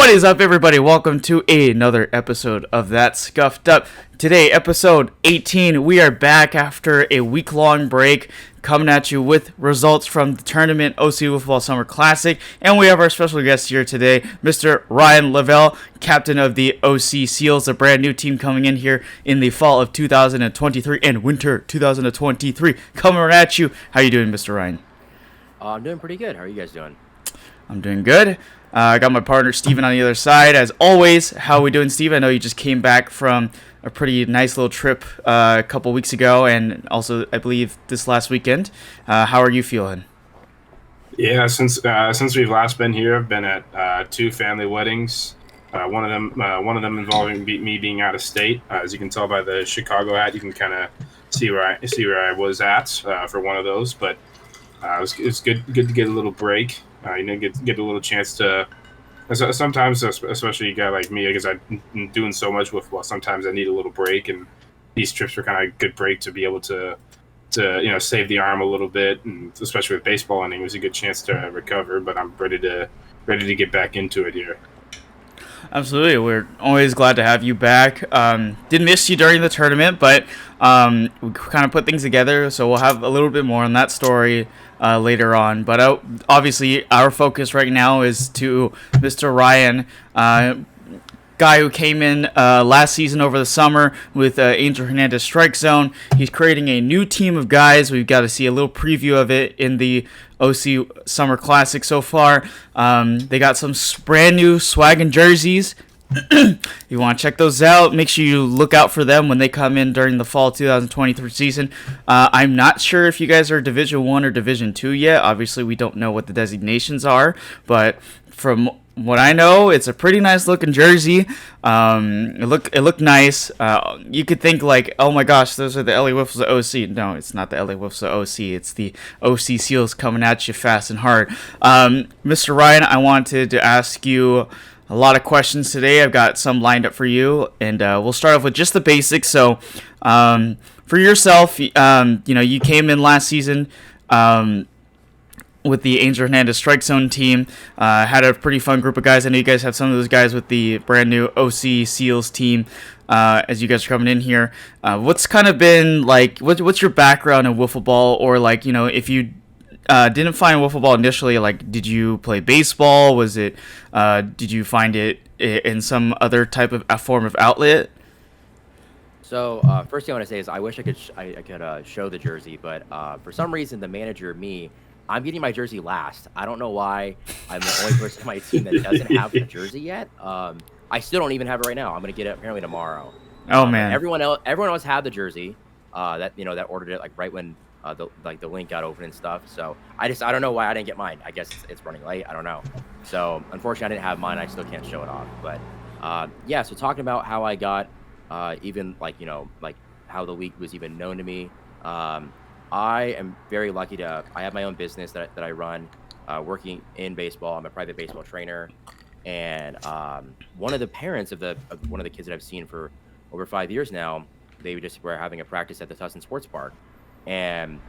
What is up, everybody? Welcome to another episode of That Scuffed Up. Today, episode 18, we are back after a week-long break, coming at you with results from the tournament OC Wiffleball Summer Classic, and we have our special guest here today, Mr. Ryan Lavalle, captain of the OC Seals, a brand new team coming in here in the fall of 2023 and winter 2023. Coming at you. How you doing, Mr. Ryan? I'm doing pretty good. How are you guys doing? I'm doing good. I got my partner Steven on the other side. As always, how are we doing, Steve? I know you just came back from a pretty nice little trip a couple weeks ago, and also, I believe, this last weekend. How are you feeling? Yeah, since we've last been here, I've been at two family weddings. One of them involving me being out of state. As you can tell by the Chicago hat, you can kind of see where I was at for one of those. But it was good to get a little break. Get a little chance to. Sometimes, especially a guy like me, because I'm doing so much with. Well, sometimes I need a little break, and these trips are kind of a good break to be able to save the arm a little bit, and especially with baseball inning, it was a good chance to recover. But I'm ready to get back into it here. Absolutely, we're always glad to have you back. Did miss you during the tournament, but we kind of put things together, so we'll have a little bit more on that story later on. But obviously, our focus right now is to Mr. Ryan, guy who came in last season over the summer with Angel Hernandez Strike Zone. He's creating a new team of guys. We've got to see a little preview of it in the OC Summer Classic so far. They got some brand new swag and jerseys. You want to check those out, make sure you look out for them when they come in during the fall 2023 season. I'm not sure if you guys are Division 1 or Division 2 yet. Obviously, we don't know what the designations are, but from what I know, it's a pretty nice looking jersey. It looked nice. You could think like, oh my gosh, those are the LA Wiffles of OC. No, it's not the LA Wiffles of OC. It's the OC Seals coming at you fast and hard. Mr. Ryan, I wanted to ask you a lot of questions today. I've got some lined up for you, and we'll start off with just the basics. So, for yourself, you came in last season with the Angel Hernandez Strike Zone team. Had a pretty fun group of guys. I know you guys have some of those guys with the brand new OC Seals team as you guys are coming in here. What's kind of been like, what's your background in wiffle ball? Or like, if you didn't find wiffle ball initially, like, did you play baseball? Was it, did you find it in some other type of form of outlet? So first thing I want to say is I wish I could show the jersey, but for some reason the manager, I'm getting my jersey last. I don't know why. I'm the only person on my team that doesn't have the jersey yet. I still don't even have it right now. I'm gonna get it apparently tomorrow. Oh man! Everyone else had the jersey. That ordered it like right when the link got open and stuff. So I don't know why I didn't get mine. I guess it's running late. I don't know. So unfortunately, I didn't have mine. I still can't show it off. But yeah. So talking about how I got even like how the league was even known to me. I am very lucky I have my own business that I run, working in baseball. I'm a private baseball trainer, and one of the parents of one of the kids that I've seen for over 5 years now, they just were having a practice at the Tustin Sports Park, and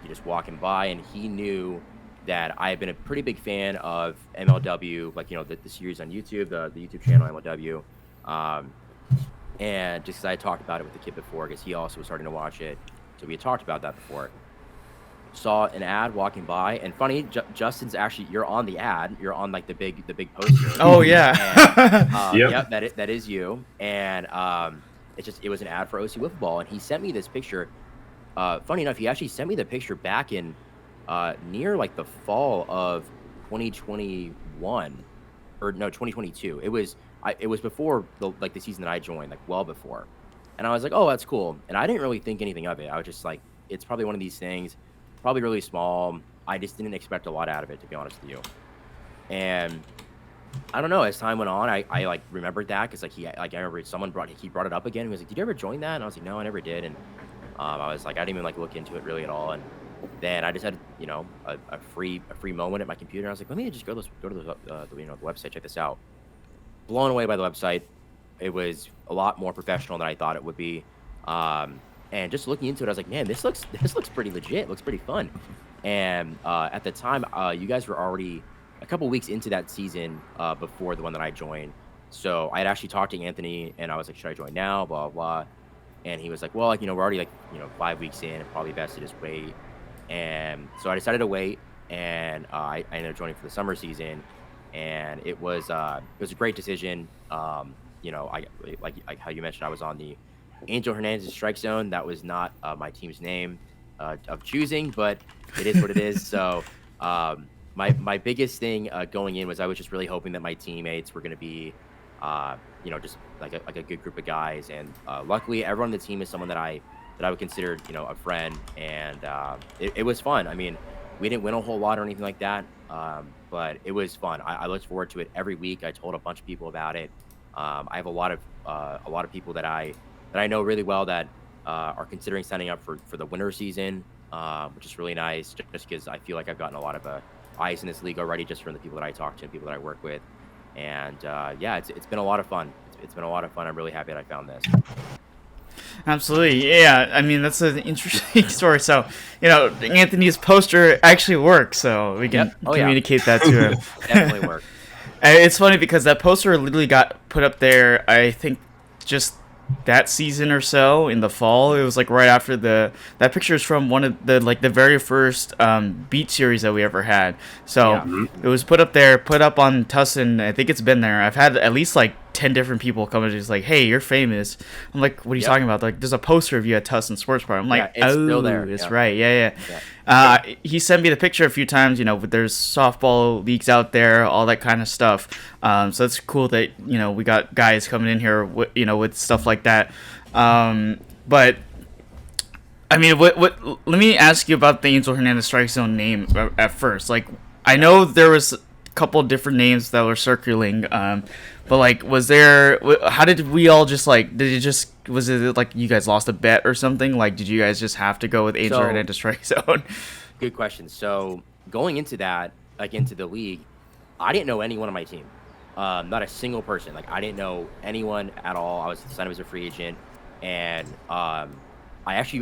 he just walking by, and he knew that I have been a pretty big fan of MLW, like the series on YouTube, the YouTube channel MLW, and just because I talked about it with the kid before, because he also was starting to watch it. So we had talked about that before. Saw an ad walking by, and funny, Justin's actually, you're on the ad. You're on like the big poster. Oh yeah. And, yep, that is you. And it was an ad for OC Wiffleball, and he sent me this picture. Funny enough, he actually sent me the picture back in near like the fall of 2021, or no, 2022. It was before the season that I joined, like well before. And I was like, oh, that's cool. And I didn't really think anything of it. I was just like, it's probably one of these things, probably really small. I just didn't expect a lot out of it, to be honest with you. And I don't know, as time went on, I like remembered that because I remember someone brought it up again. He was like, did you ever join that? And I was like, no, I never did. And I was like, I didn't even look into it really at all. And then I just had a free moment at my computer. And I was like, let me just go to the website, check this out. Blown away by the website. It was a lot more professional than I thought it would be, and just looking into it, I was like, man, this looks pretty legit. It looks pretty fun. And at the time, you guys were already a couple weeks into that season before the one that I joined. So I had actually talked to Anthony, and I was like, should I join now? Blah, blah. And he was like, well, like, we're already like, 5 weeks in, and probably best to just wait. And so I decided to wait, and I ended up joining for the summer season, and it was a great decision. I like how you mentioned, I was on the Angel Hernandez strike zone. That was not my team's name of choosing, but it is what it is. So my biggest thing going in was I was just really hoping that my teammates were going to be, just like a good group of guys. And luckily, everyone on the team is someone that I would consider, a friend. And it was fun. I mean, we didn't win a whole lot or anything like that, but it was fun. I looked forward to it every week. I told a bunch of people about it. I have a lot of people that I know really well that are considering signing up for the winter season, which is really nice. Just because I feel like I've gotten a lot of eyes in this league already, just from the people that I talk to and people that I work with. And it's been a lot of fun. It's been a lot of fun. I'm really happy that I found this. Absolutely, yeah. I mean, that's an interesting story. So, Anthony's poster actually works, so we can communicate that to him. Definitely worked. It's funny because that poster literally got put up there, I think, just that season or so in the fall. It was like right after that picture is from one of the very first beat series that we ever had. So it was put up on Tussin. I think it's been there. I've had at least like 10 different people come and just like, hey, you're famous. I'm like, what are you talking about? Like, there's a poster of you at Tussin Sports Bar. I'm like, it's still there. It's right. Yeah. He sent me the picture a few times. There's softball leagues out there, all that kind of stuff. So it's cool that we got guys coming in here with stuff like that. But I mean, what? Let me ask you about the Angel Hernandez Strike Zone name at first. Like, I know there was a couple different names that were circling. But like, how did we all just like? Was it like you guys lost a bet or something? Like, did you guys just have to go with Angel Hernandez Strike Zone? Good question. So going into that, like into the league, I didn't know anyone on my team. Not a single person. Like, I didn't know anyone at all. I was signed up as a free agent, and I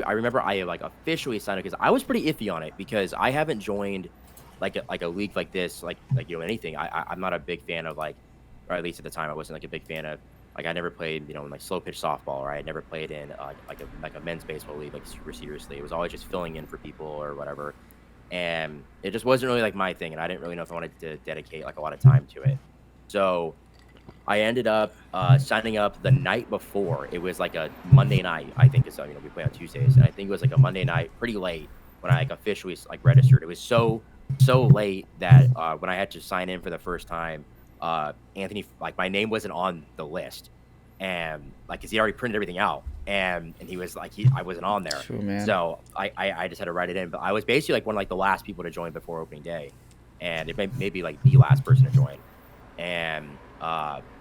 remember I like officially signed up because I was pretty iffy on it because I haven't joined like a league like this, like anything. I'm not a big fan of like. Or at least at the time, I wasn't like a big fan of like I never played in like slow pitch softball, or I had never played in like a men's baseball league like super seriously. It was always just filling in for people or whatever, and it just wasn't really like my thing, and I didn't really know if I wanted to dedicate like a lot of time to it. So I ended up signing up the night before. It was like a Monday night, I think. So we play on Tuesdays, and I think it was like a Monday night, pretty late when I like officially like registered. It was so late that when I had to sign in for the first time. Anthony, like my name wasn't on the list, and like cause he already printed everything out, and he was like I wasn't on there. True, man. So I just had to write it in, but I was basically like one of like the last people to join before opening day, and it may be like the last person to join, and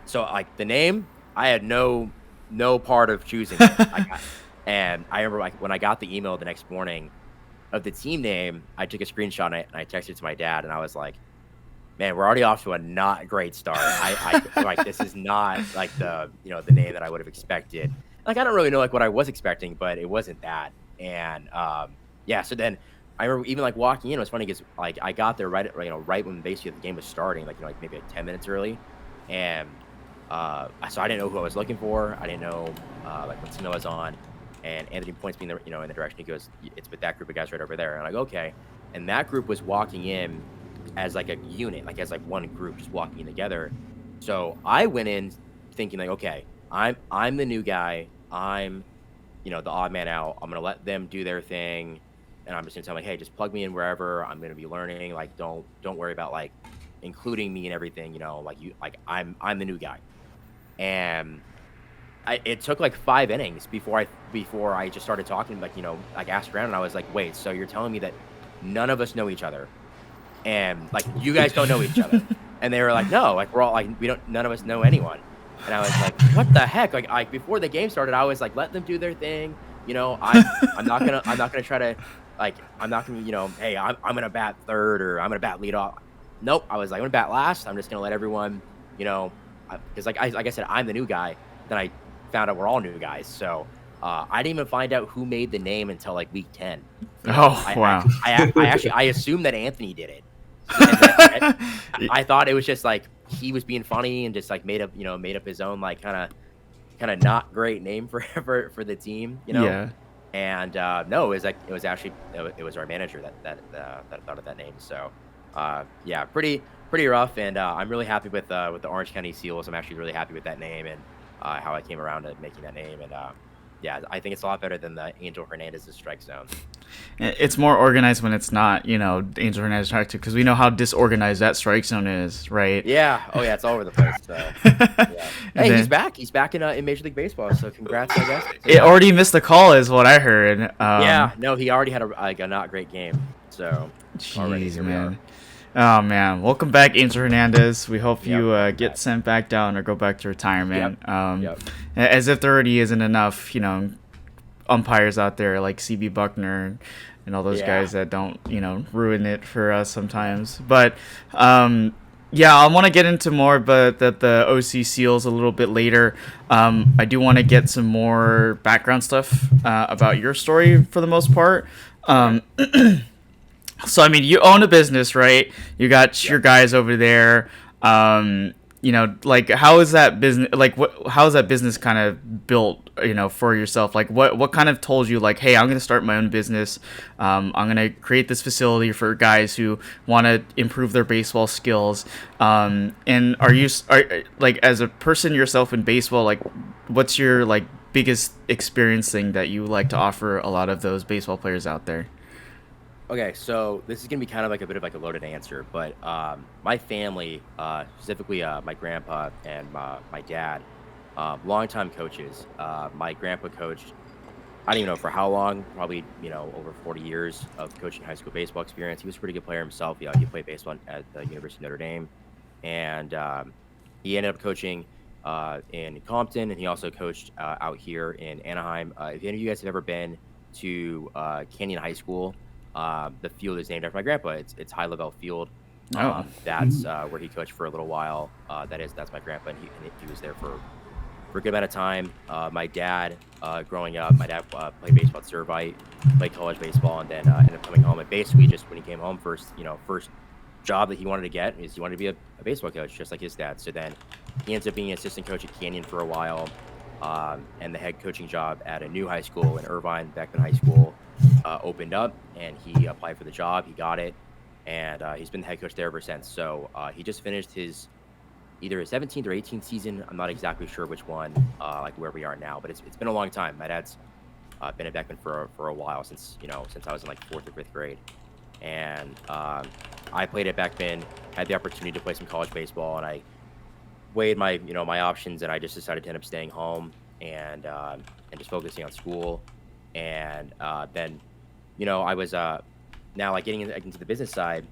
so like the name I had no part of choosing it. And I remember like when I got the email the next morning of the team name, I took a screenshot of it and I texted it to my dad, and I was like, man, we're already off to a not great start. I like this is not like the the name that I would have expected. Like I don't really know like what I was expecting, but it wasn't that. And so then I remember even like walking in. It was funny because like I got there right when basically the game was starting, like like maybe like 10 minutes early, and so I didn't know who I was looking for. I didn't know like what team I was on. And Anthony points me in the in the direction. He goes, "It's with that group of guys right over there." And I go, "Okay." And that group was walking in as like a unit, like as like one group just walking in together. So I went in thinking like, okay, I'm the new guy. I'm, the odd man out. I'm gonna let them do their thing, and I'm just gonna tell them like, hey, just plug me in wherever. I'm gonna be learning. Like, don't worry about like including me and everything. I'm the new guy. And it took like 5 innings before I just started talking, like like asked around, and I was like, wait, so you're telling me that none of us know each other? And like you guys don't know each other? And they were like, no, like we're all like none of us know anyone. And I was like, what the heck? Like before the game started, I was like, let them do their thing. I'm not gonna try to like I'm not gonna hey, I'm gonna bat third or I'm gonna bat lead off. Nope. I was like, I'm gonna bat last. I'm just gonna let everyone because like I said, I'm the new guy. Then I found out we're all new guys. So I didn't even find out who made the name until like week 10. Wow. I assumed that Anthony did it. And then I thought it was just like he was being funny and just like made up his own like kind of not great name for the team, Yeah. And no, it was like it was our manager that thought of that name. So yeah, pretty rough, and I'm really happy with the Orange County Seals. I'm actually really happy with that name and how I came around to making that name, and yeah, I think it's a lot better than the Angel Hernandez's strike zone. It's more organized when it's not, Angel Hernandez strike zone, because we know how disorganized that strike zone is, right? Yeah. Oh yeah, it's all over the place. So yeah. Hey, he's back. He's back in Major League Baseball. So congrats, I guess. It already missed the call, is what I heard. Yeah. No, he already had a not great game. So jeez, man. Oh man, welcome back, Angel Hernandez. We hope you get sent back down or go back to retirement. Yep. As if there already isn't enough, umpires out there like CB Buckner and all those guys that don't, ruin it for us sometimes. But yeah, I want to get into more, but the OC Seals a little bit later. I do want to get some more background stuff about your story for the most part. So, I mean, you own a business, right? You got your guys over there. Like, how is that business? Like, how is that business kind of built? For yourself. Like, what kind of told you, like, hey, I'm gonna start my own business. I'm gonna create this facility for guys who want to improve their baseball skills. And are like, as a person yourself in baseball, like, what's your like biggest experience thing that you like to offer a lot of those baseball players out there? Okay, so this is gonna be kind of like a bit of like a loaded answer, but my family, specifically my grandpa and my dad, longtime coaches. My grandpa coached, I don't even know for how long, probably over 40 years of coaching high school baseball experience. He was a pretty good player himself. He played baseball at the University of Notre Dame, and he ended up coaching in Compton, and he also coached out here in Anaheim. If any of you guys have ever been to Canyon High School, the field is named after my grandpa. It's High Lavelle Field. That's where he coached for a little while. That's my grandpa, and he was there for a good amount of time. My dad, growing up, my dad played baseball at Servite, played college baseball, and then ended up coming home. And basically, just when he came home, first job that he wanted to get is he wanted to be a baseball coach, just like his dad. So then he ends up being an assistant coach at Canyon for a while, and the head coaching job at a new high school in Irvine, Beckman High School, opened up, and he applied for the job. He got it, and he's been the head coach there ever since. So he just finished either his 17th or 18th season. I'm not exactly sure which one, like where we are now, but it's been a long time. My dad's been at Beckman for a while, since I was in like 4th or 5th grade. And I played at Beckman, had the opportunity to play some college baseball, and I weighed my options, and I just decided to end up staying home and just focusing on school. And then I was now like getting into the business side.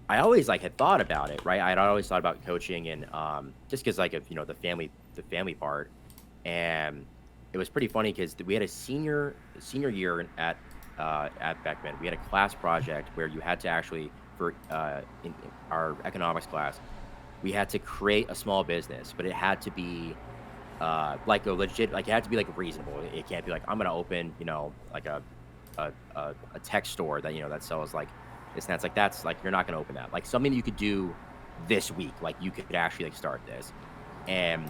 I always like had thought about it, right? I'd always thought about coaching, and just because like of the family part. And it was pretty funny because we had a senior year at Beckman. We had a class project where you had to actually, for in our economics class, we had to create a small business, but it had to be like a legit, like it had to be like reasonable. It can't be like, I'm gonna open like a tech store that that sells like this and that's like, that's like, you're not gonna open that. Like something you could do this week, like you could actually like start this. And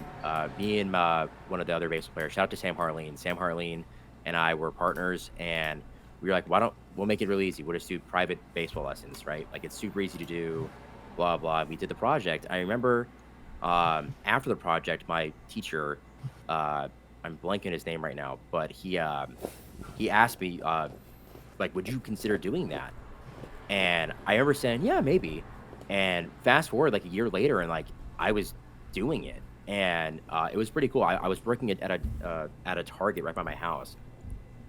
me and one of the other baseball players, shout out to Sam Harleen and I were partners, and we were like, we'll make it really easy. We'll just do private baseball lessons, right? Like it's super easy to do, blah blah. We did the project. I remember after the project, my teacher, I'm blanking his name right now, but he asked me like, would you consider doing that? And I remember saying, yeah, maybe. And fast forward like a year later, and like I was doing it, and it was pretty cool. I was working at a Target right by my house,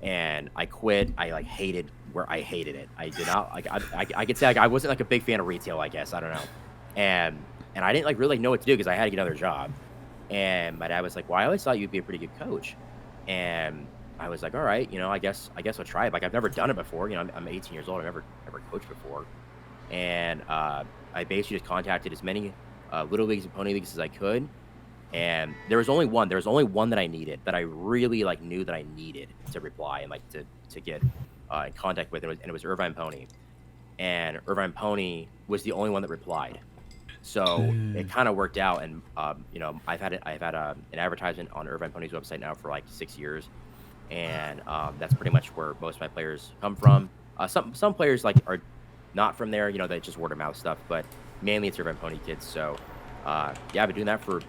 and I quit. I hated it. I did not like. I could say like I wasn't like a big fan of retail, I guess. I don't know. And I didn't like really know what to do because I had to get another job. And my dad was like, well, I always thought you'd be a pretty good coach. And I was like, all right, I guess I'll try it. Like I've never done it before. I'm 18 years old. I've never coached before. And I basically just contacted as many little leagues and pony leagues as I could. And there was only one that I needed, that I really like knew that I needed to reply and like to get in contact with. And it was Irvine Pony. and Irvine Pony was the only one that replied. So it kind of worked out, and I've had an advertisement on Irvine Pony's website now for like 6 years, and that's pretty much where most of my players come from. Some players like are not from there, they just word of mouth stuff, but mainly it's Irvine Pony kids. So yeah, I've been doing that for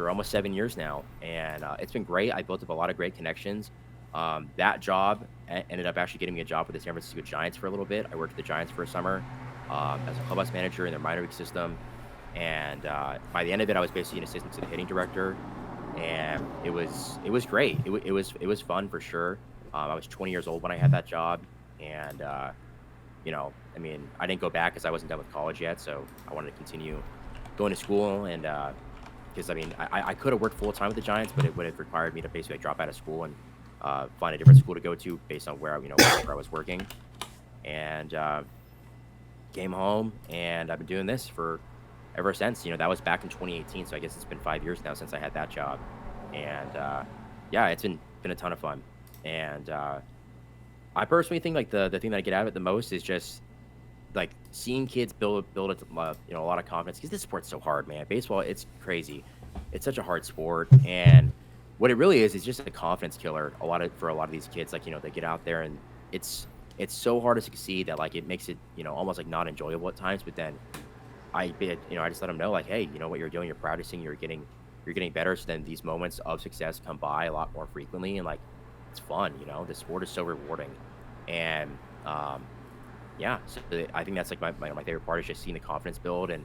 almost 7 years now, and it's been great. I built up a lot of great connections. That job ended up actually getting me a job with the San Francisco Giants for a little bit. I worked with the Giants for a summer as a clubhouse manager in their minor league system. And by the end of it, I was basically an assistant to the hitting director, and it was great. It was fun for sure. I was 20 years old when I had that job, and I didn't go back because I wasn't done with college yet, so I wanted to continue going to school. And because I could have worked full time with the Giants, but it would have required me to basically drop out of school and find a different school to go to based on where where I was working. And came home, and I've been doing this for ever since. That was back in 2018, so I guess it's been 5 years now since I had that job. And yeah, it's been a ton of fun. And I personally think like the thing that I get out of it the most is just like seeing kids build a lot of confidence, because this sport's so hard, man. Baseball, it's crazy. It's such a hard sport, and what it really is just a confidence killer for a lot of these kids. Like, they get out there, and it's so hard to succeed that like it makes it almost like not enjoyable at times. But then I just let them know, like, hey, what you're doing, you're practicing, you're getting better. So then these moments of success come by a lot more frequently, and like it's fun. The sport is so rewarding, and yeah. So I think that's like my favorite part is just seeing the confidence build, and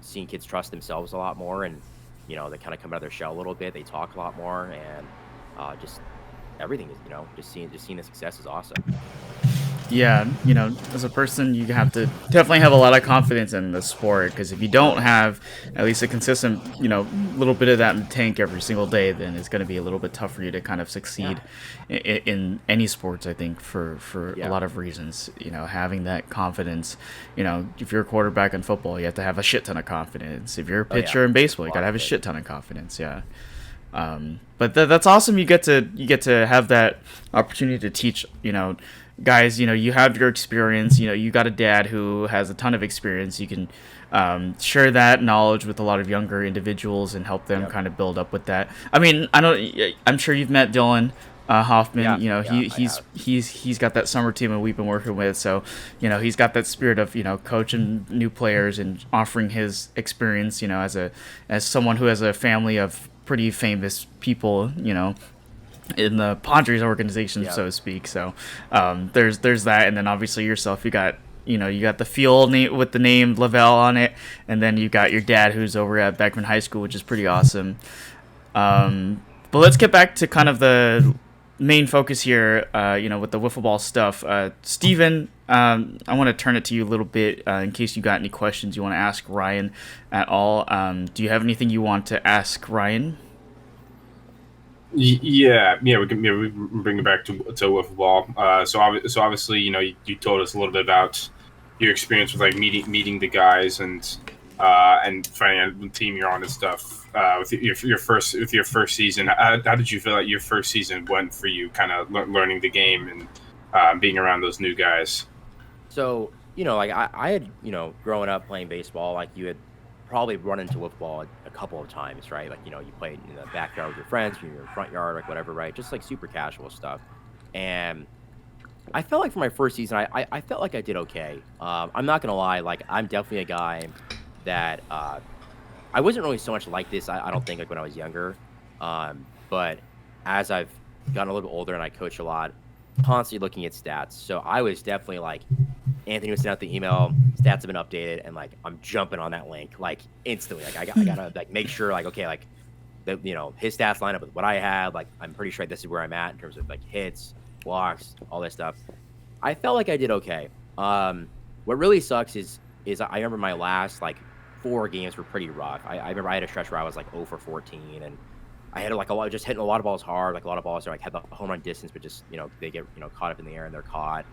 seeing kids trust themselves a lot more, and they kind of come out of their shell a little bit. They talk a lot more, and just everything is just seeing the success is awesome. Yeah, as a person, you have to definitely have a lot of confidence in the sport, because if you don't have at least a consistent, little bit of that in the tank every single day, then it's going to be a little bit tough for you to kind of succeed in any sports, I think, for a lot of reasons. Having that confidence, if you're a quarterback in football, you have to have a shit ton of confidence. If you're a pitcher in baseball, you got to have a shit ton of confidence, yeah. But that's awesome. You get to have that opportunity to teach, guys. You have your experience. You got a dad who has a ton of experience. You can share that knowledge with a lot of younger individuals and help them kind of build up with that. I'm sure you've met Dylan Hoffman. He's got that summer team, and we've been working with. So he's got that spirit of coaching new players and offering his experience. As someone who has a family of pretty famous people, in the Padres organization, so to speak. So there's that, and then obviously yourself, you got the field name with the name Lavalle on it, and then you got your dad who's over at Beckman High School, which is pretty awesome. But let's get back to kind of the main focus here, with the wiffle ball stuff. Steven, I want to turn it to you a little bit in case you got any questions you want to ask Ryan at all. Do you have anything you want to ask Ryan? Yeah, we can bring it back to wiffle ball. So obviously, you told us a little bit about your experience with like meeting the guys and finding out the team you're on and stuff. With your first season, how did you feel like your first season went for you? Kind of learning the game and being around those new guys. So like I had growing up playing baseball, like you had probably run into wiffle a couple of times, right? Like, you played in the backyard with your friends, in your front yard, like whatever, right? Just like super casual stuff. And I felt like for my first season, I felt like I did okay. I'm not going to lie. Like, I'm definitely a guy that I wasn't really so much like this, I don't think, like when I was younger. But as I've gotten a little bit older and I coach a lot, constantly looking at stats. So I was definitely like, Anthony was sent out the email, stats have been updated, and like I'm jumping on that link like instantly. Like I gotta like make sure like, okay, like that his stats line up with what I had. Like I'm pretty sure this is where I'm at in terms of like hits, blocks, all this stuff. I felt like I did okay. What really sucks is I remember my last like 4 games were pretty rough. I remember I had a stretch where I was like 0 for 14, and I had like just hitting a lot of balls hard. Like a lot of balls are like had the home run distance, but just they get caught up in the air and they're caught.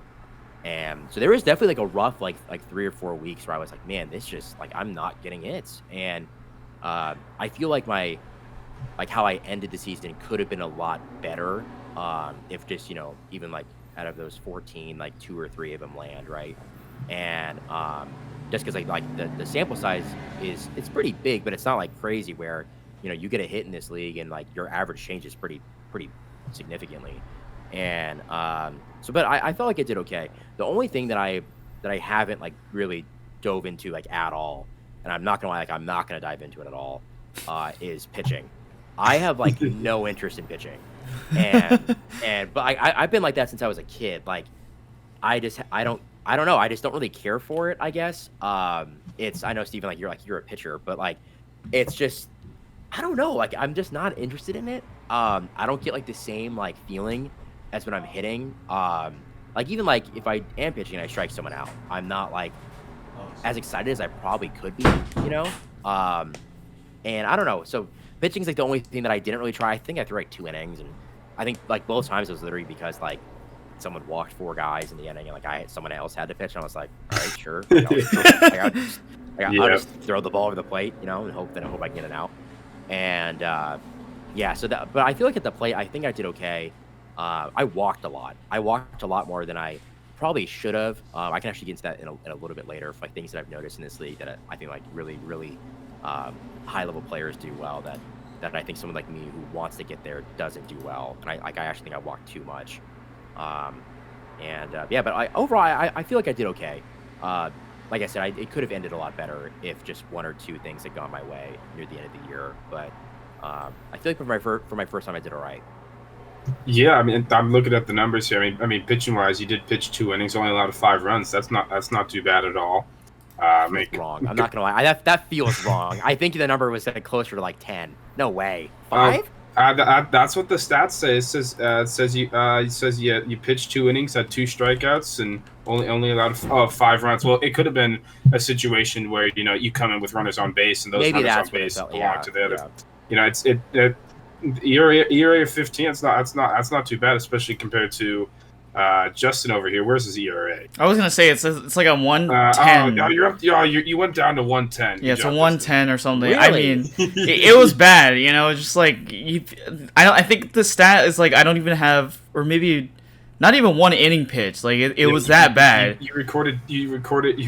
And so there was definitely like a rough like 3 or 4 weeks where I was like, man, this just like I'm not getting hits. And I feel like my like how I ended the season could have been a lot better if just even like out of those 14, like 2 or 3 of them land, right? and just because like the sample size it's pretty big, but it's not like crazy where you get a hit in this league and like your average changes pretty significantly. And so, but I felt like it did okay. The only thing that I haven't like really dove into like at all, and I'm not gonna lie, like I'm not gonna dive into it at all, is pitching. I have like no interest in pitching, but I've been like that since I was a kid. Like I don't know. I just don't really care for it, I guess. I know, Steven, like you're a pitcher, but like it's just I don't know. Like I'm just not interested in it. I don't get like the same like feeling as when I'm hitting. Like even like if I am pitching and I strike someone out, I'm not like as excited as I probably could be, and I don't know. So pitching's like the only thing that I didn't really try. I think I threw like 2 innings, and I think like both times it was literally because like someone walked 4 guys in the inning, and like someone else had to pitch, and I was like, all right, sure. I'll just throw the ball over the plate, and hope I can get it out. And yeah, so that. But I feel like at the plate, I think I did okay. I walked a lot. I walked a lot more than I probably should have. I can actually get into that in a little bit later, for like things that I've noticed in this league that I think like really high level players do well that I think someone like me who wants to get there doesn't do well. And I actually think I walked too much. Yeah, but overall I feel like I did okay. Like I said, it could have ended a lot better if just 1 or 2 things had gone my way near the end of the year. But I feel like for my first time I did all right. Yeah, I mean, I'm looking at the numbers here. I mean, pitching wise, you did pitch 2 innings, only allowed 5 runs. That's not too bad at all. Wrong. I'm not gonna lie. That feels wrong. I think the number was like closer to like 10. No way. 5? That's what the stats say. It says you pitched 2 innings, had 2 strikeouts, and only allowed 5 runs. Well, it could have been a situation where you come in with runners on base, and those maybe runners on base belong to the other. Yeah. It's ERA of 15. That's not too bad, especially compared to Justin over here. Where's his ERA? I was gonna say it's like a 110. You're up. You went down to 110. Yeah, it's a 110 or something. Really? I mean, it was bad. Just like I think the stat is like I don't even have, or maybe not even 1 inning pitch. Like it was that bad. You recorded. You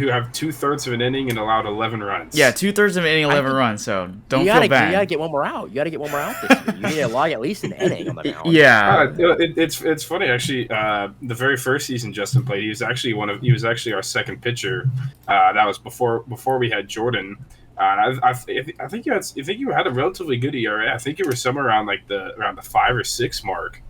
have 2/3 of an inning and allowed 11 runs. Yeah, 2/3 of an inning, 11 runs. So don't feel bad. You gotta get one more out. You gotta get one more out this year. You need to log at least an inning on the mound. Yeah. It's funny actually. The very first season Justin played, he was actually our second pitcher. That was before we had Jordan. I think you had a relatively good ERA. I think you were somewhere around the 5 or 6 mark.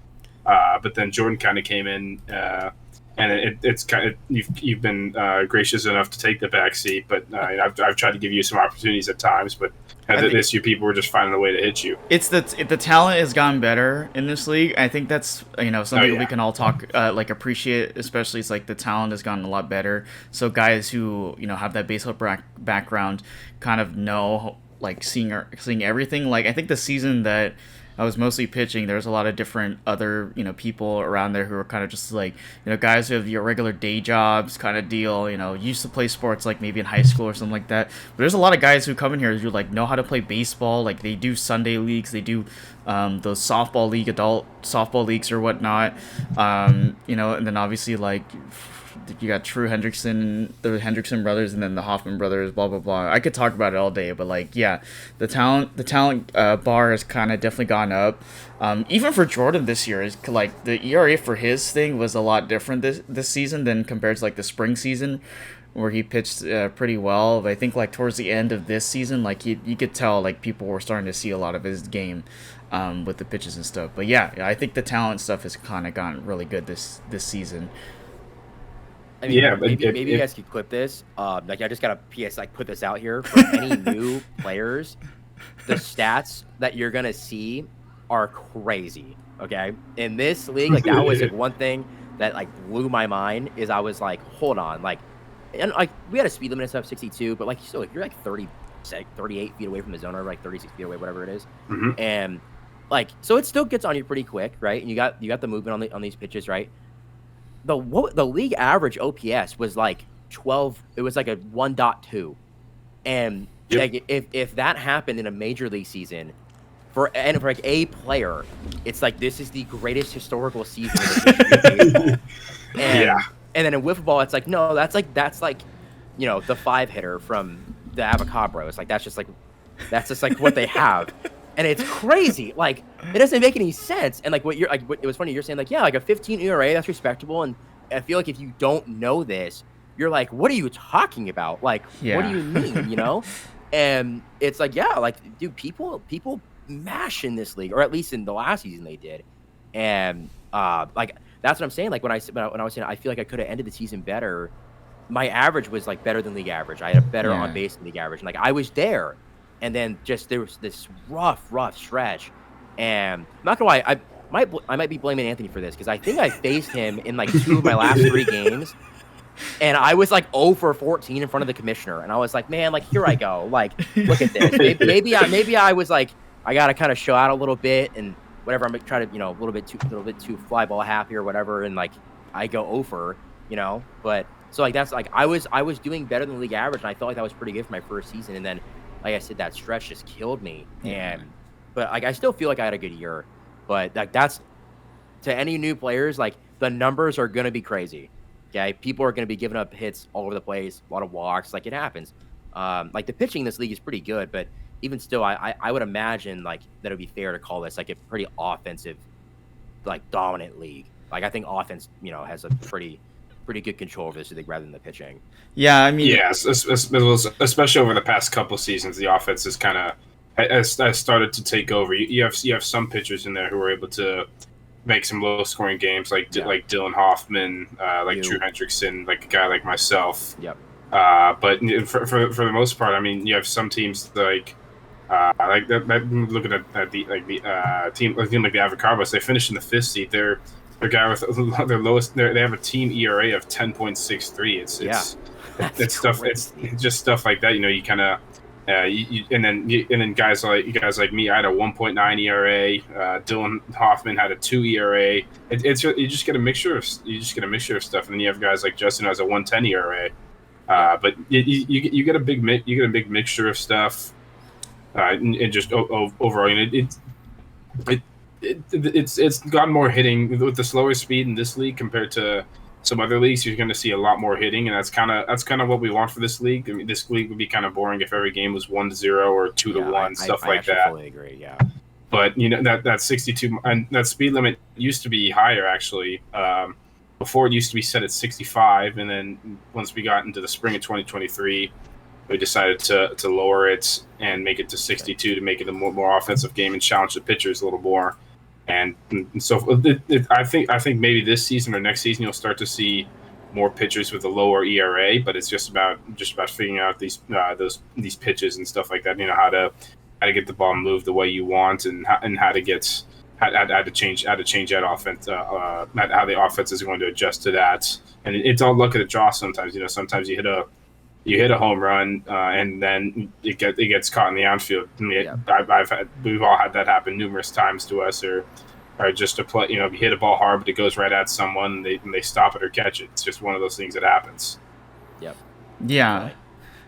But then Jordan kind of came in, and it's kind of you've been gracious enough to take the back seat. But I've tried to give you some opportunities at times, but this year people were just finding a way to hit you. It's the talent has gotten better in this league. I think that's something we can all talk appreciate. Especially it's like the talent has gotten a lot better. So guys who have that baseball background kind of know like seeing everything. Like I think the season that I was mostly pitching, there's a lot of different other, people around there who are kind of just like, guys who have your regular day jobs kind of deal, used to play sports like maybe in high school or something like that. But there's a lot of guys who come in here who like know how to play baseball. Like they do Sunday leagues, they do those softball league, adult softball leagues or whatnot. And then obviously like you got True Hendrickson, the Hendrickson brothers, and then the Hoffman brothers, blah blah blah. I could talk about it all day, but like, yeah, the talent bar has kind of definitely gone up. Even for Jordan this year, is like the ERA for his thing was a lot different this season than compared to like the spring season, where he pitched pretty well. But I think like towards the end of this season, like you could tell like people were starting to see a lot of his game with the pitches and stuff. But yeah, I think the talent stuff has kind of gotten really good this season. I mean, yeah, maybe you guys could clip this. Like I just got a PS, like put this out here for any new players. The stats that you're gonna see are crazy. Okay, in this league, like that was like one thing that like blew my mind. Is I was like, hold on, like, and like we had a speed limit of 62, but like still, like, you're like 38 feet away from the zone, or like 36 feet away, whatever it is, and like so it still gets on you pretty quick, right? And you got the movement on these pitches, right? The league average OPS was like 12. It was like a 1.2, and like if that happened in a major league season, for like a player, it's like this is the greatest historical season in the history of baseball. And And then in wiffle ball, it's like, no, that's like you know, the 5-hitter from the Avocabro. It's like that's just like what they have. And it's crazy. Like, it doesn't make any sense. And like it was funny, you're saying like, yeah, like a 15 ERA, that's respectable. And I feel like if you don't know this, you're like, what are you talking about? Like, what do you mean, you know? And it's like, yeah, like, dude, people mash in this league, or at least in the last season they did. And like, that's what I'm saying. Like when I was saying I feel like I could have ended the season better, my average was like better than league average. I had a better on base than league average. And like I was there. And then just there was this rough stretch. And I'm not gonna lie, I might be blaming Anthony for this, because I think I faced him in like 2 of my last 3 games. And I was like 0 for 14 in front of the commissioner. And I was like, man, like, here I go. Like, look at this. Maybe I was like, I got to kind of show out a little bit and whatever. I'm trying to, you know, a little bit too fly ball happy or whatever. And like, I go over, you know, but so like, that's like, I was doing better than league average. And I felt like that was pretty good for my first season. And then, like I said, that stretch just killed me. But like, I still feel like I had a good year, but like, that's to any new players, like the numbers are going to be crazy. Okay. People are going to be giving up hits all over the place, a lot of walks. Like, it happens. Like the pitching in this league is pretty good, but even still, I would imagine like that it would be fair to call this like a pretty offensive, like dominant league. Like, I think offense, you know, has a pretty good control over this league rather than the pitching. Yeah, I mean, especially over the past couple seasons, the offense is kind of has started to take over. You have some pitchers in there who are able to make some low scoring games, like Dylan Hoffman, like Drew Hendrickson, like a guy like myself. Yep. But for the most part, I mean, you have some teams like looking at the team like the Avocabros. They finished in the 5th seed. They're a guy with their lowest. They have a team ERA of 10.63. It's stuff. It's just stuff like that. You know, you kind of. And then guys like me, I had a 1.9 ERA. Dylan Hoffman had a 2 ERA. You just get a mixture of stuff, and then you have guys like Justin who has a 1.10 ERA. But you get a big mixture of stuff, and just overall, it's gotten more hitting with the slower speed in this league compared to some other leagues. You're going to see a lot more hitting, and that's kind of what we want for this league. I mean, this league would be kind of boring if every game was 1-0 or 2-1, stuff like that. I fully agree. Yeah. But you know that 62 and that speed limit used to be higher actually. Before it used to be set at 65, and then once we got into the spring of 2023, we decided to lower it and make it to 62 to make it a more offensive game and challenge the pitchers a little more. And so I think maybe this season or next season you'll start to see more pitchers with a lower ERA, but it's just about figuring out these pitches and stuff like that. You know, how to get the ball moved the way you want, and how to change that offense, how the offense is going to adjust to that. And it's all luck of the draw sometimes. You know, sometimes you hit a home run, and then it gets caught in the outfield. I mean, we've all had that happen numerous times to us, or just to play. You know, if you hit a ball hard, but it goes right at someone, and they stop it or catch it. It's just one of those things that happens. Yep. Yeah.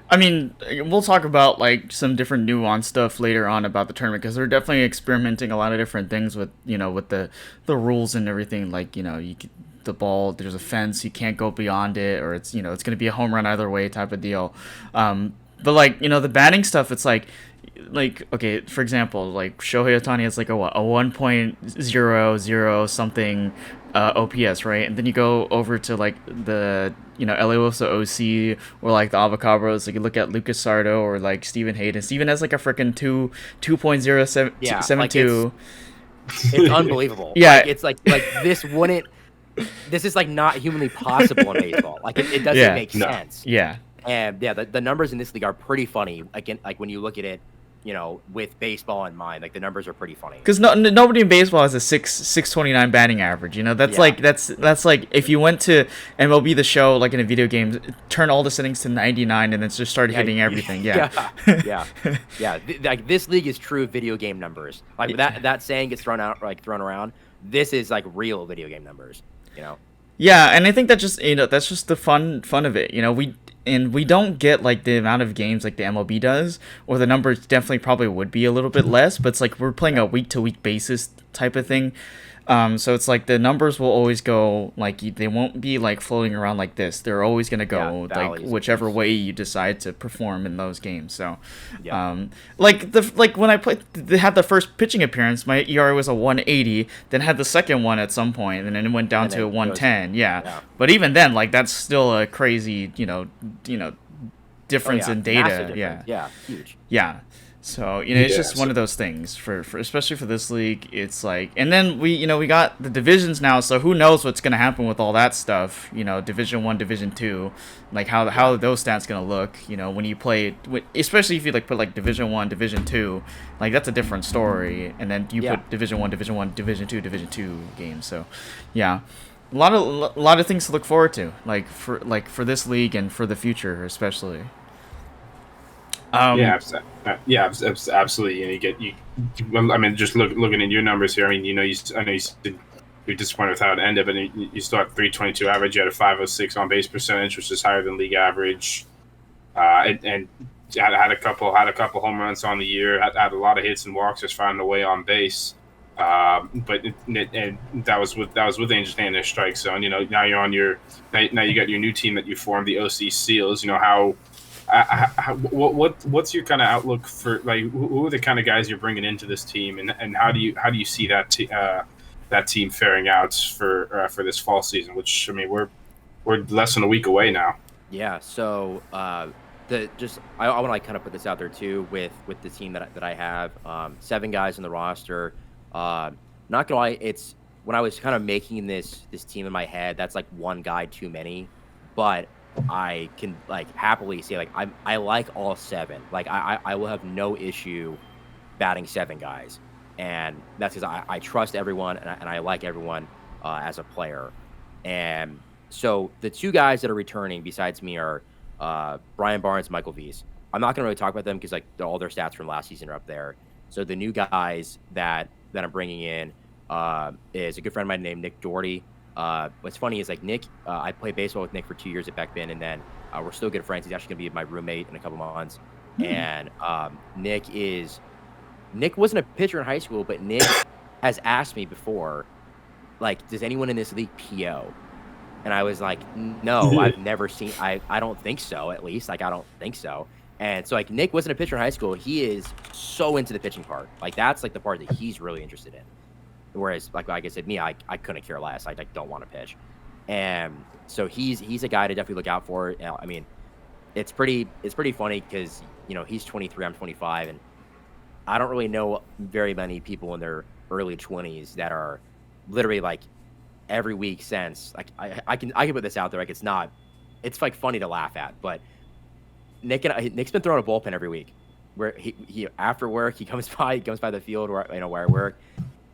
I mean, we'll talk about like some different nuanced stuff later on about the tournament, because they're definitely experimenting a lot of different things with the rules and everything. Like, the ball, there's a fence, you can't go beyond it, or it's going to be a home run either way type of deal. But like, the batting stuff, it's like, okay, for example, like Shohei Ohtani has like a 1.00 something OPS, right? And then you go over to like the LA Wolves OC, or like the Avocabros. Like, you look at Lucas Sardo or like Steven Hayden. Steven has like a freaking 2.072. It's unbelievable. Yeah, like, it's like this is like not humanly possible in baseball. Like, it doesn't make sense. Yeah. And yeah, the numbers in this league are pretty funny. Again, like when you look at it, with baseball in mind, like the numbers are pretty funny. Because nobody in baseball has a 629 batting average. That's like that's like if you went to MLB The Show, like in a video game, turn all the settings to 99 and then just start hitting everything. Yeah. Like, this league is true video game numbers. Like that saying gets thrown around. This is like real video game numbers. Yeah, and I think that just that's just the fun of it. We don't get like the amount of games like the MLB does, or the numbers definitely probably would be a little bit less, but it's like we're playing a week to week basis type of thing. So it's like the numbers will always go like they won't be like floating around like this. They're always gonna go like valleys, whichever peaks. way you decide to perform in those games. So, Yeah. like when I played, they had the first pitching appearance, my ERA was a 180. Then had the second one at some point, and then it went down And to then a it goes, 110. Yeah, yeah. but even then, like that's still a crazy, Oh difference yeah, in massive data. difference. Yeah, huge. Yeah. So, it's Yeah. just one of those things for especially for this league. It's like, and then we got the divisions now, so who knows what's going to happen with all that stuff, Division 1, Division 2, like how those stats going to look, when you play, especially if you like put like Division 1, Division 2, like that's a different story, and then you Yeah. put Division 1, Division 1, Division 2 games. So, yeah. A lot of things to look forward to, for this league and for the future especially. Yeah, absolutely. And I mean, just looking at your numbers here. I mean, I know you said you're disappointed with how it ended, but you still had 322 average. You had a 506 on base percentage, which is higher than league average. And had a couple home runs on the year. Had a lot of hits and walks, just finding a way on base. And that was with Angels staying in their strike zone. Now you're on now you got your new team that you formed, the OC Seals. What's your kind of outlook for, like, who are the kind of guys you're bringing into this team, and how do you see that team faring out for this fall season? Which, I mean, we're less than a week away now. Yeah. So I want to like kind of put this out there too with the team that I have. 7 guys on the roster. Not gonna lie, it's when I was kind of making this team in my head, that's like one guy too many, but I can like happily say like I like all 7. Like I will have no issue batting 7 guys, and that's because I trust everyone and I like everyone as a player. And so the 2 guys that are returning besides me are Brian Barnes, Michael Vies. I'm not gonna really talk about them because like all their stats from last season are up there. So the new guys that I'm bringing in is a good friend of mine named Nick Doherty. What's funny is like Nick, I played baseball with Nick for 2 years at Beckman, and then we're still good friends. He's actually going to be my roommate in a couple months. And Nick wasn't a pitcher in high school, but Nick has asked me before, like, does anyone in this league PO? And I was like, no, I've never seen. I don't think so. At least, like, I don't think so. And so, like, Nick wasn't a pitcher in high school. He is so into the pitching part. Like, that's like the part that he's really interested in. Whereas, like I said, me, I couldn't care less. I don't want to pitch. And so he's a guy to definitely look out for. I mean, it's pretty funny because, he's 23, I'm 25, and I don't really know very many people in their early 20s that are literally like every week since, like, I can put this out there, like, it's like funny to laugh at, but Nick's been throwing a bullpen every week, where he after work he comes by the field where I work,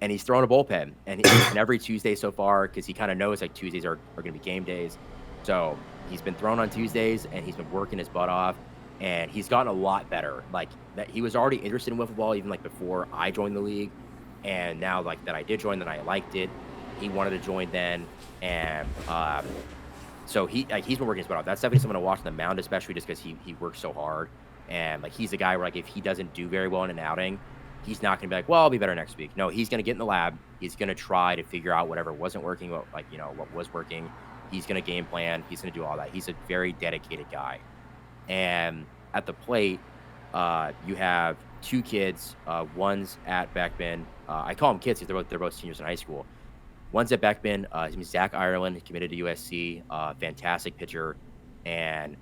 and he's throwing a bullpen, and every Tuesday so far, because he kind of knows like Tuesdays are going to be game days, so he's been throwing on Tuesdays and he's been working his butt off, and he's gotten a lot better. Like that, he was already interested in wiffle ball even like before I joined the league, and now like that I did join, that I liked it. He wanted to join then, and so he's been working his butt off. That's definitely someone to watch on the mound, especially just because he works so hard. And like he's a guy where like if he doesn't do very well in an outing, he's not gonna be like, well, I'll be better next week. No, he's gonna get in the lab. He's gonna try to figure out whatever wasn't working, what was working. He's gonna game plan. He's gonna do all that. He's a very dedicated guy. And at the plate, you have 2 kids. One's at Beckman. I call them kids because they're both seniors in high school. One's at Beckman. His name is Zach Ireland. He committed to USC. Fantastic pitcher. And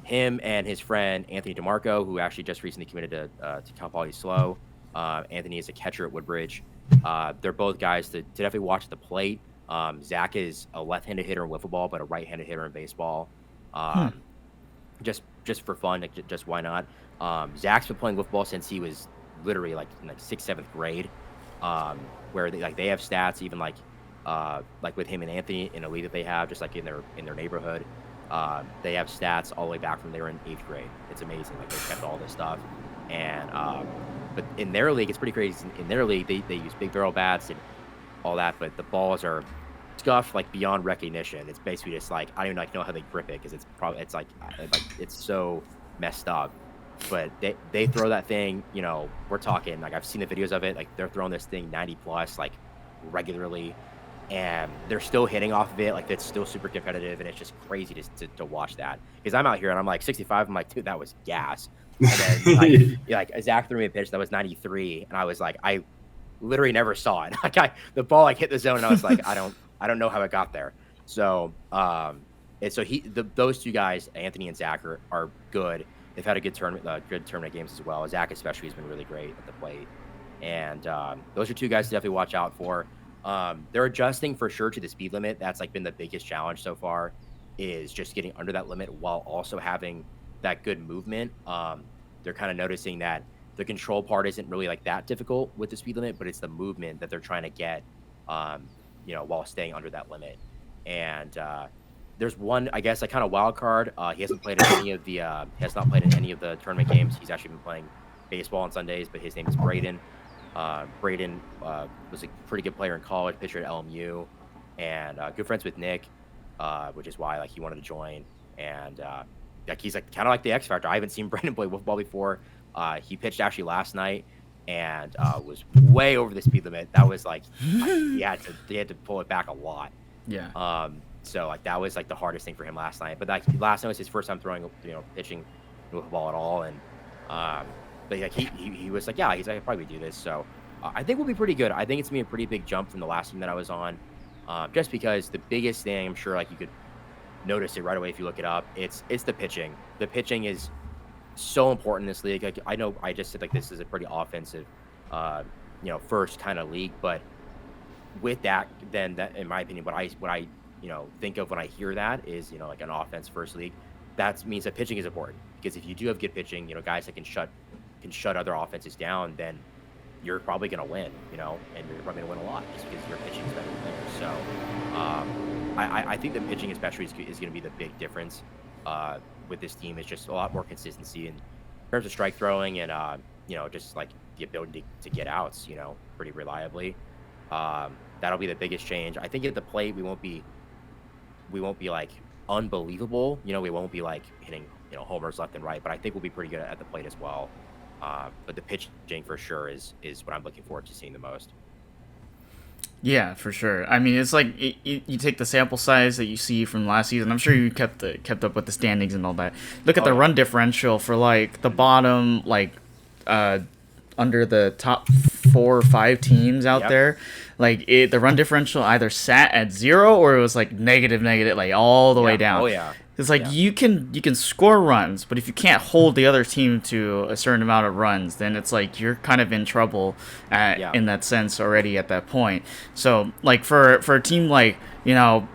him and his friend Anthony DeMarco, who actually just recently committed to Cal Poly SLO. Anthony is a catcher at Woodbridge. They're both guys to definitely watch at the plate. Zach is a left-handed hitter in wiffle ball, but a right-handed hitter in baseball. Just for fun, like, just why not? Zach's been playing wiffle ball since he was literally like in like 6th, 7th grade. Where they have stats even like with him and Anthony in a league that they have, just like in their neighborhood. They have stats all the way back from they were in 8th grade. It's amazing. Like they kept all this stuff. And but in their league, it's pretty crazy. In their league, they use big barrel bats and all that, but the balls are scuffed like beyond recognition. It's basically just like I don't even like know how they grip it because it's so messed up. but they throw that thing, you know, we're talking, like, I've seen the videos of it, like, they're throwing this thing 90 plus, like, regularly, and they're still hitting off of it, like, it's still super competitive, and it's just crazy to watch that. Because I'm out here, and I'm like 65, I'm like, dude, that was gas. And then, like, yeah, like, Zach threw me a pitch that was 93, and I was like, I literally never saw it. Like, the ball, like, hit the zone, and I was like, I don't know how it got there. So, and so those two guys, Anthony and Zach, are good. They've had a good tournament games as well. Zach especially has been really great at the plate, and those are two guys to definitely watch out for. They're adjusting for sure to the speed limit. That's like been the biggest challenge so far, is just getting under that limit while also having that good movement. They're kind of noticing that the control part isn't really like that difficult with the speed limit, but it's the movement that they're trying to get, you know, while staying under that limit. And there's one, I guess, like kind of wild card. He hasn't played in any of the has not played in any of the tournament games. He's actually been playing baseball on Sundays, but his name is Braden. Braden was a pretty good player in college, pitcher at LMU, and good friends with Nick, which is why like he wanted to join. And like he's like kind of like the X Factor. I haven't seen Braden play wiffle ball before. He pitched actually last night and was way over the speed limit. That was like he had to pull it back a lot. Yeah. So like that was like the hardest thing for him last night. But like last night was his first time throwing, you know, pitching with the ball at all. And but like he was like, yeah, he's like, I could probably do this. So I think we'll be pretty good. I think it's gonna be a pretty big jump from the last team that I was on. Just because the biggest thing, I'm sure like you could notice it right away if you look it up. It's the pitching. The pitching is so important in this league. Like I know I just said like this is a pretty offensive, you know, first kind of league, but with that, then that, in my opinion, what I you know think of when I hear that is, you know, like an offense first league. That means that pitching is important, because if you do have good pitching, you know, guys that can shut other offenses down, then you're probably going to win, you know, and you're probably going to win a lot just because your pitching is better than theirs. So I think the pitching especially is going to be the big difference with this team. It's just a lot more consistency in terms of strike throwing and you know, just like the ability to get outs, you know, pretty reliably. That'll be the biggest change. I think at the plate we won't be like unbelievable. You know, we won't be like hitting, you know, homers left and right, but I think we'll be pretty good at the plate as well. But the pitching for sure is what I'm looking forward to seeing the most. Yeah, for sure. I mean, it's like you take the sample size that you see from last season. I'm sure you kept up with the standings and all that. Look at the run differential for like the bottom, like under the top 4 or 5 teams out there. Like the run differential either sat at 0 or it was like negative, like all the way down. Oh yeah. It's like you can score runs, but if you can't hold the other team to a certain amount of runs, then it's like you're kind of in trouble in that sense already at that point. So like for a team like, you know,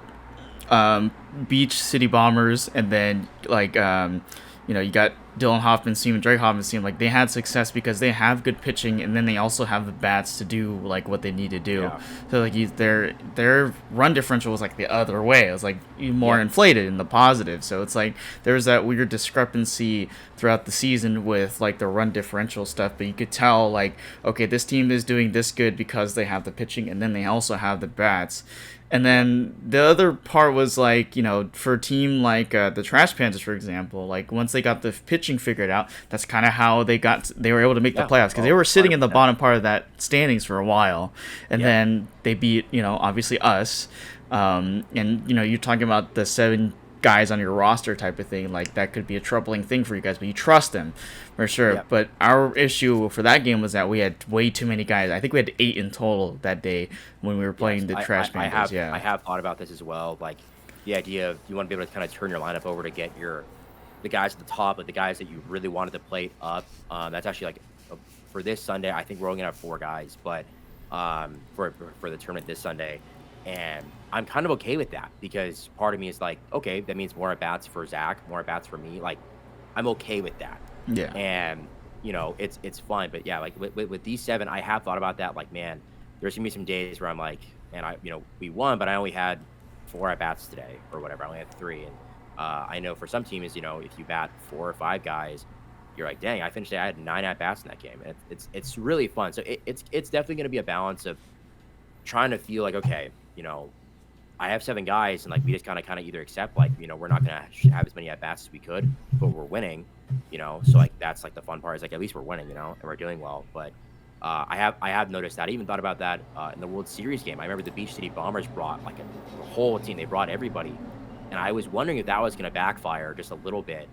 Beach City Bombers, and then like you know, you got Dylan Hoffman's team and Drake Hoffman's team, like they had success because they have good pitching, and then they also have the bats to do like what they need to do. Yeah. So like their run differential was like the other way. It was like more inflated in the positive. So it's like there's that weird discrepancy throughout the season with like the run differential stuff, but you could tell like, okay, this team is doing this good because they have the pitching, and then they also have the bats. And then the other part was like, you know, for a team like the Trash Panthers, for example, like once they got the pitching figured out, that's kind of how they were able to make the playoffs, because they were sitting 100%. In the bottom part of that standings for a while, and then they beat, you know, obviously us, and you know, you're talking about the 7 guys on your roster type of thing, like that could be a troubling thing for you guys, but you trust them for sure. But our issue for that game was that we had way too many guys. I think we had 8 in total that day when we were playing the Trash Panthers. I have thought about this as well, like the idea of you want to be able to kind of turn your lineup over to get the guys at the top, like the guys that you really wanted to plate up. That's actually like for this Sunday, I think we're only gonna have 4 guys, but for the tournament this Sunday. And I'm kind of okay with that, because part of me is like, okay, that means more at-bats for Zach, more at-bats for me. Like, I'm okay with that. Yeah. And, you know, it's fun. But, yeah, like, with these 7, I have thought about that. Like, man, there's going to be some days where I'm like, man, we won, but I only had 4 at-bats today or whatever. I only had 3. And I know for some teams, you know, if you bat 4 or 5 guys, you're like, dang, I had 9 at-bats in that game. And it's really fun. So it's definitely going to be a balance of trying to feel like, okay, you know, I have 7 guys, and like we just kind of either accept like we're not gonna have as many at bats as we could, but we're winning, So like that's like the fun part is like at least we're winning, and we're doing well. But I have noticed that. I even thought about that in the World Series game. I remember the Beach City Bombers brought like a whole team. They brought everybody, and I was wondering if that was gonna backfire just a little bit,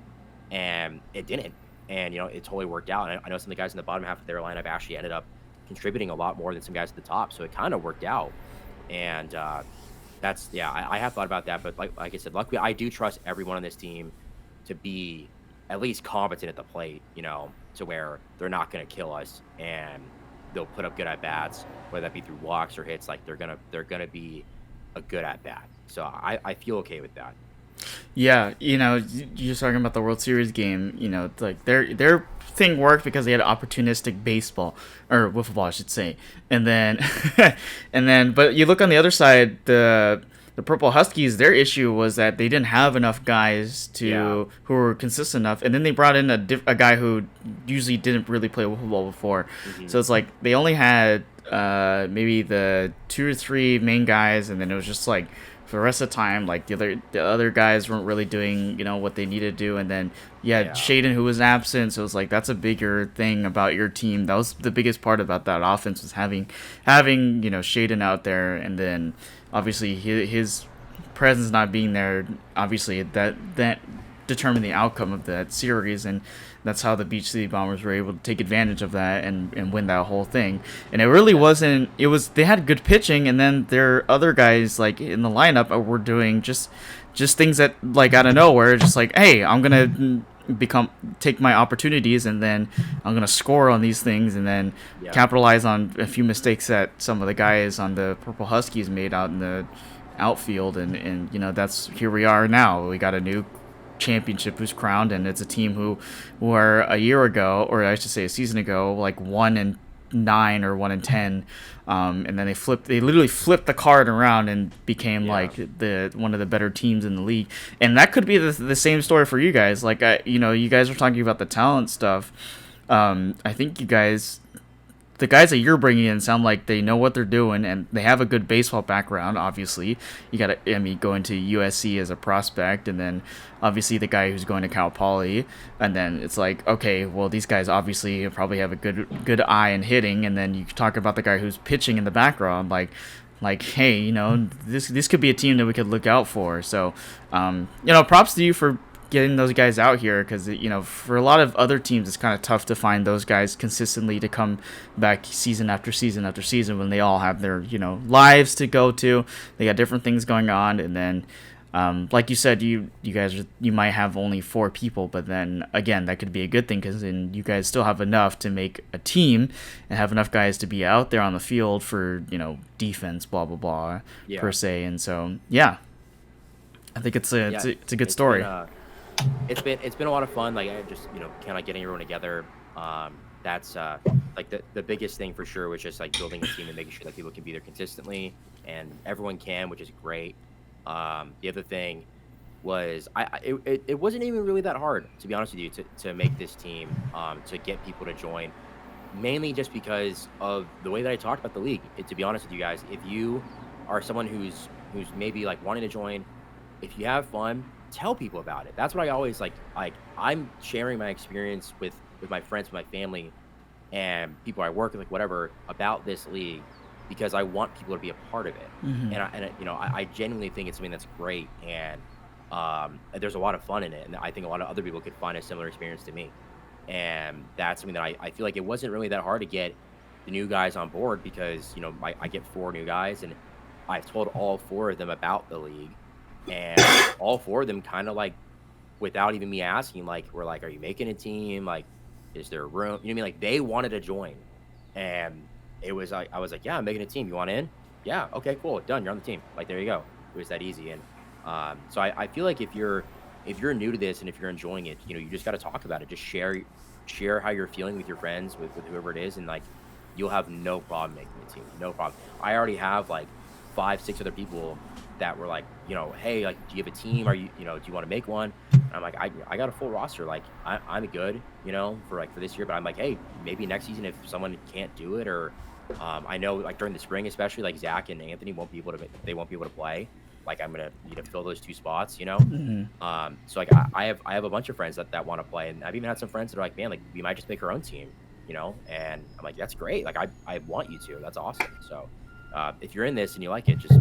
and it didn't. And it totally worked out. And I know some of the guys in the bottom half of their lineup actually ended up contributing a lot more than some guys at the top, so it kind of worked out. And that's I have thought about that, but like I said, luckily I do trust everyone on this team to be at least competent at the plate, to where they're not going to kill us and they'll put up good at bats, whether that be through walks or hits. Like they're gonna be a good at bat. So I feel okay with that. Yeah, you're just talking about the World Series game. Like their thing worked because they had opportunistic baseball or wiffle ball, I should say. And then, but you look on the other side, the Purple Huskies. Their issue was that they didn't have enough guys who were consistent enough. And then they brought in a guy who usually didn't really play wiffle ball before. Mm-hmm. So it's like they only had maybe the 2 or 3 main guys, and then it was just like, for the rest of the time, like the other guys weren't really doing what they needed to do. And then Hayden, who was absent, so it was like that's a bigger thing about your team. That was the biggest part about that offense, was having Hayden out there. And then obviously his presence not being there, obviously that determined the outcome of that series. And that's how the Beach City Bombers were able to take advantage of that and win that whole thing. And it really wasn't. It was, they had good pitching, and then their other guys like in the lineup were doing just things that like out of nowhere, just like, hey, I'm gonna take my opportunities, and then I'm gonna score on these things, and then capitalize on a few mistakes that some of the guys on the Purple Huskies made out in the outfield. And that's, here we are now. We got a new championship who's crowned, and it's a team who were a year ago, or I should say a season ago, like 1-9 or 1-10, and then they literally flipped the card around and became like one of the better teams in the league. And that could be the same story for you guys. Like you guys were talking about the talent stuff. I think the guys that you're bringing in sound like they know what they're doing, and they have a good baseball background. Obviously, you got to, go into USC as a prospect, and then obviously the guy who's going to Cal Poly, and then it's like, okay, well, these guys obviously probably have a good eye in hitting, and then you talk about the guy who's pitching in the background, like hey, this could be a team that we could look out for. So, props to you for getting those guys out here, because for a lot of other teams it's kind of tough to find those guys consistently to come back season after season after season, when they all have their lives to go to. They got different things going on, and then like you said, you guys, you might have only 4 people, but then again, that could be a good thing, because then you guys still have enough to make a team and have enough guys to be out there on the field for defense, blah blah blah, per se. And so I think it's a good story. It's been a lot of fun. Like, I just kind of getting everyone together. That's like the biggest thing for sure, was just like building a team and making sure that people can be there consistently, and everyone can, which is great. The other thing was it wasn't even really that hard, to be honest with you, to make this team, to get people to join, mainly just because of the way that I talked about the league. To be honest with you guys, if you are someone who's maybe like wanting to join, if you have fun, tell people about it. That's what I always like I'm sharing my experience with my friends, with my family, and people I work with, like whatever, about this league, because I want people to be a part of it. Mm-hmm. And I genuinely think it's something that's great, and there's a lot of fun in it, and I think a lot of other people could find a similar experience to me. And that's something that I feel like it wasn't really that hard to get the new guys on board, because I get 4 new guys, and I've told all 4 of them about the league. And all 4 of them kind of like, without even me asking, like, we're like, are you making a team? Like, is there room? You know what I mean? Like, they wanted to join. And it was like, I was like, yeah, I'm making a team. You want in? Yeah. Okay, cool. Done. You're on the team. Like, there you go. It was that easy. And so I feel like if you're new to this, and if you're enjoying it, you just got to talk about it. Just share how you're feeling with your friends, with whoever it is. And like, you'll have no problem making a team. No problem. I already have like 5-6 other people that were like, hey, like, do you have a team? Are you, do you want to make one? And I'm like, I got a full roster. Like, I'm good, for this year. But I'm like, hey, maybe next season if someone can't do it, or I know like during the spring, especially like Zach and Anthony won't be able to play. like I'm gonna need to fill those 2 spots, you know. Mhm. So like I have a bunch of friends that want to play, and I've even had some friends that are like, man, like we might just make our own team, you know. And I'm like, that's great. Like I want you to. That's awesome. So if you're in this and you like it, just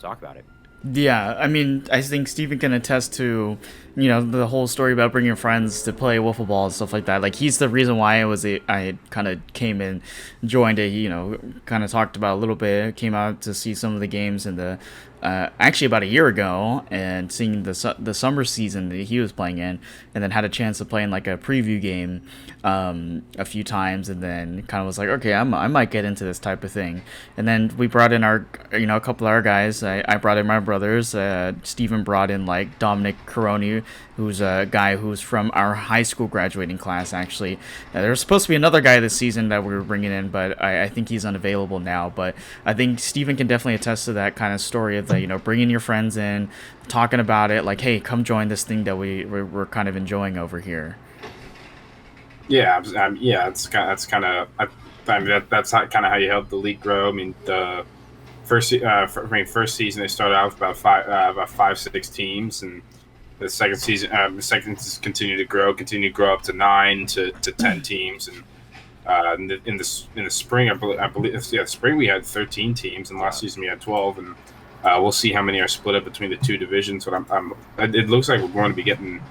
talk about it. Yeah, I mean, I think Steven can attest to, the whole story about bringing friends to play wiffle ball and stuff like that. Like, he's the reason why I kind of came and joined it. Kind of talked about a little bit. Came out to see some of the games in the actually about a year ago, and seeing the summer season that he was playing in, and then had a chance to play in like a preview game a few times, and then kind of was like, okay, I might get into this type of thing. And then we brought in our a couple of our guys. I brought in my brothers. Steven brought in like Dominic Caroni, who's a guy who's from our high school graduating class, actually. There was supposed to be another guy this season that we were bringing in, but I think he's unavailable now. But I think Steven can definitely attest to that kind of story of bringing your friends in, talking about it, like, hey, come join this thing that we're kind of enjoying over here. Yeah, that's kind of that's kind of how you help the league grow. I mean, the first season they started out with about 5-6 teams, and the second season continued to grow up to 9 to 10 teams, and in the spring I believe spring we had 13 teams, and last season we had 12, and we'll see how many are split up between the 2 divisions. But it looks like we're going to be getting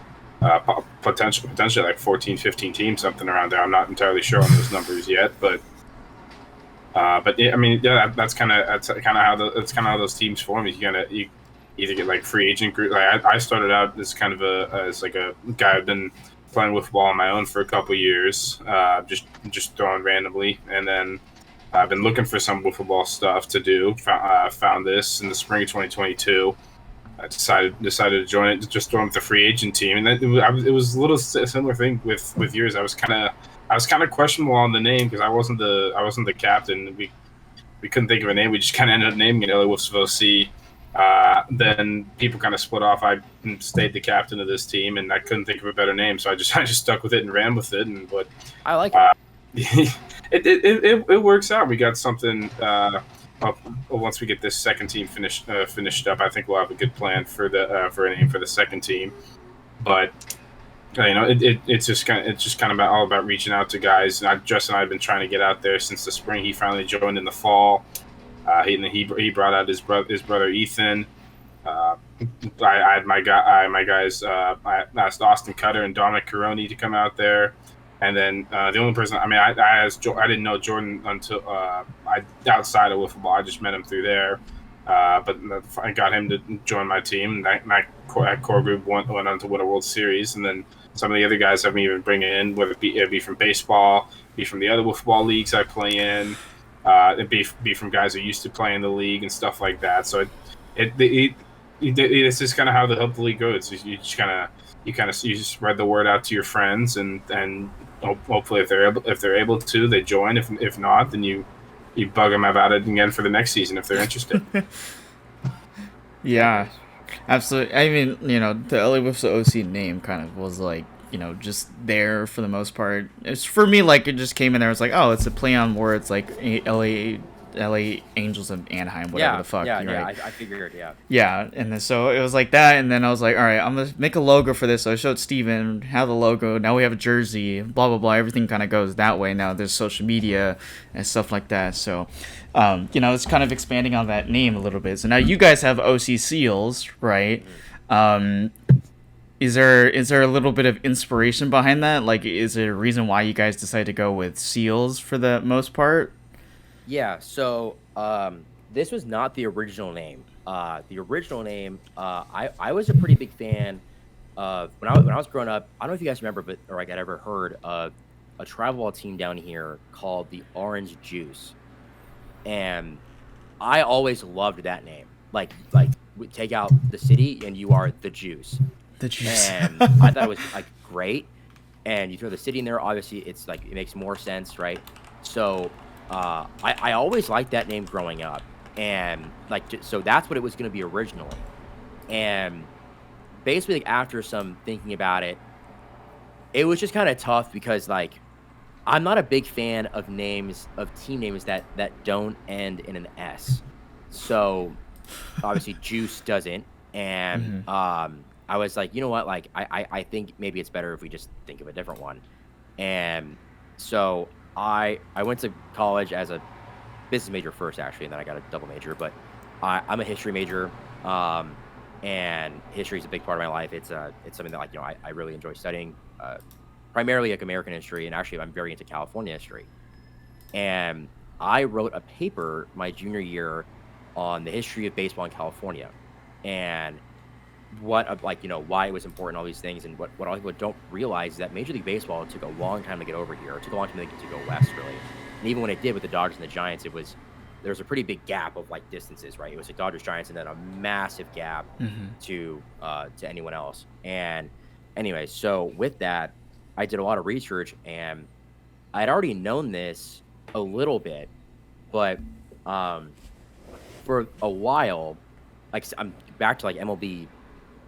potentially like 14, 15 teams, something around there. I'm not entirely sure on those numbers yet, but yeah, I mean, yeah, that's kind of how those teams form. You either get like free agent group. Like I started out as kind of as like a guy who'd been playing wiffle ball on my own for a couple of years, just throwing randomly, and then I've been looking for some wiffle ball stuff to do. Found this in the spring of 2022. I decided to join it, just join with the free agent team, and it was a little similar thing with yours. I was kind of questionable on the name because I wasn't the captain. We couldn't think of a name. We just kind of ended up naming it LA Wiffs of OC. Then people kind of split off. I stayed the captain of this team, and I couldn't think of a better name, so I just stuck with it and ran with it. And what I like it. It works out. We got something. Once we get this second team finished up, I think we'll have a good plan for a name for the second team. But it's just kind of all about reaching out to guys. And Justin and I have been trying to get out there since the spring. He finally joined in the fall. He brought out his brother Ethan. I had my guys. I asked Austin Cutter and Dominic Caroni to come out there. And then the only person, I didn't know Jordan until outside of wiffle ball. I just met him through there, but I got him to join my team. My core group went on to win a World Series, and then some of the other guys I've even bring in, whether it be from baseball, be from the other wiffle ball leagues I play in, it be from guys who used to play in the league and stuff like that. So it's just kind of how the league goes. You just spread the word out to your friends, and hopefully if they're able to, they join. If not, then you bug them about it again for the next season if they're interested. Yeah, absolutely. I mean, the LA Wiffs of OC name kind of was like, just there for the most part. It's for me, like, it just came in there. It's like, oh, it's a play on words, like LA Angels of Anaheim, whatever the fuck. Yeah, right? I figured, yeah. Yeah, and then so it was like that, and then I was like, all right, I'm gonna make a logo for this. So I showed Steven how the logo. Now we have a jersey, blah blah blah. Everything kind of goes that way now. There's social media and stuff like that. So, it's kind of expanding on that name a little bit. So now you guys have OC Seals, right? Is there a little bit of inspiration behind that? Like, is there a reason why you guys decided to go with Seals for the most part? Yeah, so this was not the original name. The original name, I was a pretty big fan of when I was growing up. I don't know if you guys remember, or I got ever heard of a travel ball team down here called the Orange Juice, and I always loved that name. Like take out the city and you are the juice. The juice. And I thought it was like great. And you throw the city in there, obviously it's like it makes more sense, right? So I always liked that name growing up, and so that's what it was going to be originally. And basically, like, after some thinking about it, it was just kind of tough because like I'm not a big fan of team names that don't end in an S. So obviously Juice doesn't. And I was like, you know what? Like, I think maybe it's better if we just think of a different one. And so I went to college as a business major first, actually, and then I got a double major. But I'm a history major, and history is a big part of my life. It's something that, like, I really enjoy studying, primarily like American history, and actually I'm very into California history. And I wrote a paper my junior year on the history of baseball in California, and why it was important, all these things. And what a lot of people don't realize is that Major League Baseball took a long time to get over here. It took a long time to go west, really. And even when it did with the Dodgers and the Giants, there was a pretty big gap of like distances, right? It was like Dodgers, Giants, and then a massive gap to anyone else. And anyway, so with that, I did a lot of research, and I'd already known this a little bit, but for a while, like, I'm back to like MLB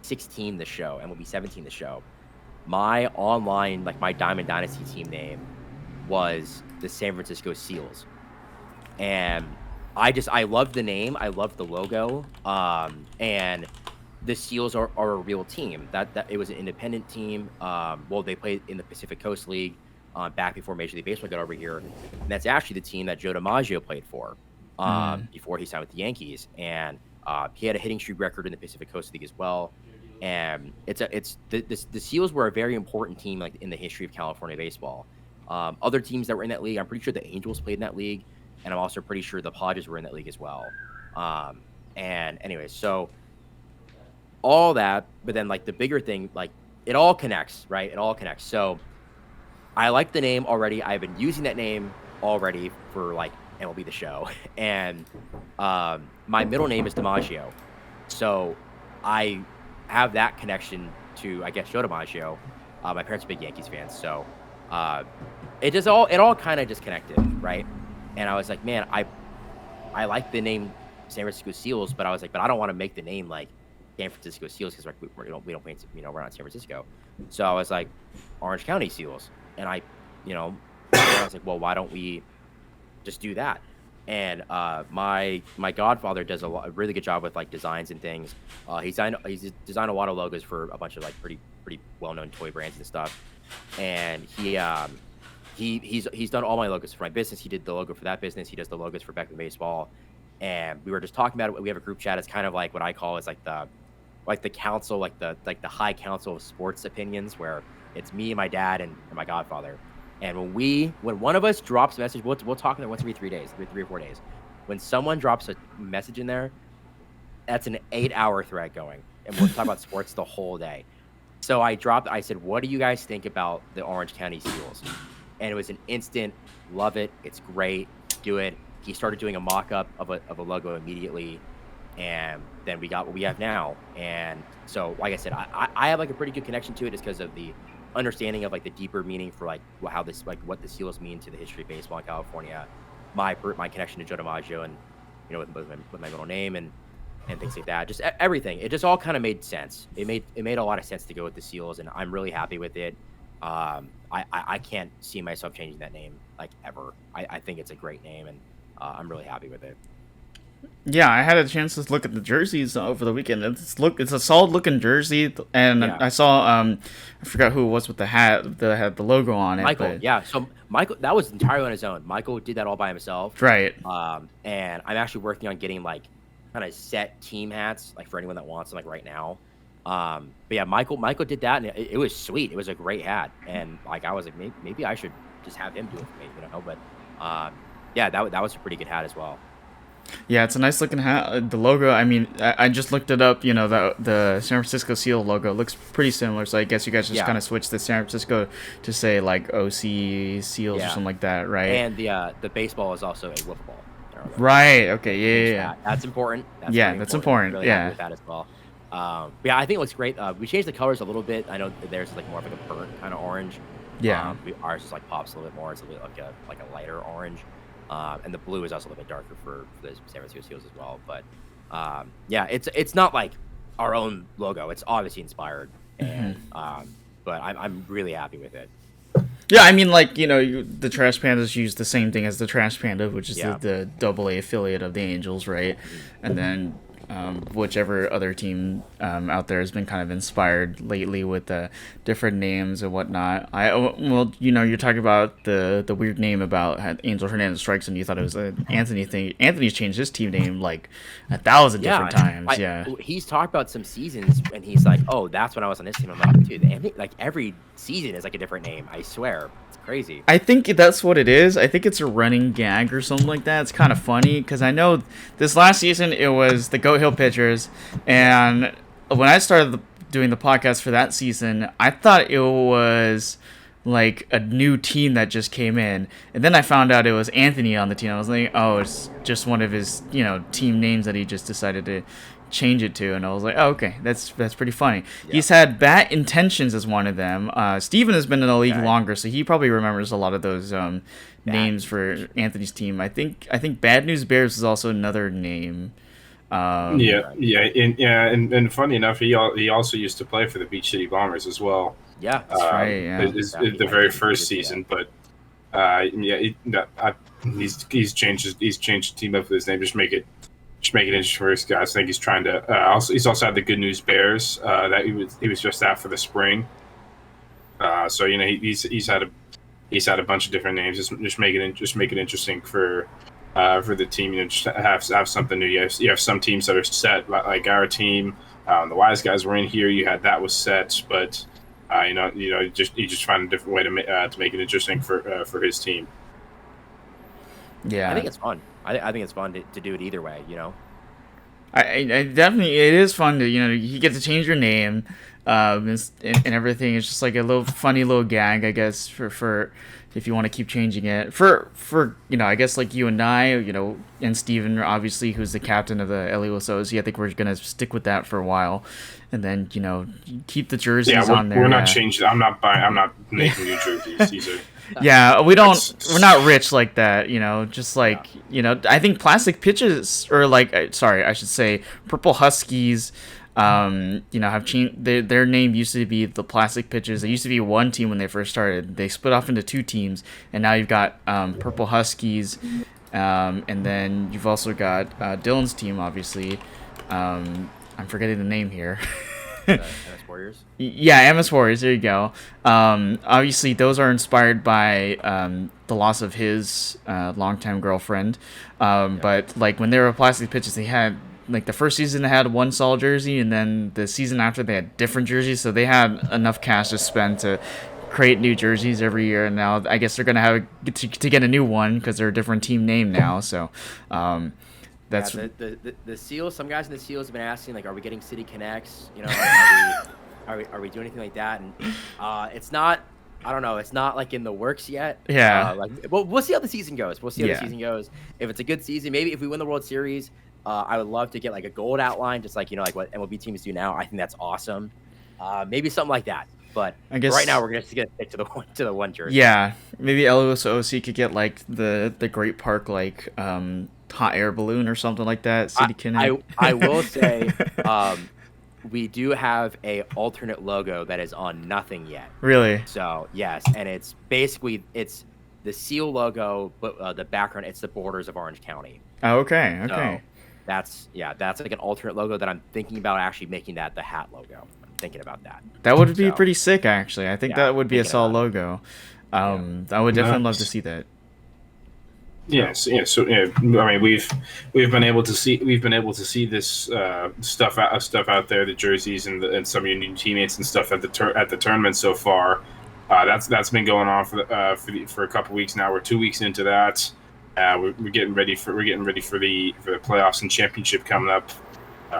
16, the show, MLB 17, the show. My online, like, my Diamond Dynasty team name was the San Francisco Seals, and I loved the name, I loved the logo, and the Seals are a real team. That it was an independent team. Well, they played in the Pacific Coast League back before Major League Baseball got over here, and that's actually the team that Joe DiMaggio played for before he signed with the Yankees, and he had a hitting streak record in the Pacific Coast League as well. And the Seals were a very important team, like, in the history of California baseball. Other teams that were in that league, I'm pretty sure the Angels played in that league, and I'm also pretty sure the Padres were in that league as well. And anyway, so all that, but then, like, the bigger thing, like, it all connects, right? It all connects. So I like the name already. I've been using that name already for, like, MLB The Show, and my middle name is DiMaggio, so I have that connection to, I guess, Joe DiMaggio. My parents are big Yankees fans, so it all kind of just connected, right? And I was like, man, I like the name San Francisco Seals, but I was like, but I don't want to make the name like San Francisco Seals because we don't paint, we're not San Francisco. So I was like, Orange County Seals, and I was like, well, why don't we just do that? And my godfather does a really good job with, like, designs and things. He's designed a lot of logos for a bunch of, like, pretty well-known toy brands and stuff. And he's done all my logos for my business. He did the logo for that business. He does the logos for Beckman Baseball. And we were just talking about it. We have a group chat. It's kind of like what I call is like the council, like the high council of sports opinions, where it's me and my dad and my godfather. And when one of us drops a message, we'll talk in there once every 3 days, 3 or 4 days. When someone drops a message in there, that's an 8-hour thread going, and we'll talk about sports the whole day. So I said, what do you guys think about the Orange County Seals? And it was an instant, love it, it's great, do it. He started doing a mock-up of a logo immediately, and then we got what we have now. And so, like I said, I have, like, a pretty good connection to it just because of the understanding of, like, the deeper meaning for, like, how this, like, what the Seals mean to the history of baseball in California, my connection to Joe DiMaggio, and with my middle name and things like that. Just everything. It just all kind of made sense. It made a lot of sense to go with the Seals, and I'm really happy with it. I can't see myself changing that name, like, ever. I think it's a great name, and I'm really happy with it. Yeah, I had a chance to look at the jerseys over the weekend. It's a solid looking jersey, and yeah. I saw I forgot who it was with the hat that had the logo on it. Michael, but... yeah. So Michael, that was entirely on his own. Michael did that all by himself. Right. And I'm actually working on getting, like, kind of set team hats, like, for anyone that wants them, like, right now. But yeah, Michael did that, and it was sweet. It was a great hat, and, like, I was like, maybe I should just have him do it for me, But yeah, that was a pretty good hat as well. Yeah, it's a nice looking hat. The logo, I mean, I just looked it up. The San Francisco Seal logo looks pretty similar. So I guess you guys just kind of switched the San Francisco to say, like, OC Seals or something like that, right? And the baseball is also a wiffle ball. Right. Okay. Yeah. That's important. That's important. Really happy with that as well. But yeah, I think it looks great. We changed the colors a little bit. I know theirs is, like, more of, like, a burnt kind of orange. Yeah. Ours just, like, pops a little bit more. It's a little bit like a lighter orange. And the blue is also a little bit darker for the San Francisco Seals as well. But yeah, it's not like our own logo. It's obviously inspired, and but I'm really happy with it. Yeah, I mean, like, the Trash Pandas use the same thing as the Trash Panda, which is the AA affiliate of the Angels, right? And then whichever other team out there has been kind of inspired lately with different names and whatnot. Well, you're talking about the weird name about Angel Hernandez strikes, and you thought it was an Anthony thing. Anthony's changed his team name like 1,000 different times. He's talked about some seasons, and he's like, "Oh, that's when I was on this team." I'm like, "Dude, like every season is like a different name. I swear, it's crazy." I think that's what it is. I think it's a running gag or something like that. It's kind of funny because I know this last season it was the Goat Hill pitchers, and when I started doing the podcast for that season, I thought it was like a new team that just came in, and then I found out it was Anthony on the team. I was like, oh, it's just one of his team names that he just decided to change it to, and I was like, oh, okay, that's pretty funny. He's had Bat Intentions as one of them. Steven has been in the league longer, so he probably remembers a lot of those names for Anthony's team. I think Bad News Bears is also another name. And funny enough, he also used to play for the Beach City Bombers as well. Yeah, that's right. Yeah, the very first season, but he's changed the team up with his name, just make it interesting for his guys. I think he's trying to. He's also had the Good News Bears that he was just at for the spring. So he's had a bunch of different names. Just make it interesting for the team. Just have something new. You have some teams that are set, like our team. The Wise Guys were in here. You had that was set, but you just find a different way to make it interesting for his team. Yeah, I think it's fun. I think it's fun to do it either way. I definitely, it is fun to you get to change your name, and everything. It's just like a little funny little gag, I guess, for if you want to keep changing it. For I guess like you and I, and Steven, obviously, who's the captain of the LEOS OC, I think we're gonna stick with that for a while, and then keep the jerseys on there. We're not changing. I'm not making new jerseys. These are. Yeah, we're not rich like that, just like, I think Plastic Pitches, or I should say Purple Huskies, have changed, their name used to be the Plastic Pitches. They used to be one team when they first started. They split off into two teams, and now you've got Purple Huskies, and then you've also got Dylan's team, obviously. I'm forgetting the name here. MS Warriors? Yeah, MS Warriors, there you go. Obviously, those are inspired by the loss of his longtime girlfriend. But, when they were Plastic Pitches, they had, the first season they had one solid jersey, and then the season after they had different jerseys, so they had enough cash to spend to create new jerseys every year, and now I guess they're going to have to get a new one because they're a different team name now, so... That's the Seals. Some guys in the Seals have been asking, are we getting City Connects? Are we doing anything like that? And it's not. I don't know. It's not in the works yet. Yeah. We'll see how the season goes. If it's a good season, maybe if we win the World Series, I would love to get a gold outline, just what MLB teams do now. I think that's awesome. Maybe something like that. But I guess right now we're just gonna stick to the one jersey. Yeah, maybe LOS OC could get the Great Park hot air balloon or something like that. City Connect. I will say, we do have a alternate logo that is on nothing yet. Really? So yes, and it's basically the Seal logo, but the background it's the borders of Orange County. Oh, okay. Okay. So that's an alternate logo that I'm thinking about actually making that the hat logo. I'm thinking about that. That would be pretty sick, actually. I think that would be a solid logo. I would definitely love to see that. Yes, yeah. So I mean, we've been able to see this stuff out there, the jerseys and some of your new teammates and stuff at the tournament so far. That's been going on for a couple weeks now. We're 2 weeks into that. We're getting ready for the playoffs and championship coming up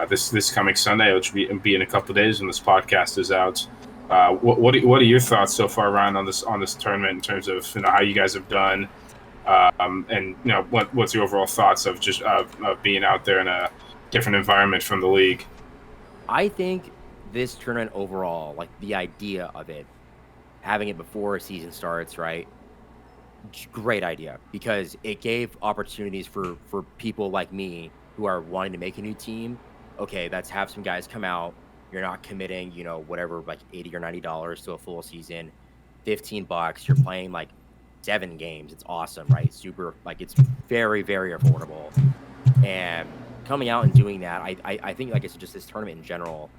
this coming Sunday, which will be in a couple of days when this podcast is out. What are your thoughts so far, Ryan, on this tournament in terms of how you guys have done? And what's your overall thoughts of just of being out there in a different environment from the league? I think this tournament overall, the idea of it, having it before a season starts, right? Great idea, because it gave opportunities for people like me who are wanting to make a new team. Okay, let's have some guys come out. You're not committing, whatever, $80 or $90 to a full season, $15. You're playing 7 games. It's awesome, right? Super, it's very, very affordable. And coming out and doing that, I think, like I said, just this tournament in general,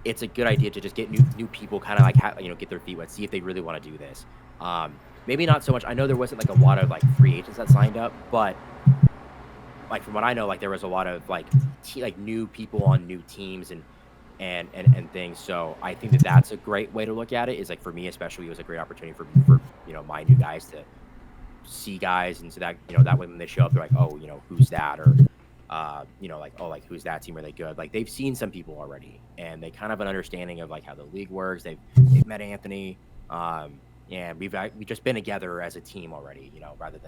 it's a good idea to just get new people kind of like get their feet wet, see if they really want to do this. Maybe not so much. I know there wasn't like a lot of like free agents that signed up, but like from what I know, like there was a lot of like new people on new teams and things. So I think that that's a great way to look at it. Is like for me especially, it was a great opportunity for my new guys to see guys, and so that that way when they show up, they're like, oh, who's that, or like, oh, like who's that team, are they good? Like they've seen some people already, and they kind of an understanding of like how the league works. They've met Anthony, and we've just been together as a team already, rather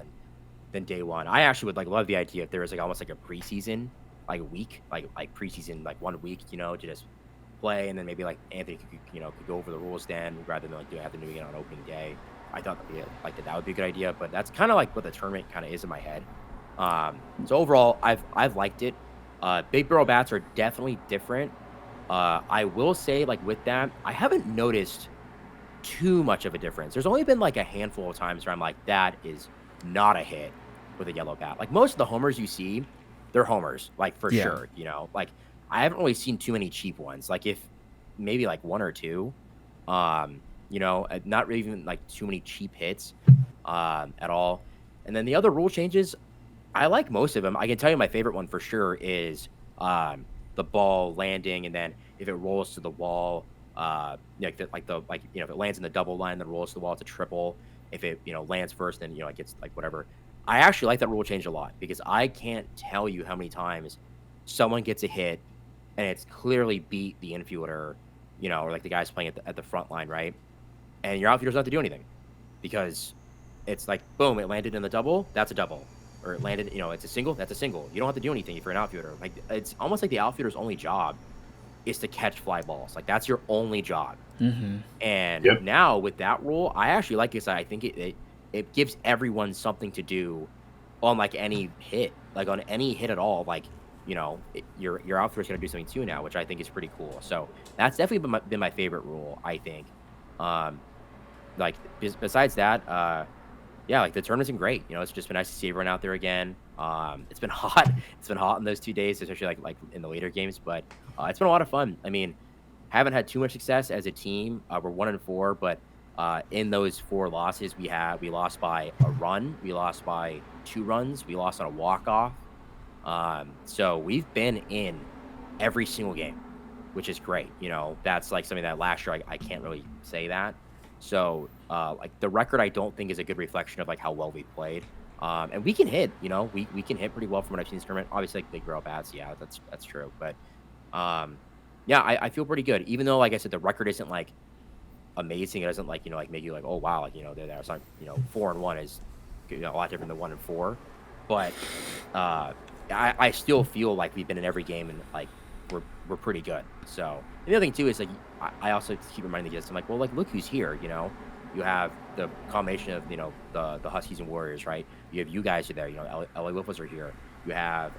than day one. I actually would like love the idea if there was like almost like a preseason, like a week, like preseason, like 1 week, to just play, and then maybe like Anthony could go over the rules then, rather than like have to do it on opening day. I thought that would be a good idea, but that's kind of like what the tournament kind of is in my head. So overall, I've liked it. Big barrel bats are definitely different. I will say, like with that, I haven't noticed too much of a difference. There's only been like a handful of times where I'm like, that is not a hit with a yellow bat. Like most of the homers you see, they're homers, like for sure. Like I haven't really seen too many cheap ones. Like if maybe like one or two. Not really even like too many cheap hits at all. And then the other rule changes, I like most of them. I can tell you my favorite one for sure is the ball landing, and then if it rolls to the wall, if it lands in the double line, then rolls to the wall, it's a triple. If it lands first, then it gets like whatever. I actually like that rule change a lot, because I can't tell you how many times someone gets a hit and it's clearly beat the infielder, or like the guys playing at the front line, right? And your outfielder doesn't have to do anything, because it's like, boom, it landed in the double, that's a double. Or it landed, it's a single, that's a single. You don't have to do anything if you're an outfielder. Like, it's almost like the outfielder's only job is to catch fly balls. Like, that's your only job. Mm-hmm. And now with that rule, I actually like it. I think it gives everyone something to do on like any hit, like on any hit at all. Like, your outfielder's going to do something too now, which I think is pretty cool. So that's definitely been my favorite rule, I think. Like besides that, like the tournament's been great. It's just been nice to see everyone out there again. It's been hot. It's been hot in those 2 days, especially like in the later games. But it's been a lot of fun. I mean, haven't had too much success as a team. We're 1-4, but in those 4 losses, we lost by a run, we lost by 2 runs, we lost on a walk-off. So we've been in every single game, which is great. That's like something that last year I can't really say that. So like the record, I don't think is a good reflection of like how well we played. And we can hit, we can hit pretty well from what I've seen in this tournament. Obviously, like big barrel bats, yeah, that's true. But I feel pretty good, even though, like I said, the record isn't like amazing. It doesn't like like make you like, oh wow, like there's not 4-1 is a lot different than 1-4. But I still feel like we've been in every game, and like we're pretty good. So the other thing too is like I also keep reminding the kids, I'm like, well, like look who's here. You have the combination of the Huskies and Warriors, right? You have you guys are there. LA Wiffles are here. You have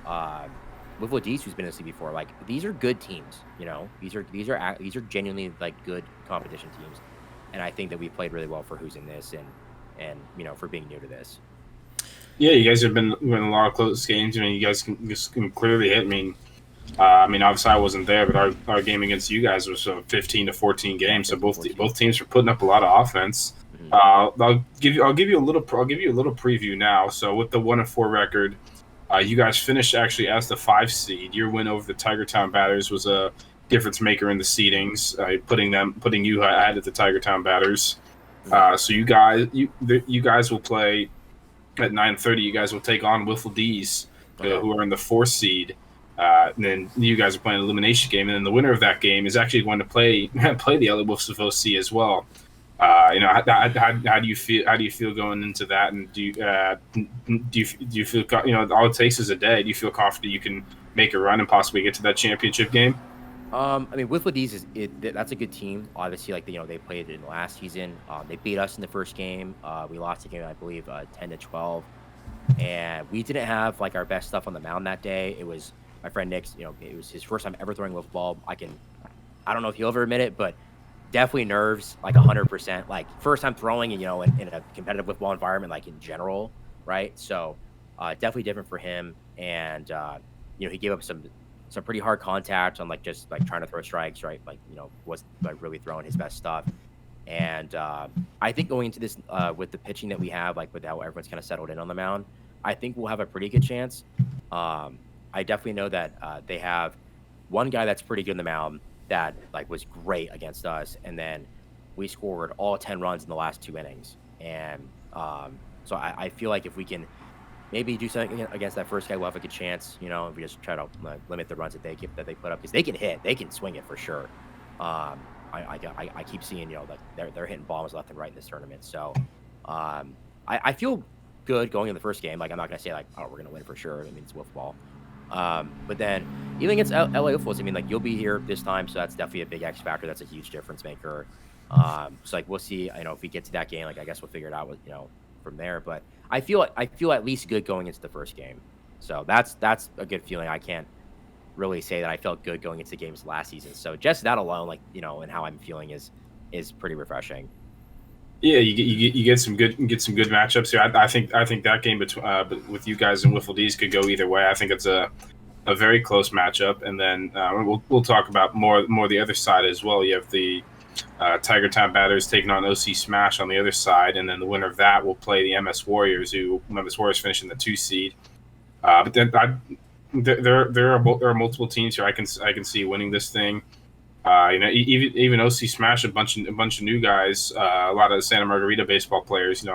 Wiffle D's, who's been in the league before. Like these are good teams. These are genuinely like good competition teams, and I think that we played really well for who's in this, and for being new to this. Yeah, you guys have been winning a lot of close games. I mean, you guys can clearly hit. I mean, obviously I wasn't there, but our game against you guys was a 15 to 14 game. So both teams were putting up a lot of offense. Mm-hmm. I'll give you a little preview now. So with the 1-4 record, you guys finished actually as the 5 seed. Your win over the Tiger Town Batters was a difference maker in the seedings, putting you ahead of the Tiger Town Batters. So you guys will play at 9:30. You guys will take on Wiffle D's, who are in the 4th seed. And then you guys are playing an elimination game, and then the winner of that game is actually going to play the LA Wolves of OC as well. How do you feel? How do you feel going into that? And do you feel all it takes is a day? Do you feel confident you can make a run and possibly get to that championship game? I mean, Wiffle D's that's a good team. Obviously, like they played in the last season. They beat us in the first game. We lost the game, I believe, 10-12, and we didn't have like our best stuff on the mound that day. It was my friend Nick's, it was his first time ever throwing wiffle ball. I don't know if he'll ever admit it, but definitely nerves, like 100%. Like first time throwing, in a competitive wiffle ball environment, like in general, right? So definitely different for him. And he gave up some pretty hard contact on like just like trying to throw strikes, right? Like was like really throwing his best stuff. And I think going into this with the pitching that we have, like with how everyone's kind of settled in on the mound, I think we'll have a pretty good chance. I definitely know that they have one guy that's pretty good in the mound that like was great against us, and then we scored all 10 runs in the last 2 innings. And so I feel like if we can maybe do something against that first guy, we'll have a good chance. If we just try to limit the runs that they put up, because they can swing it for sure. I keep seeing like they're hitting bombs left and right in this tournament. So I feel good going in the first game. Like I'm not gonna say like, oh, we're gonna win for sure. I mean, it's wiffle ball. But then even against LA Wiffles, I mean, like you'll be here this time, so that's definitely a big X factor. That's a huge difference maker. So like we'll see. If we get to that game, like I guess we'll figure it out with from there. But I feel at least good going into the first game. So that's a good feeling. I can't really say that I felt good going into the games last season. So just that alone, like and how I'm feeling is pretty refreshing. Yeah, you get some good matchups here. I think that game between with you guys and Wiffle D's could go either way. I think it's a very close matchup, and then we'll talk about more the other side as well. You have the Tiger Town Batters taking on OC Smash on the other side, and then the winner of that will play the MS Warriors, finishing the 2 seed. But then there are multiple teams here I can see winning this thing. Even OC Smash, a bunch of new guys, a lot of Santa Margarita baseball players.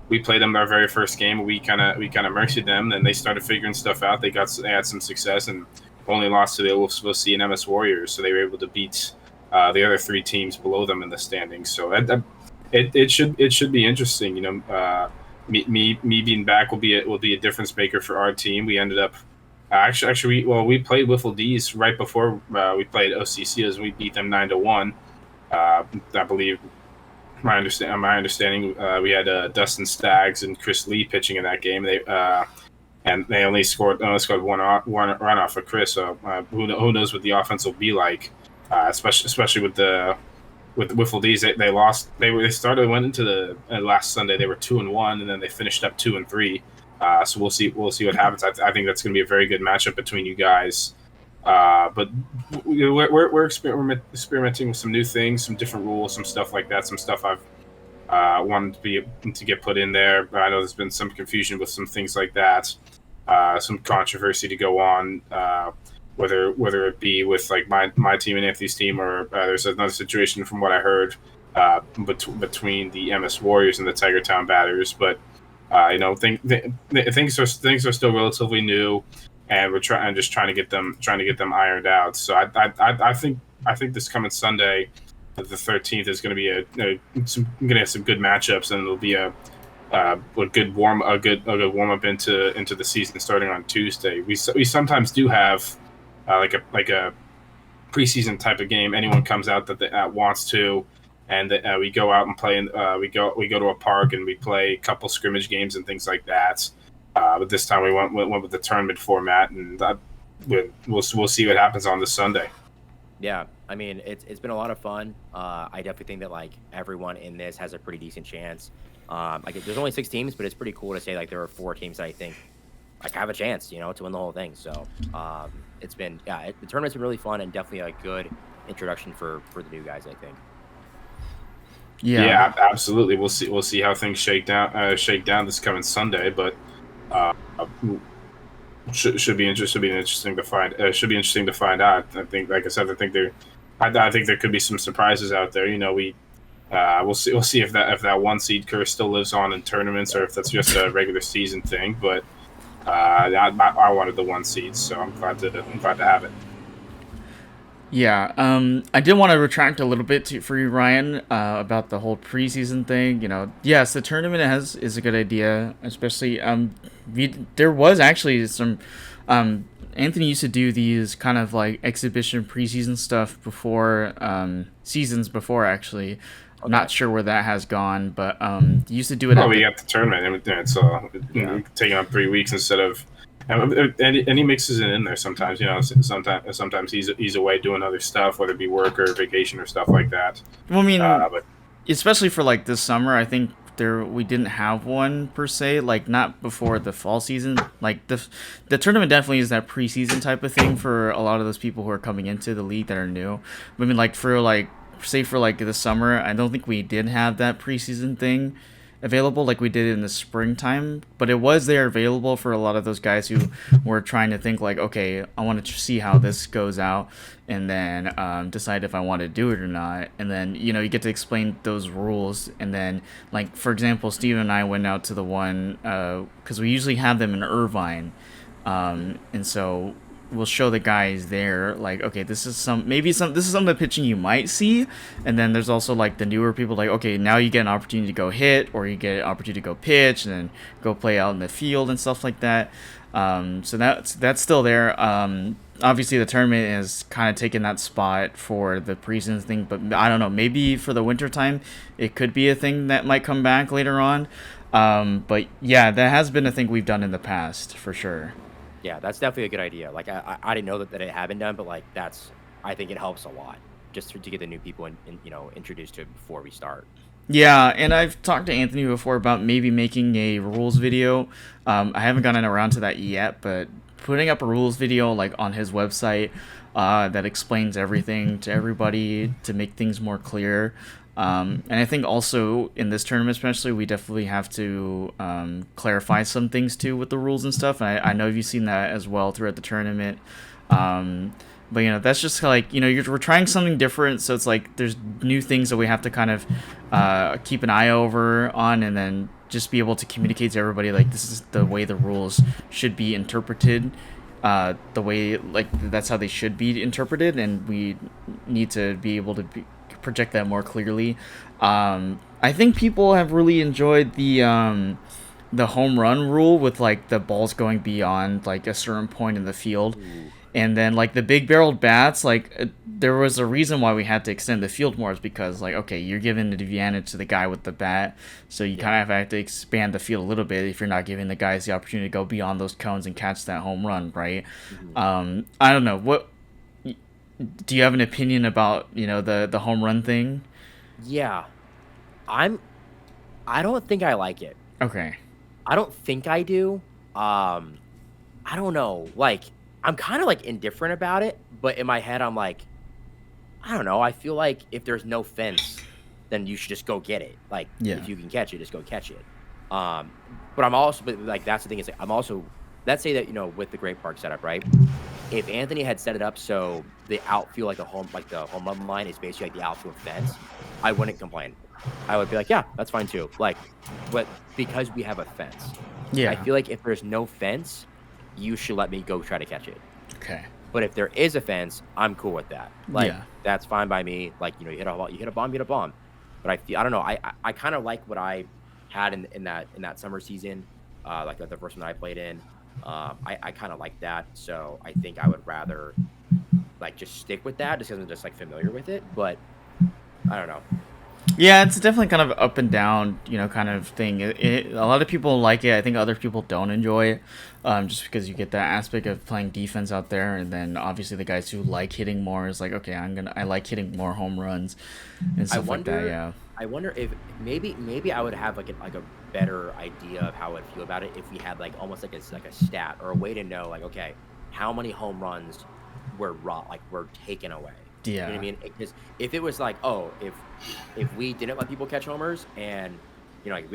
We played them their very first game. We kind of mercied them, and they started figuring stuff out. They had some success, and only lost to the OC and MS Warriors, so they were able to beat the other 3 teams below them in the standings. So it should be interesting. Me being back will be a difference maker for our team. We ended up. We played Wiffle D's right before we played OCCs, and we beat them 9-1. I believe my understanding we had Dustin Staggs and Chris Lee pitching in that game. They only scored one run off of Chris. So who knows what the offense will be like, especially with Wiffle D's. They lost. They went into the last Sunday. They were 2-1, and then they finished up 2-3. So we'll see what happens. I think that's going to be a very good matchup between you guys. But we're experimenting with some new things, some different rules, some stuff like that. Some stuff I've wanted to get put in there. But I know there's been some confusion with some things like that. Some controversy to go on, whether it be with like my team and Anthony's team, or there's another situation from what I heard between the MS Warriors and the Tiger Town Batters, but. Things are still relatively new, and we're trying to get them ironed out. So I think this coming Sunday, the 13th, is going to be going to have some good matchups, and it'll be a good warm up into the season starting on Tuesday. We sometimes do have like a preseason type of game. Anyone comes out that wants to. And we go out and play. We go to a park and we play a couple scrimmage games and things like that. But this time we went with the tournament format, and we'll see what happens on this Sunday. Yeah, I mean it's been a lot of fun. I definitely think that like everyone in this has a pretty decent chance. There's only 6 teams, but it's pretty cool to say like there are 4 teams that I think like have a chance, to win the whole thing. So the tournament's been really fun and definitely a good introduction for the new guys, I think. Yeah, absolutely. We'll see how things shake down this coming Sunday, but should be interesting to find out. I think, like I said, I think there could be some surprises out there. We'll see if that 1 seed curse still lives on in tournaments, or if that's just a regular season thing. But I wanted the 1 seed, so I'm glad to have it. Yeah, I did want to retract a little bit for you, Ryan, about the whole preseason thing. Yes, the tournament is a good idea, especially there was actually some Anthony used to do these kind of like exhibition preseason stuff before seasons before actually. Okay. I'm not sure where that has gone, but he used to do it. We got the tournament, and so taking on 3 weeks instead of. And he mixes it in there sometimes. Sometimes he's away doing other stuff, whether it be work or vacation or stuff like that. Well, I mean, especially for like this summer, I think we didn't have one per se, like not before the fall season. Like the tournament definitely is that preseason type of thing for a lot of those people who are coming into the league that are new. I mean, like for like say for like the summer, I don't think we did have that preseason thing available like we did in the springtime, but it was there available for a lot of those guys who were trying to think like, okay, I want to see how this goes out, and then decide if I want to do it or not. And then you get to explain those rules, and then like for example, Steven and I went out to the one because we usually have them in Irvine, and so we'll show the guys there like, okay, this is some of the pitching you might see. And then there's also like the newer people like, okay, now you get an opportunity to go hit, or you get an opportunity to go pitch and then go play out in the field and stuff like that. So that's still there. Obviously the tournament is kind of taking that spot for the preseason thing, but I don't know, maybe for the winter time it could be a thing that might come back later on. But yeah, that has been a thing we've done in the past for sure. Yeah, that's definitely a good idea. Like I didn't know that it had been done, but like I think it helps a lot just to get the new people introduced to it before we start. Yeah, and I've talked to Anthony before about maybe making a rules video. I haven't gotten around to that yet, but putting up a rules video like on his website that explains everything to everybody to make things more clear. And I think also in this tournament especially, we definitely have to clarify some things too with the rules and stuff. And I know you've seen that as well throughout the tournament. But that's just like, we're trying something different, so it's like there's new things that we have to kind of keep an eye over on, and then just be able to communicate to everybody like this is the way the rules should be interpreted, the way like that's how they should be interpreted, and we need to be able to project that more clearly. I think people have really enjoyed the home run rule with like the balls going beyond like a certain point in the field. Ooh. And then like the big barreled bats, like there was a reason why we had to extend the field more, is because like, okay, you're giving the advantage to the guy with the bat, so you kind of have to expand the field a little bit if you're not giving the guys the opportunity to go beyond those cones and catch that home run, right? Mm-hmm. I don't know, what do you have an opinion about the home run thing? Yeah, I don't think I like it. Okay. I don't think I do. I don't know. Like, I'm kind of like indifferent about it, but in my head, I'm like, I don't know. I feel like if there's no fence, then you should just go get it. Like, if you can catch it, just go catch it. But like, that's the thing is, like, I'm also, let's say that, with the Great Park setup, right? If Anthony had set it up so the outfield, like the home run line is basically like the outfield fence, I wouldn't complain. I would be like, yeah, that's fine too. Like, but because we have a fence, I feel like if there's no fence, you should let me go try to catch it. Okay. But if there is a fence, I'm cool with that. Like, that's fine by me. Like, you hit a bomb, you hit a bomb. But I don't know. I kind of like what I had in that summer season, like the first one that I played in. I kind of like that. So I think I would rather like just stick with that, just because I'm just like familiar with it. But I don't know. Yeah, it's definitely kind of up and down, kind of thing. A lot of people like it. I think other people don't enjoy it, just because you get that aspect of playing defense out there, and then obviously the guys who like hitting more is like, okay, I like hitting more home runs and stuff like that. Yeah. I wonder if maybe I would have like a better idea of how I'd feel about it if we had like almost like a stat or a way to know like, okay, how many home runs were taken away. Yeah. You know what I mean? Because if it was like, oh, if we didn't let people catch homers and like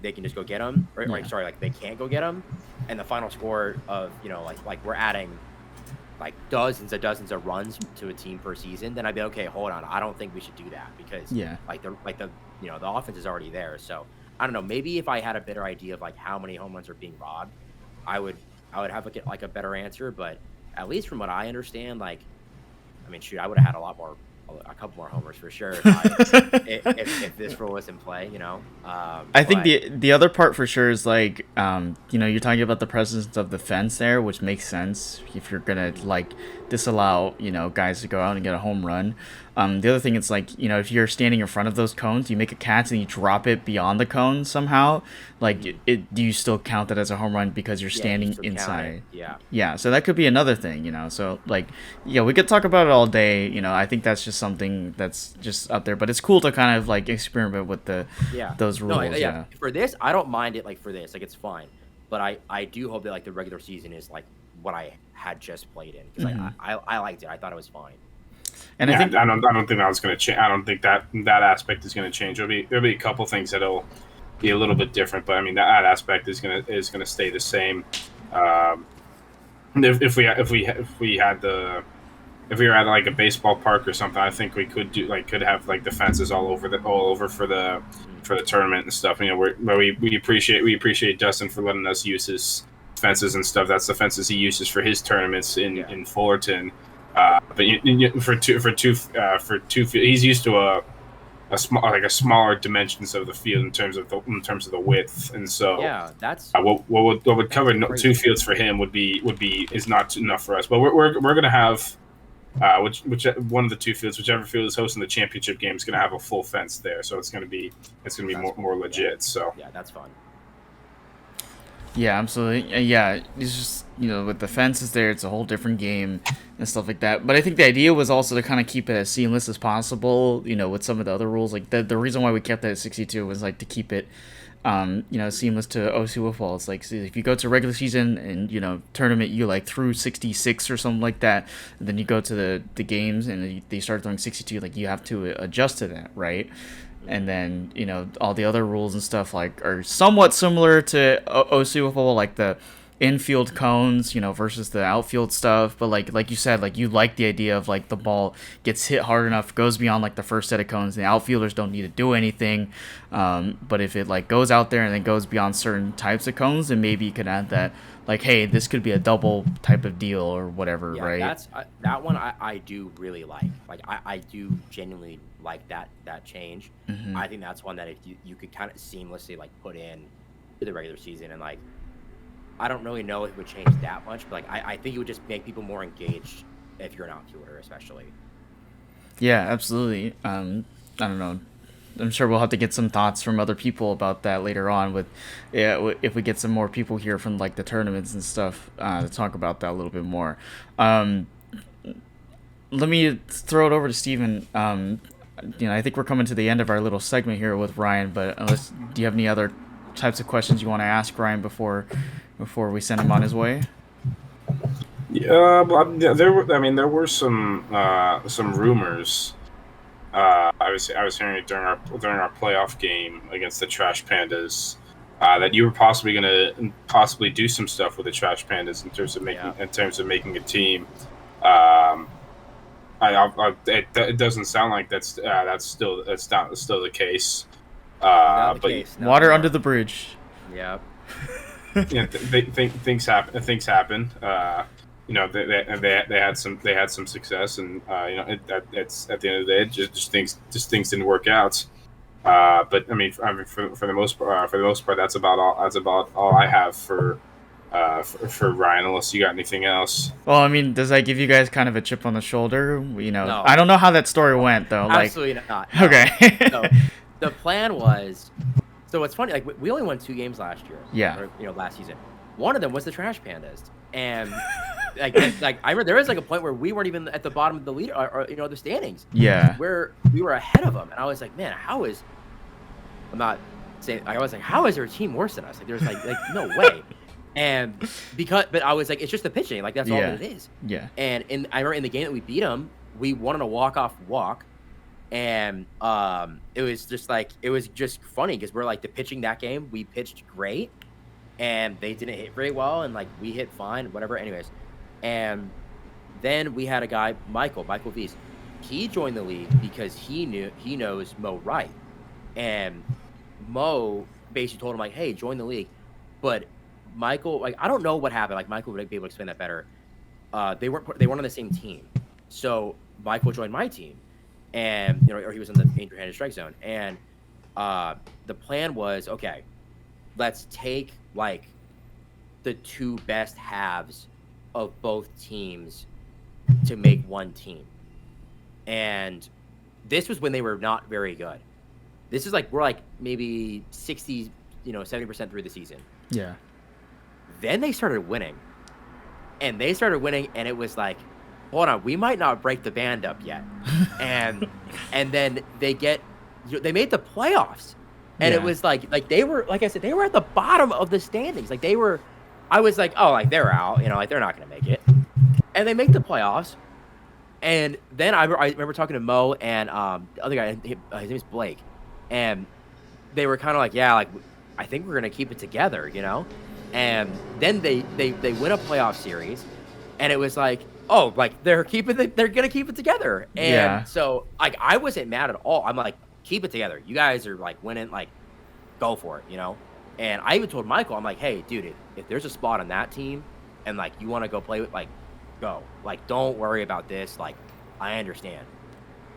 they can just go get them, or like they can't go get them, and the final score of like we're adding like dozens of runs to a team per season, then I'd be okay. Hold on, I don't think we should do that because the offense is already there. So I don't know. Maybe if I had a better idea of like how many home runs are being robbed, I would have like a better answer. But at least from what I understand, like, I mean, shoot, I would have had a couple more homers for sure if this rule was in play, I think the other part for sure is like, you're talking about the presence of the fence there, which makes sense if you're gonna like disallow guys to go out and get a home run. The other thing is like, if you're standing in front of those cones, you make a catch and you drop it beyond the cone somehow, like do you still count that as a home run because you're standing inside? Yeah, so that could be another thing. So like, we could talk about it all day. I think that's just something that's just up there. But it's cool to kind of like experiment with those rules. No, for this, I don't mind it. Like for this, like it's fine. But I do hope that like the regular season is like what I had just played in, because I liked it. I thought it was fine. And I think I don't think that was going to change. I don't think that aspect is going to change. There'll be a couple things that'll be a little bit different, but I mean that aspect is going to stay the same. If we were at like a baseball park or something, I think we could have like the fences all over for the tournament and stuff. You know, we appreciate Dustin for letting us use his fences and stuff. That's the fences he uses for his tournaments in Fullerton. But for two, he's used to a smaller dimensions of the field in terms of the width, and so that's what would cover two fields for him is not enough for us. But we're gonna have which one of the two fields, whichever field is hosting the championship game, is gonna have a full fence there, so it's gonna be more legit. So that's fun. Yeah, absolutely. Yeah, it's just, with the fences there, it's a whole different game and stuff like that. But I think the idea was also to kind of keep it as seamless as possible, with some of the other rules. Like, the reason why we kept that at 62 was, like, to keep it, seamless to OC Wiffleball. It's like, if you go to regular season and, tournament, you, like, through 66 or something like that, and then you go to the games and they start throwing 62, like, you have to adjust to that, right? And then, all the other rules and stuff like are somewhat similar to OC Wiffleball, like the infield cones, versus the outfield stuff. But like you said, like you like the idea of like the ball gets hit hard enough, goes beyond like the first set of cones, and the outfielders don't need to do anything. But if it like goes out there and then goes beyond certain types of cones, then maybe you could add that, like, hey, this could be a double type of deal or whatever, right? That's that one I do really like. Like I do genuinely like that change. I think that's one that if you could kind of seamlessly like put in to the regular season, and like I don't really know if it would change that much, but like I think it would just make people more engaged if you're an outfielder, especially. Yeah, absolutely. I don't know. I'm sure we'll have to get some thoughts from other people about that later on. If we get some more people here from like the tournaments and stuff to talk about that a little bit more. Let me throw it over to Steven. I think we're coming to the end of our little segment here with Ryan. But do you have any other types of questions you want to ask Ryan before we send him on his way? Yeah, there were some rumors. I was hearing it during our playoff game against the Trash Pandas that you were possibly going to do some stuff with the Trash Pandas in terms of making a team. It doesn't sound like that's still the case. Water under the bridge. Yeah. Yeah, things happen. Things happen. They had some success, and it's at the end of the day, just things didn't work out. But I mean, for the most part, that's about all I have for Ryan, unless you got anything else. Well, I mean, does that give you guys kind of a chip on the shoulder? No. I don't know how that story went though. Absolutely not. No. Okay. So the plan was. So it's funny, like we only won 2 games last year. Yeah. Or, last season. One of them was the Trash Pandas, and like I remember there was like a point where we weren't even at the bottom of the lead or the standings. Yeah. Where we were ahead of them, and I was like, man, how is their team worse than us? Like there's like no way. And but I was like, it's just the pitching, like that's all that it is. Yeah. And I remember in the game that we beat them, we won on a walk. And it was just funny because we're like the pitching that game, we pitched great and they didn't hit very well, and like we hit fine, whatever. Anyways, and then we had a guy, Michael Vies. He joined the league because he knows Mo Wright, and Mo basically told him like, hey, join the league. But Michael, like, I don't know what happened. Like Michael would be able to explain that better. They weren't on the same team, so Michael joined my team. And or he was in the danger-handed strike zone, and the plan was, okay, let's take like the 2 best halves of both teams to make one team. And this was when they were not very good. This is like we're like maybe 60, 70% through the season. Yeah. Then they started winning, and it was like hold on, we might not break the band up yet. And then they made the playoffs. And it was like they were, like I said, they were at the bottom of the standings. Like I was like, oh, like they're out, like they're not going to make it. And they make the playoffs. And then I remember talking to Mo and the other guy, his name is Blake. And they were kind of like, yeah, like I think we're going to keep it together, And then they win a playoff series. And it was like, oh, like they're going to keep it together. And so like I wasn't mad at all. I'm like, keep it together. You guys are like winning, like go for it, And I even told Michael, I'm like, hey, dude, if there's a spot on that team and like you want to go play with, like, go. Like, don't worry about this. Like, I understand.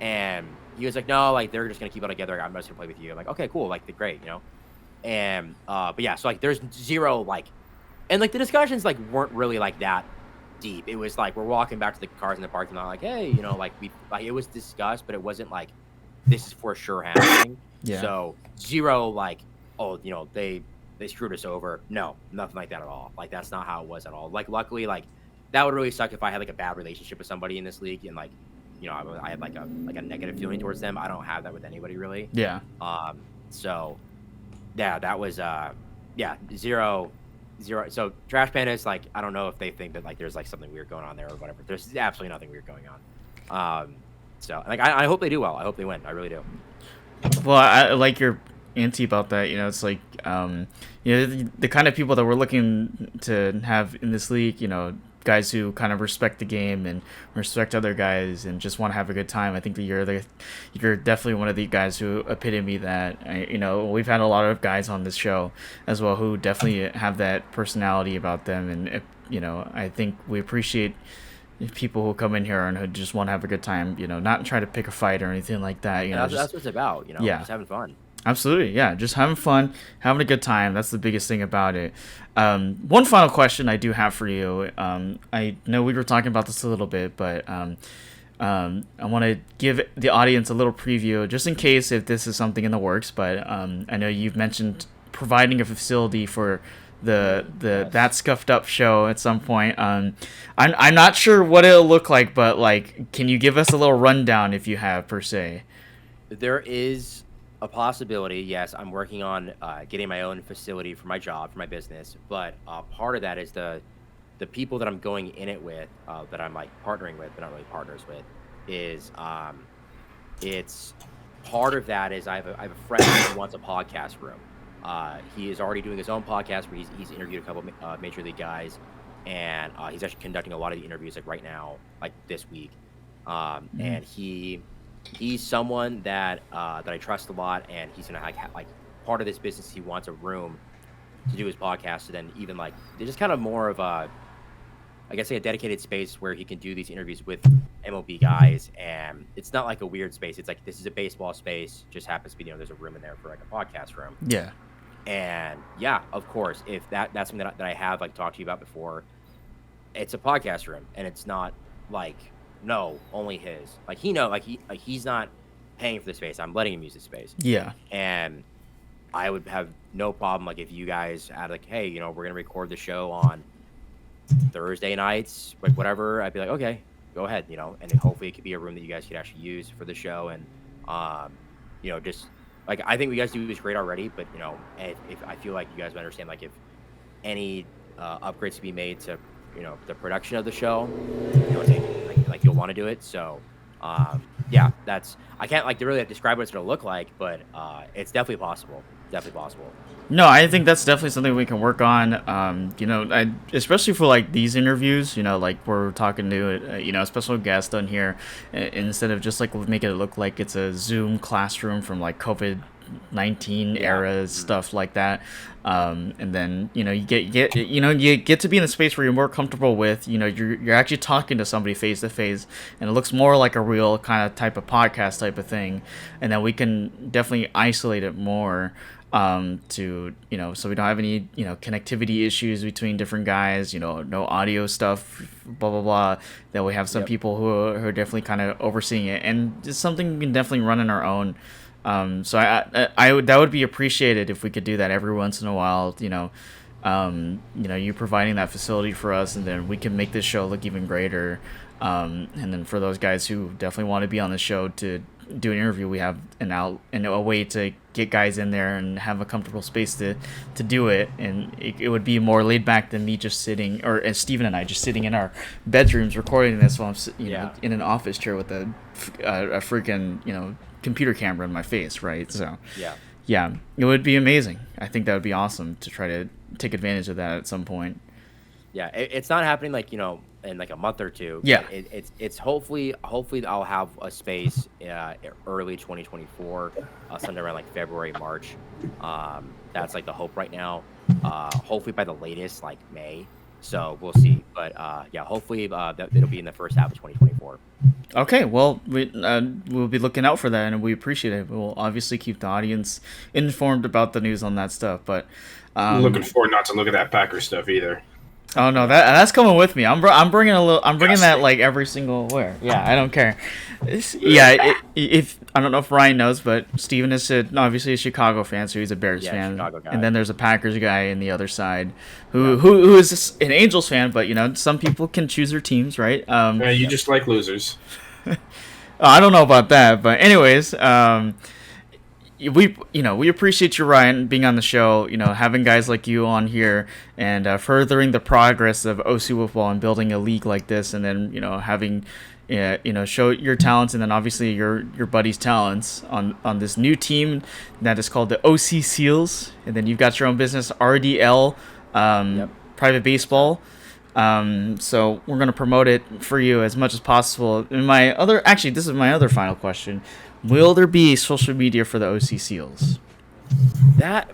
And he was like, no, like they're just gonna keep it together. I'm just gonna play with you. I'm like, okay, cool, like great, And but yeah, so like there's zero like, and like the discussions like weren't really like that deep. It was like we're walking back to the cars in the parking lot, like, hey, like it was discussed, but it wasn't like this is for sure happening. So zero like, oh, they screwed us over. No, nothing like that at all. Like that's not how it was at all. Like luckily, like that would really suck if I had like a bad relationship with somebody in this league and like, I had like a negative feeling towards them. I don't have that with anybody really. Yeah. So yeah, that was zero. So Trash Pandas, like I don't know if they think that like there's like something weird going on there or whatever. There's absolutely nothing weird going on. So like I hope they do well. I hope they win. I really do. Well, I like your anti about that. It's like the kind of people that we're looking to have in this league. Guys who kind of respect the game and respect other guys and just want to have a good time. I think that you're definitely one of the guys who epitome that. We've had a lot of guys on this show as well who definitely have that personality about them, and I think we appreciate people who come in here and who just want to have a good time. Not try to pick a fight or anything like that. That's what it's about. Just having fun. Absolutely, yeah. Just having fun, having a good time. That's the biggest thing about it. One final question I do have for you. I know we were talking about this a little bit, but I want to give the audience a little preview, just in case if this is something in the works. But I know you've mentioned providing a facility for that Scuffed Up show at some point. I'm not sure what it'll look like, but like, can you give us a little rundown if you have per se? There is a possibility, yes. I'm working on getting my own facility for my job, for my business, but part of that is the people that I'm going in it with, that I'm like partnering with, but not really partners with, is it's part of that is I have a friend who wants a podcast room. He is already doing his own podcast where he's interviewed a couple of major league guys, and he's actually conducting a lot of the interviews like right now, like this week, and he's someone that I trust a lot, and he's gonna like part of this business. He wants a room to do his podcast, so then even like there's just kind of more of a, I guess, like a dedicated space where he can do these interviews with MLB guys, and it's not like a weird space. It's like this is a baseball space, just happens to be there's a room in there for like a podcast room. Yeah, and yeah, of course, if that's something that I have like talked to you about before, it's a podcast room, and it's not like. No, only his. Like he's not paying for the space. I'm letting him use the space. Yeah. And I would have no problem like if you guys had like, hey, we're gonna record the show on Thursday nights, like whatever. I'd be like, okay, go ahead, and hopefully it could be a room that you guys could actually use for the show. And just like I think what you guys do is great already, but if I feel like you guys would understand like if any upgrades to be made to the production of the show, like you'll want to do it. So yeah, that's, I can't like really describe what it's gonna look like, but it's definitely possible. No, I think that's definitely something we can work on. Especially for like these interviews, like we're talking to a special guest on here, instead of just like making it look like it's a Zoom classroom from like COVID-19 era stuff like that. And then you get to be in a space where you're more comfortable with, you're actually talking to somebody face to face, and it looks more like a real kind of type of podcast type of thing, and then we can definitely isolate it more, to so we don't have any connectivity issues between different guys, no audio stuff, blah blah blah, that we have some people who are definitely kind of overseeing it, and it's something we can definitely run on our own. So I would, that would be appreciated if we could do that every once in a while, you providing that facility for us, and then we can make this show look even greater. And then for those guys who definitely want to be on the show to do an interview, we have a way to get guys in there and have a comfortable space to do it. And it would be more laid back than me just sitting, or as Steven and I just sitting in our bedrooms recording this while I'm know, in an office chair with a freaking computer camera in my face, right? So yeah, it would be amazing. I think that would be awesome to try to take advantage of that at some point. Yeah, it's not happening like in like a month or two. Yeah, it's hopefully I'll have a space early 2024, sometime around like February, March. That's like the hope right now. Hopefully by the latest like May. So we'll see. But yeah, hopefully it'll be in the first half of 2024. Okay, well, we'll be looking out for that, and we appreciate it. We'll obviously keep the audience informed about the news on that stuff. But looking forward not to look at that Packer stuff either. Oh no, that's coming with me. I'm bringing that like every single where. Yeah, I don't care. If I don't know if Ryan knows, but Steven is obviously a Chicago fan, so he's a Bears fan. Chicago guy. And then there's a Packers guy in the other side, who is an Angels fan. But some people can choose their teams, right? You just like losers. I don't know about that, but anyways, we appreciate you, Ryan, being on the show, having guys like you on here and furthering the progress of OC Wiffleball and building a league like this, and then having show your talents, and then obviously your buddy's talents on this new team that is called the OC Seals, and then you've got your own business, RDL Private Baseball. So we're going to promote it for you as much as possible. And this is my other final question. Will there be social media for the OC Seals? That's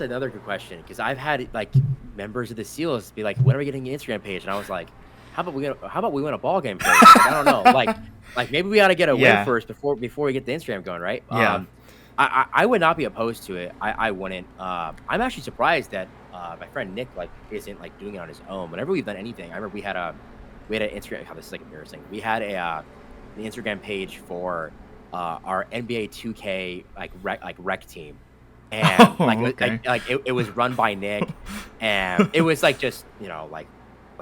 another good question, because I've had like members of the Seals be like, "When are we getting an Instagram page?" And I was like, "How about we win a ball game first?" Like, I don't know, like maybe we got to get a win first before we get the Instagram going, right? Yeah. I would not be opposed to it. I wouldn't. I'm actually surprised that my friend Nick isn't doing it on his own. Whenever we've done anything, I remember we had an Instagram. This is embarrassing. We had the Instagram page for our NBA 2K rec team, and it was run by Nick, and it was just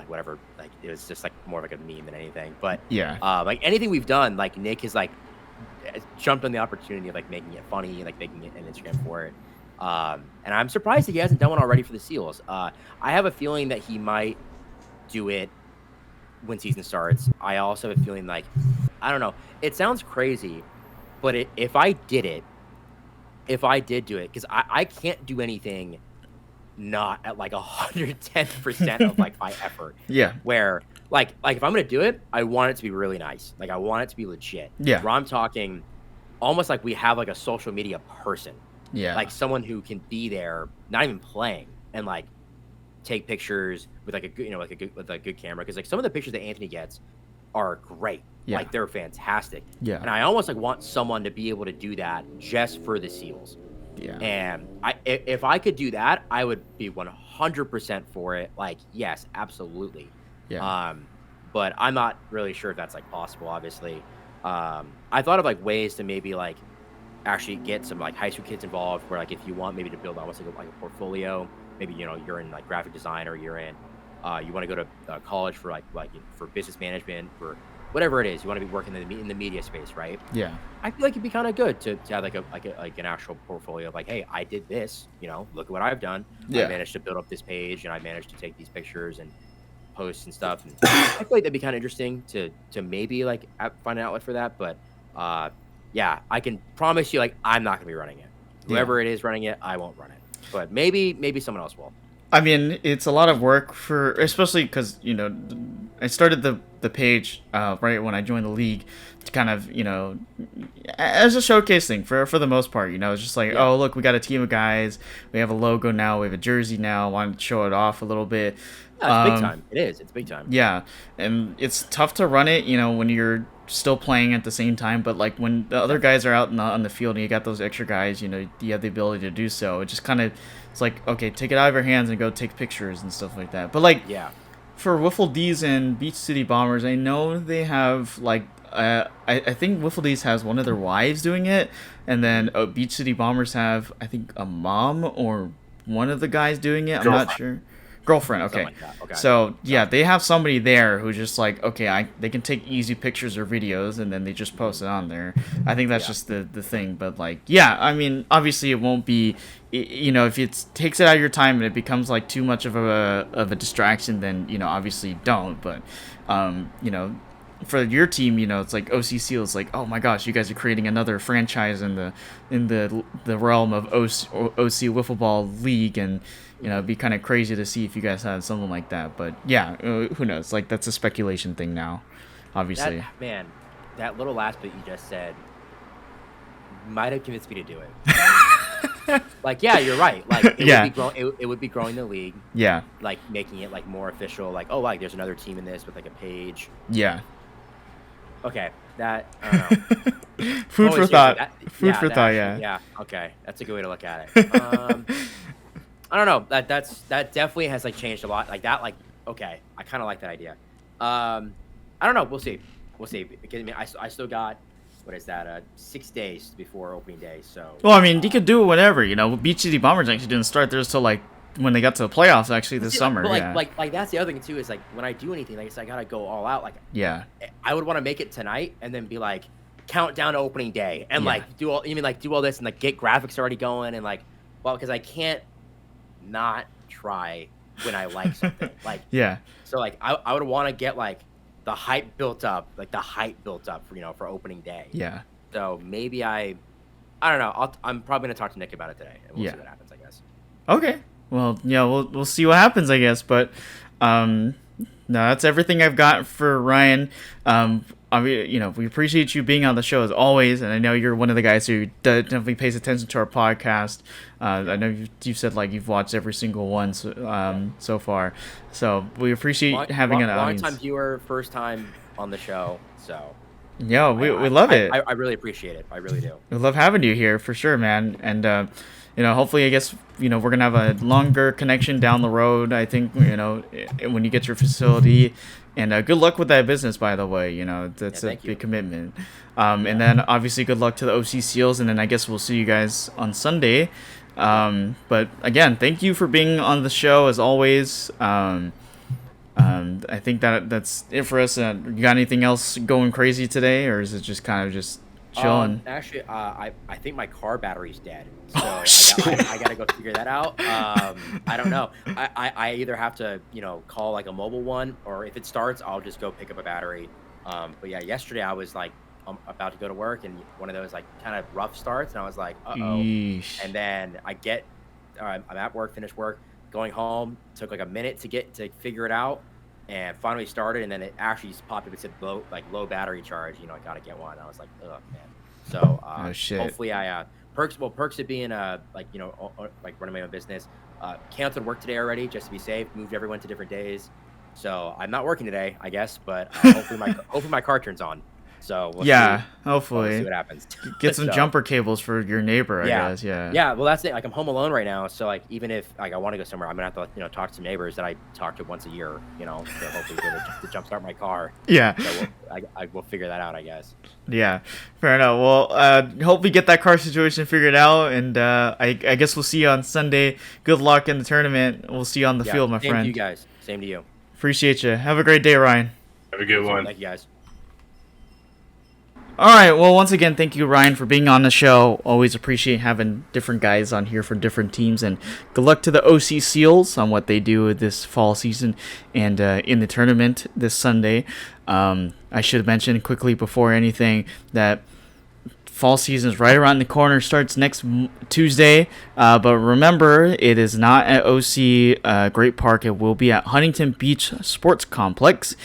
whatever, it was just more of a meme than anything. But anything we've done, Nick has jumped on the opportunity of making it funny, making it an Instagram for it. And I'm surprised that he hasn't done one already for the Seals. I have a feeling that he might do it when season starts. I also have a feeling I don't know. It sounds crazy, but if I did do it, because I can't do anything not at 110% of my effort. Yeah. Where if I'm gonna do it, I want it to be really nice. I want it to be legit. Yeah. Where I'm talking almost we have a social media person. Yeah. Someone who can be there, not even playing, and take pictures with a good camera, because some of the pictures that Anthony gets are great. Yeah. They're fantastic. Yeah. And I almost want someone to be able to do that just for the Seals. Yeah. And if I could do that, I would be 100% for it. Yes, absolutely. Yeah. But I'm not really sure if that's possible, obviously. I thought of ways to maybe actually get some high school kids involved, where if you want maybe to build almost a portfolio, maybe you're in graphic design, or you're in you want to go to college for for business management, for whatever it is, you want to be working in the media space, right? Yeah. I feel it'd be kind of good to have an actual portfolio of hey, I did this, look at what I've done. Yeah. I managed to build up this page, and I managed to take these pictures and posts and stuff. And I feel that'd be kind of interesting to maybe find an outlet for that. But yeah, I can promise you I'm not gonna be running it. Whoever it is running it, I won't run it. But maybe someone else will. I mean, it's a lot of work especially because I started the page right when I joined the league to kind of as a showcase thing for the most part. It's just oh look, we got a team of guys, we have a logo now, we have a jersey now. I want to show it off a little bit. Yeah, it's big time. It's big time. Yeah, and it's tough to run it when you're still playing at the same time, but when the other guys are out on the field and you got those extra guys, you have the ability to do so. It just kind of, it's okay, take it out of your hands and go take pictures and stuff like that. But for Wiffle D's and Beach City Bombers, I know they have I think Wiffle D's has one of their wives doing it, and then Beach City Bombers have, I think, a mom or one of the guys doing it. I'm not sure. Girlfriend, okay. Something like that. Okay. So, yeah, they have somebody there who's just like, okay, they can take easy pictures or videos, and then they just post it on there. I think that's just the thing. But, like, yeah, I mean, obviously it won't be, you know, if it takes it out of your time and it becomes, like, too much of a distraction, then, you know, obviously don't. But, you know, for your team, you know, it's like OC Seals, like, oh my gosh, you guys are creating another franchise in the realm of OC Wiffleball League, and you know, it'd be kind of crazy to see if you guys had something like that. But yeah, who knows? Like, that's a speculation thing now, obviously. That little last bit you just said might have convinced me to do it. Like, yeah, you're right. Like, it would be growing the league. Yeah. Like, making it like more official. Like, oh, like there's another team in this with like a page. Yeah. Okay, I don't know. Food for thought. Food for thought. Yeah. Yeah. Okay, that's a good way to look at it. I don't know. That definitely has like changed a lot. Like that. Like, okay, I kind of like that idea. I don't know. We'll see. Because I mean, I still got, what is that? 6 days before opening day. So. Well, I mean, you could do it whenever. You know, Beach City Bombers actually didn't start theirs till like when they got to the playoffs actually this summer. But like that's the other thing too, is like when I do anything, like I gotta go all out. Like, yeah, I would want to make it tonight and then be like countdown to opening day and like do all this and like get graphics already going and like, well, because I can't not try when I like something. Like, yeah, so like I would want to get like the hype built up for, you know, for opening day. Yeah, so maybe I don't know, I'm probably gonna talk to Nick about it today and we'll see what happens, I guess. Okay. Well, yeah, we'll see what happens, I guess. But no, that's everything I've got for Ryan. I mean, you know, we appreciate you being on the show as always, and I know you're one of the guys who definitely pays attention to our podcast. I know you've said like you've watched every single one so far, so we appreciate having an audience. Long-time viewer, first time on the show, so. Yeah, we love it. I really appreciate it. I really do. We love having you here for sure, man, and. You know, hopefully, I guess, you know, we're going to have a longer connection down the road, I think, you know, when you get your facility. And good luck with that business, by the way. You know, that's a big commitment. And then, obviously, good luck to the OC Seals. And then I guess we'll see you guys on Sunday. But, again, thank you for being on the show, as always. I think that's it for us. You got anything else going crazy today? Or is it just kind of just chilling? Actually, I think my car battery's dead. So I gotta go figure that out. I don't know. I either have to, you know, call like a mobile one, or if it starts, I'll just go pick up a battery. But yeah, yesterday I was like about to go to work, and one of those like kind of rough starts, and I was like, uh-oh. Eesh. And then I'm at work, finished work, going home, took like a minute to figure it out, and finally started, and then it actually just popped up. It said low battery charge. You know, I gotta get one. I was like, oh man. So hopefully perks of being like, you know, like running my own business. Canceled work today already just to be safe. Moved everyone to different days, so I'm not working today, I guess. But hopefully my car turns on. So hopefully we'll see what happens. Get some jumper cables for your neighbor, I guess. Yeah. Well, that's it. Like, I'm home alone right now, so like even if like I want to go somewhere, I'm gonna have to, you know, talk to some neighbors that I talk to once a year. You know, to hopefully to jumpstart my car. Yeah. So I will figure that out, I guess. Yeah, fair enough. Well, hope we get that car situation figured out, and I guess we'll see you on Sunday. Good luck in the tournament. We'll see you on the field, my friend. Same to you guys. Same to you. Appreciate you. Have a great day, Ryan. Have a good one. Thank you, guys. All right. Well, once again, thank you, Ryan, for being on the show. Always appreciate having different guys on here for different teams. And good luck to the OC Seals on what they do this fall season and in the tournament this Sunday. I should mention quickly before anything that fall season is right around the corner. Starts next Tuesday. But remember, it is not at OC Great Park. It will be at Huntington Beach Sports Complex.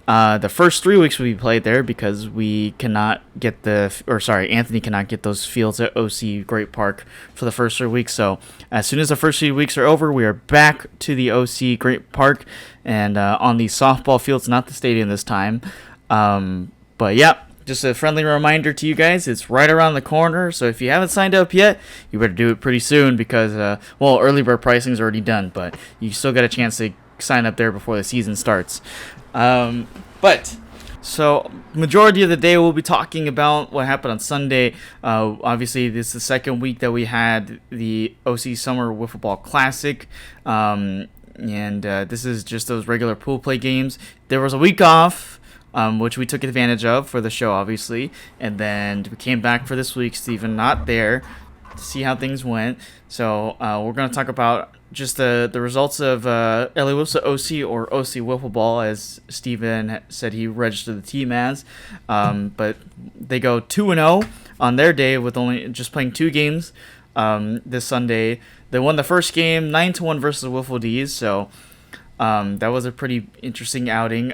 The first 3 weeks will be played there because we cannot get Anthony cannot get those fields at OC Great Park for the first 3 weeks. So as soon as the first 3 weeks are over, we are back to the OC Great Park and on the softball fields, not the stadium this time. But yeah, just a friendly reminder to you guys, it's right around the corner. So if you haven't signed up yet, you better do it pretty soon because, early bird pricing is already done, but you still got a chance to sign up there before the season starts. So majority of the day we'll be talking about what happened on Sunday. Obviously, this is the second week that we had the OC Summer Wiffleball Classic. and this is just those regular pool play games. There was a week off, which we took advantage of for the show, obviously, and then we came back for this week. Steven not there to see how things went. So we're going to talk about just the results of LA Wolves OC, or OC Wiffleball, as Steven said he registered the team as. But they go 2-0 on their day with only just playing 2 games this Sunday. They won the first game 9-1 versus Wiffle D's. So that was a pretty interesting outing.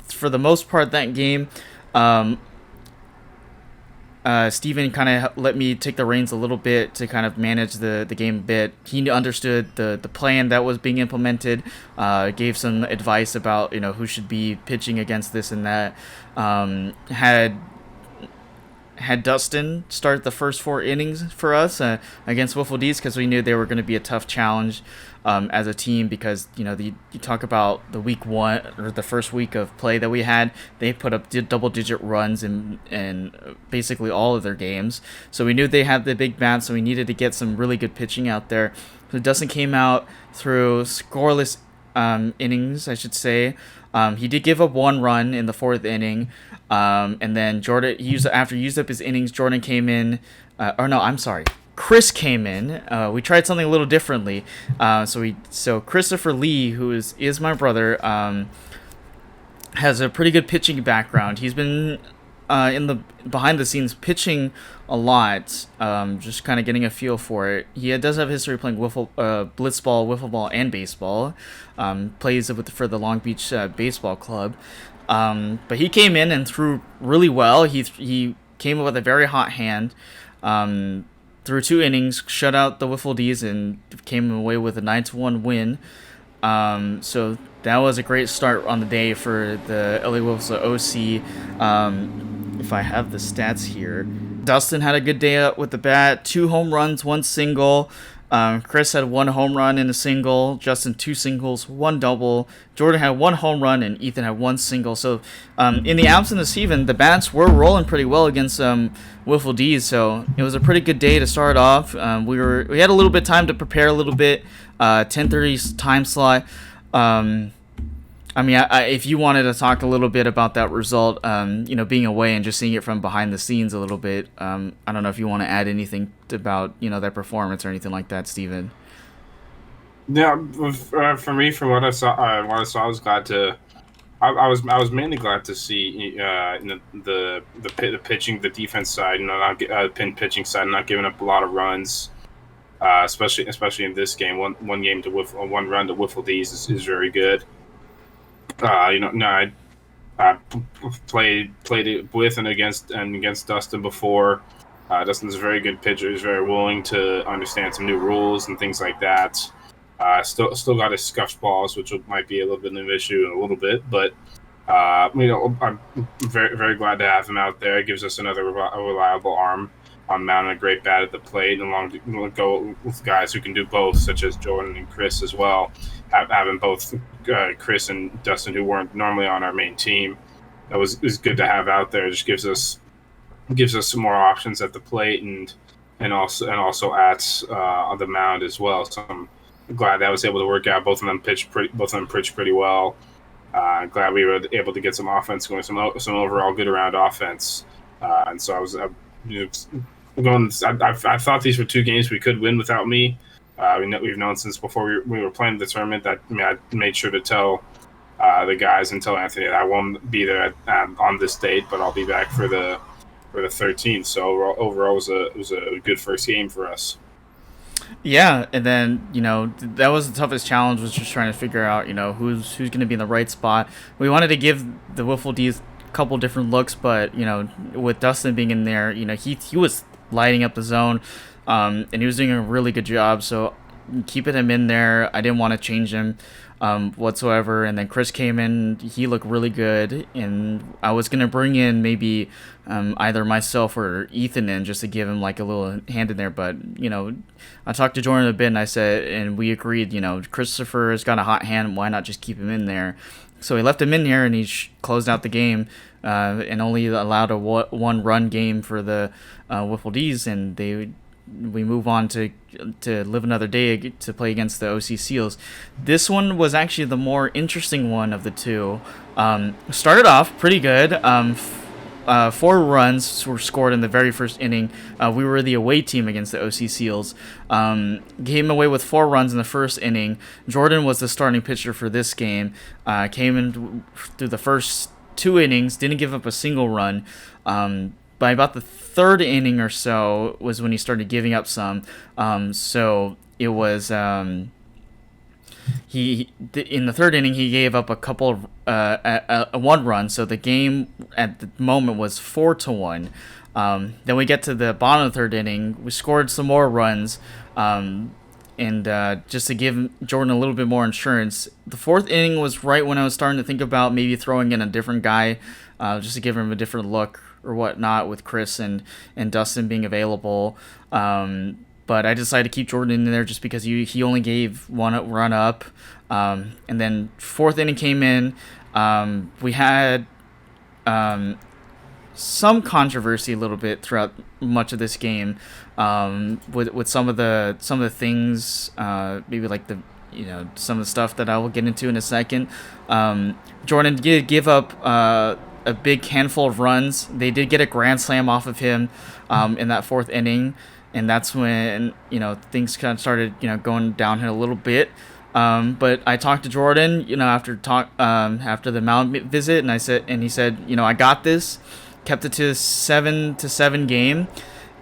For the most part, that game, Steven kind of let me take the reins a little bit to kind of manage the game a bit. He understood the plan that was being implemented, gave some advice about who should be pitching against this and that. Had Dustin start the first 4 innings for us against Wiffle D's, because we knew they were going to be a tough challenge as a team, because you talk about the week 1 or the first week of play that we had. They put up double-digit runs in basically all of their games, so we knew they had the big bats, so we needed to get some really good pitching out there. So Dustin came out through scoreless innings, I should say. He did give up 1 run in the 4th inning, and then after he used up his innings, Jordan came in. Chris came in. We tried something a little differently. So Christopher Lee, who is my brother, has a pretty good pitching background. He's been in the behind the scenes pitching a lot, just kind of getting a feel for it. He does have history playing blitzball, wiffle ball, and baseball. Plays for the Long Beach Baseball Club. But he came in and threw really well. He came with a very hot hand. Through 2 innings, shut out the Wiffle D's, and came away with a 9-1 win. So that was a great start on the day for the LA Wolves OC. If I have the stats here, Dustin had a good day up with the bat. 2 home runs, 1 single. Chris had 1 home run and a single. Justin 2 singles, 1 double. Jordan had 1 home run, and Ethan had 1 single. So in the absence of Steven, the bats were rolling pretty well against Wiffle D's. So it was a pretty good day to start off. We had a little bit of time to prepare a little bit. 10:30 time slot. If you wanted to talk a little bit about that result, being away and just seeing it from behind the scenes a little bit, I don't know if you want to add anything about, that performance or anything like that, Steven. Yeah, for me, from what I saw, I was glad to. I was mainly glad to see the pitching, the defense side, not pitching side, not giving up a lot of runs. Especially in this game, one run to Wiffle D's is very good. I played it with and against Dustin before. Dustin's a very good pitcher. He's very willing to understand some new rules and things like that. Still got his scuffed balls, which might be a little bit of an issue in a little bit, but I'm very, very glad to have him out there. It gives us another reliable arm on mounting a great bat at the plate, and along to go with guys who can do both, such as Jordan and Chris as well. Having both Chris and Dustin, who weren't normally on our main team, that was good to have out there. It just gives us some more options at the plate and also at on the mound as well. So I'm glad that was able to work out. Both of them pitched pretty well. Glad we were able to get some offense going, some overall good around offense. And so I was I thought these were 2 games we could win without me. We've known since before we were playing the tournament that I made sure to tell the guys and tell Anthony that I won't be there on this date, but I'll be back for the 13th. So overall, it was a good first game for us. Yeah, and then that was the toughest challenge, was just trying to figure out who's going to be in the right spot. We wanted to give the Wiffle D's a couple different looks, but with Dustin being in there, he was lighting up the zone, and he was doing a really good job. So keeping him in there, I didn't want to change him whatsoever. And then Chris came in, he looked really good, and I was gonna bring in maybe either myself or Ethan in just to give him like a little hand in there, but I talked to Jordan a bit, and I said, and we agreed, Christopher has got a hot hand, why not just keep him in there? So he left him in there, and he closed out the game, and only allowed a 1-run game for the Wiffle D's, and they we move on to live another day to play against the OC Seals. This one was actually the more interesting one of the two. Started off pretty good. 4 runs were scored in the very first inning. We were the away team against the OC Seals. Came away with 4 runs in the first inning. Jordan was the starting pitcher for this game. Came in through the first 2 innings, didn't give up a single run. By about the 3rd inning or so was when he started giving up some. So it was in the 3rd inning he gave up a couple of 1 run. So the game at the moment was 4-1. Then we get to the bottom of the 3rd inning. We scored some more runs. And just to give Jordan a little bit more insurance, the 4th inning was right when I was starting to think about maybe throwing in a different guy, just to give him a different look or whatnot, with Chris and Dustin being available. But I decided to keep Jordan in there just because he only gave 1 run up. And then 4th inning came in. We had some controversy a little bit throughout much of this game, with some of the things, maybe like some of the stuff that I will get into in a second. Jordan did give up a big handful of runs. They did get a grand slam off of him in that 4th inning, and that's when things kind of started going downhill a little bit. But I talked to Jordan after the mound visit, and he said I got this. Kept it to 7-7 game,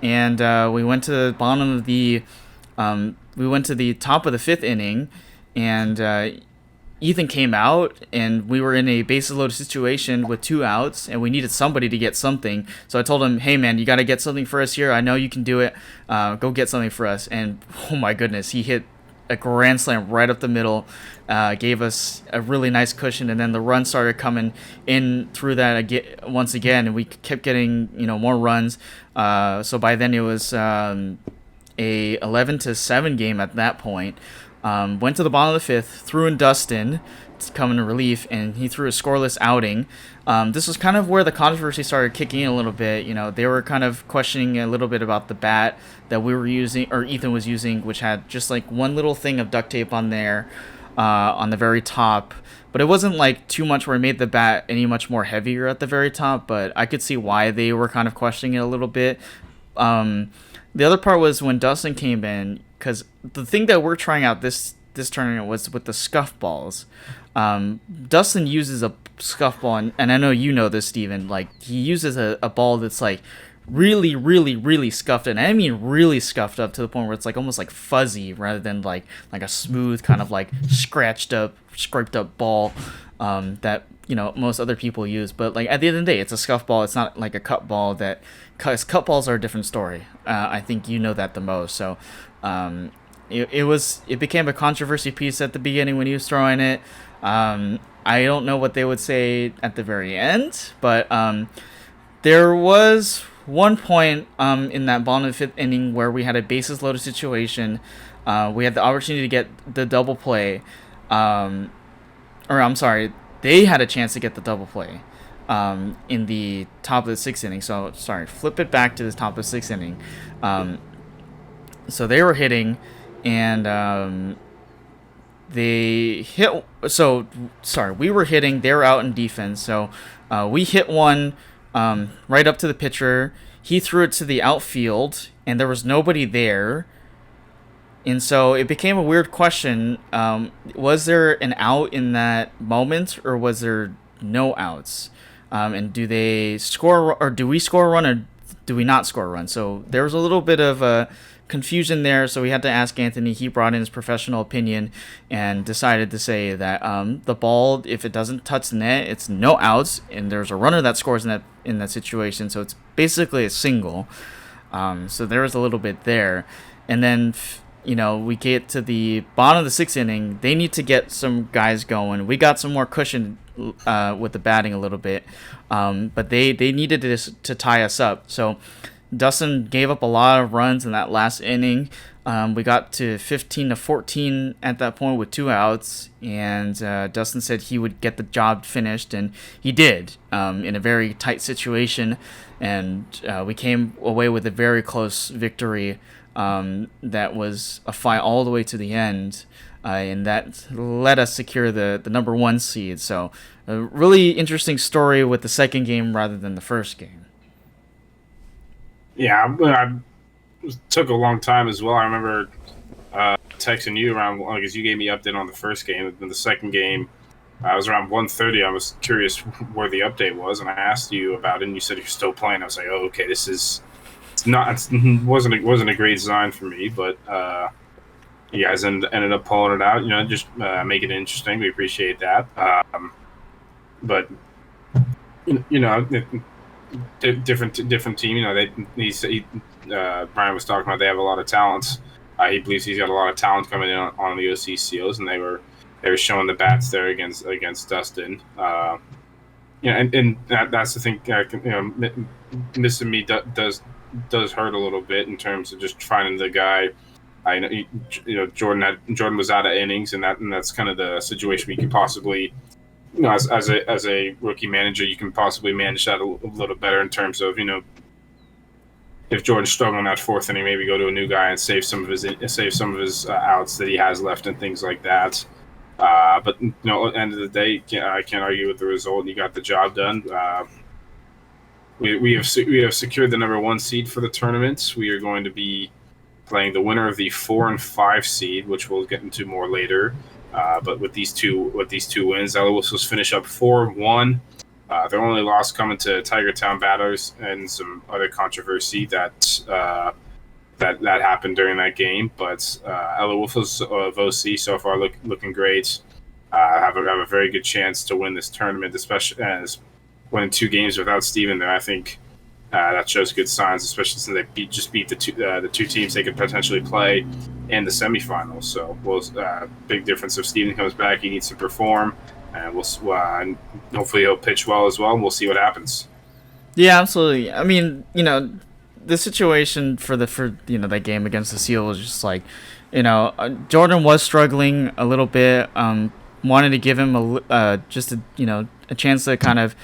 and we went to the bottom of the top of the 5th inning, and Ethan came out, and we were in a bases loaded situation with 2 outs, and we needed somebody to get something. So I told him, "Hey man, you got to get something for us here. I know you can do it. Go get something for us." And oh my goodness, he hit a grand slam right up the middle, gave us a really nice cushion, and then the run started coming in through that once again, and we kept getting more runs. So by then it was a 11-7 game at that point. Went to the bottom of the 5th, threw in Dustin to come in relief, and he threw a scoreless outing. This was kind of where the controversy started kicking in a little bit. They were kind of questioning a little bit about the bat that we were using, or Ethan was using, which had just like one little thing of duct tape on there, on the very top. But it wasn't like too much where it made the bat any much more heavier at the very top, but I could see why they were kind of questioning it a little bit. The other part was when Dustin came in, because the thing that we're trying out this tournament was with the scuff balls. Dustin uses a scuff ball, and I know you know this, Steven. Like, he uses a ball that's like really, really, really scuffed, and I mean really scuffed up to the point where it's like almost like fuzzy rather than like a smooth kind of like scraped up ball that most other people use. But like at the end of the day, it's a scuff ball. It's not like a cut ball. Because cut balls are a different story. I think you know that the most. So it became a controversy piece at the beginning when he was throwing it. I don't know what they would say at the very end, but there was one point in that bottom of the 5th inning where we had a bases loaded situation. We had the opportunity to get the double play. They had a chance to get the double play in the top of the 6th inning. So, flip it back to the top of the 6th inning. So they were hitting, and they hit. We were hitting. They were out in defense. So we hit one right up to the pitcher. He threw it to the outfield, and there was nobody there. And so it became a weird question. Was there an out in that moment, or was there no outs? And do they score, or do we score a run, or do we not score a run? So there was a little bit of confusion there. So we had to ask Anthony. He brought in his professional opinion and decided to say that the ball, if it doesn't touch the net, it's no outs, and there's a runner that scores in that situation. So it's basically a single. So there was a little bit there, and then we get to the bottom of the 6th inning. They need to get some guys going. We got some more cushion with the batting a little bit, but they needed this to tie us up. So Dustin gave up a lot of runs in that last inning. We got to 15-14 at that point with 2 outs, and Dustin said he would get the job finished, and he did in a very tight situation, and we came away with a very close victory that was a fight all the way to the end, and that let us secure the number 1 seed. So a really interesting story with the second game rather than the first game. Yeah, I took a long time as well. I remember texting you around because you gave me update on the first game. And the second game, I was around 1:30. I was curious where the update was, and I asked you about it, and you said you're still playing. I was like, oh, okay, this is wasn't a great sign for me, but you guys ended up pulling it out. Just make it interesting. We appreciate that. But different team. Brian was talking about they have a lot of talent. He believes he's got a lot of talent coming in on the OC Seals, and they were showing the bats there against Dustin. And that's the thing. Missing me does hurt a little bit in terms of just finding the guy. I know Jordan was out of innings, and that's kind of the situation we could possibly. As a rookie manager, you can possibly manage that a little better in terms of if Jordan's struggling that 4th inning, maybe go to a new guy and save some of his outs that he has left and things like that. But at the end of the day, I can't argue with the result. You got the job done. We have secured the number 1 seed for the tournament. We are going to be playing the winner of the 4 and 5 seed, which we'll get into more later. But with these two wins, the Whistles finish up 4-1. Their only loss coming to Tiger Town Batters and some other controversy that happened during that game. But Ella Whistles of OC so far looking great. Have a very good chance to win this tournament, especially as winning 2 games without Steven there. I think that shows good signs, especially since they beat the two teams they could potentially play in the semifinals. So, big difference if Steven comes back. He needs to perform, and and hopefully he'll pitch well as well. And we'll see what happens. Yeah, absolutely. I mean, the situation for that game against the Seal was just like, Jordan was struggling a little bit. Wanted to give him a chance to kind of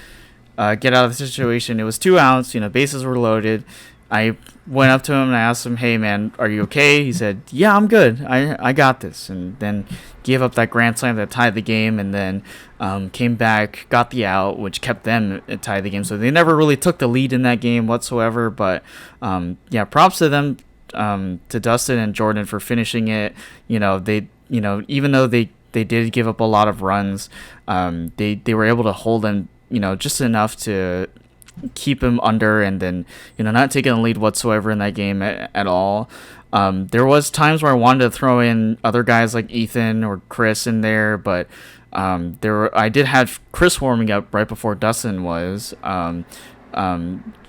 get out of the situation. It was 2 outs, bases were loaded. I went up to him and I asked him, "Hey man, are you okay?" He said, "Yeah, I'm good. I got this." And then gave up that grand slam that tied the game, and then came back, got the out, which kept them tied the game. So they never really took the lead in that game whatsoever. But props to them, to Dustin and Jordan for finishing it. They even though they did give up a lot of runs, they were able to hold them just enough to keep him under, and then not taking the lead whatsoever in that game at all. There was times where I wanted to throw in other guys like Ethan or Chris in there, but I did have Chris warming up right before Dustin was,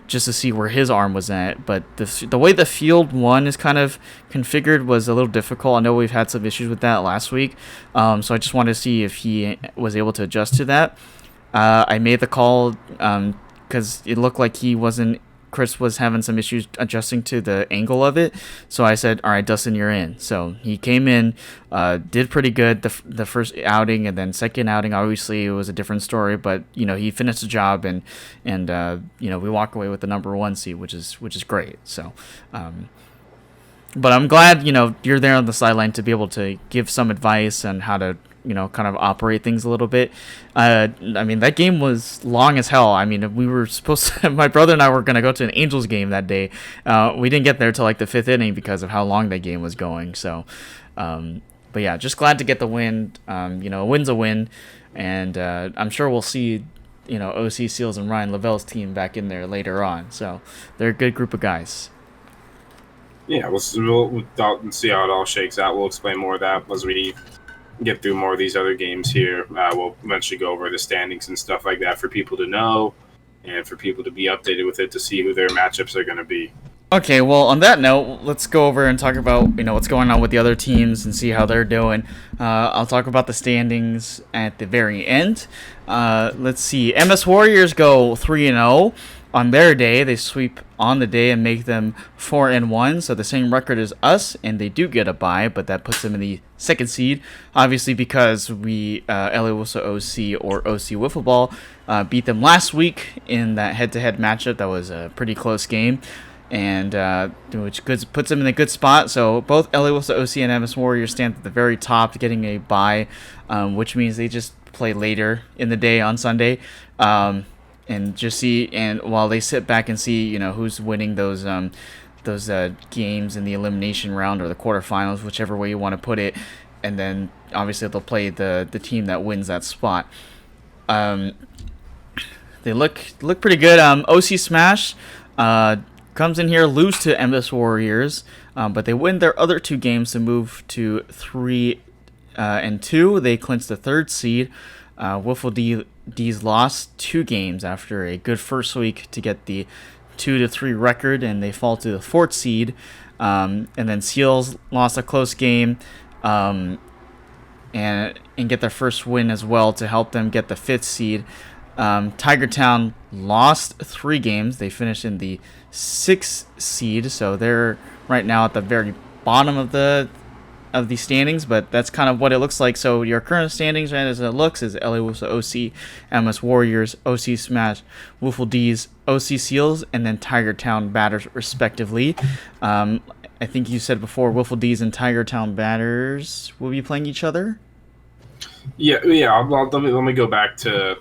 just to see where his arm was at. But the way the field one is kind of configured was a little difficult. I know we've had some issues with that last week, so I just wanted to see if he was able to adjust to that. I made the call because it looked like Chris was having some issues adjusting to the angle of it. So I said, all right, Dustin, you're in. So he came in, did pretty good the first outing, and then second outing, obviously it was a different story, but he finished the job, and we walk away with the number 1 seed, which is great. So, but I'm glad, you're there on the sideline to be able to give some advice on how to, kind of operate things a little bit. I mean, that game was long as hell. I mean, we were supposed to, my brother and I were going to go to an Angels game that day. We didn't get there till like the 5th inning because of how long that game was going. So, but yeah, just glad to get the win. A win's a win. And I'm sure we'll see, OC Seals and Ryan Lavelle's team back in there later on. So they're a good group of guys. Yeah, we'll see how it all shakes out. We'll explain more of that as we get through more of these other games here. We'll eventually go over the standings and stuff like that for people to know and for people to be updated with it to see who their matchups are going to be. Okay, well, on that note, let's go over and talk about what's going on with the other teams and see how they're doing. I'll talk about the standings at the very end. Let's see. MS Warriors go 3-0. On their day, they sweep on the day and make them 4-1, so the same record as us, and they do get a bye, but that puts them in the 2nd seed, obviously because we, LA Wilson OC or OC Wiffleball, beat them last week in that head-to-head matchup. That was a pretty close game. and which puts them in a good spot. So both LA Wolves OC and MS Warriors stand at the very top, getting a bye, which means they just play later in the day on Sunday, and just see, and while they sit back and see, who's winning those games in the elimination round or the quarterfinals, whichever way you want to put it, and then obviously they'll play the team that wins that spot. They look pretty good. OC Smash comes in here, lose to MS Warriors, but they win their other 2 games to move to 3-2. They clinch the 3rd seed. Wiffle D's lost 2 games after a good first week to get the 2-3 record, and they fall to the 4th seed. And then Seals lost a close game, and get their first win as well to help them get the 5th seed. Tiger Town lost 3 games. They finished in the 6th seed, so they're right now at the very bottom of the standings, but that's kind of what it looks like. So your current standings, right, as it looks, is LA Wolves OC, MS Warriors, OC Smash, Wiffle D's, OC Seals, and then Tiger Town Batters, respectively. I think you said before Wiffle D's and Tiger Town Batters will be playing each other. Yeah. Let me go back to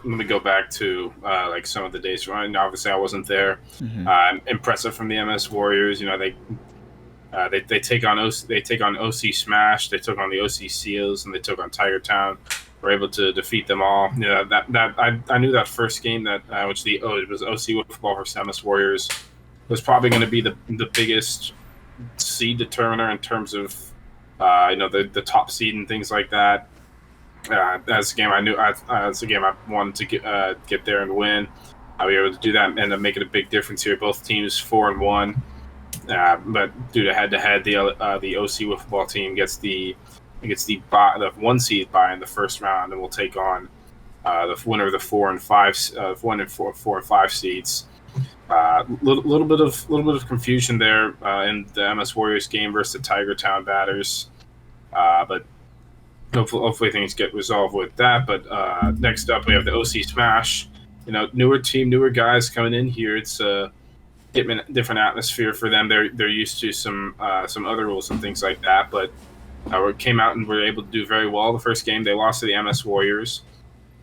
like some of the days. Right? Obviously, I wasn't there. Mm-hmm. Impressive from the MS Warriors. They take on OC Smash. They took on the OC Seals, and they took on Tiger Town. Were able to defeat them all. I knew that first game it was OC Wiffleball versus MS Warriors was probably going to be the biggest seed determiner in terms of the top seed and things like that. That's a game I knew. That's a game I wanted to get there and win. I'll be able to do that and end up making a big difference here. Both teams 4-1. But due to head-to-head, the OC Wiffleball team gets the 1 seed bye in the first round, and will take on the winner of the 4 and 5 seeds. Little bit of confusion there in the MS Warriors game versus the Tiger Town Batters, but hopefully things get resolved with that. But next up, we have the OC Smash. Newer team, newer guys coming in here. It's different atmosphere for them. They're used to some other rules and things like that, but we came out and were able to do very well. The first game they lost to the MS Warriors,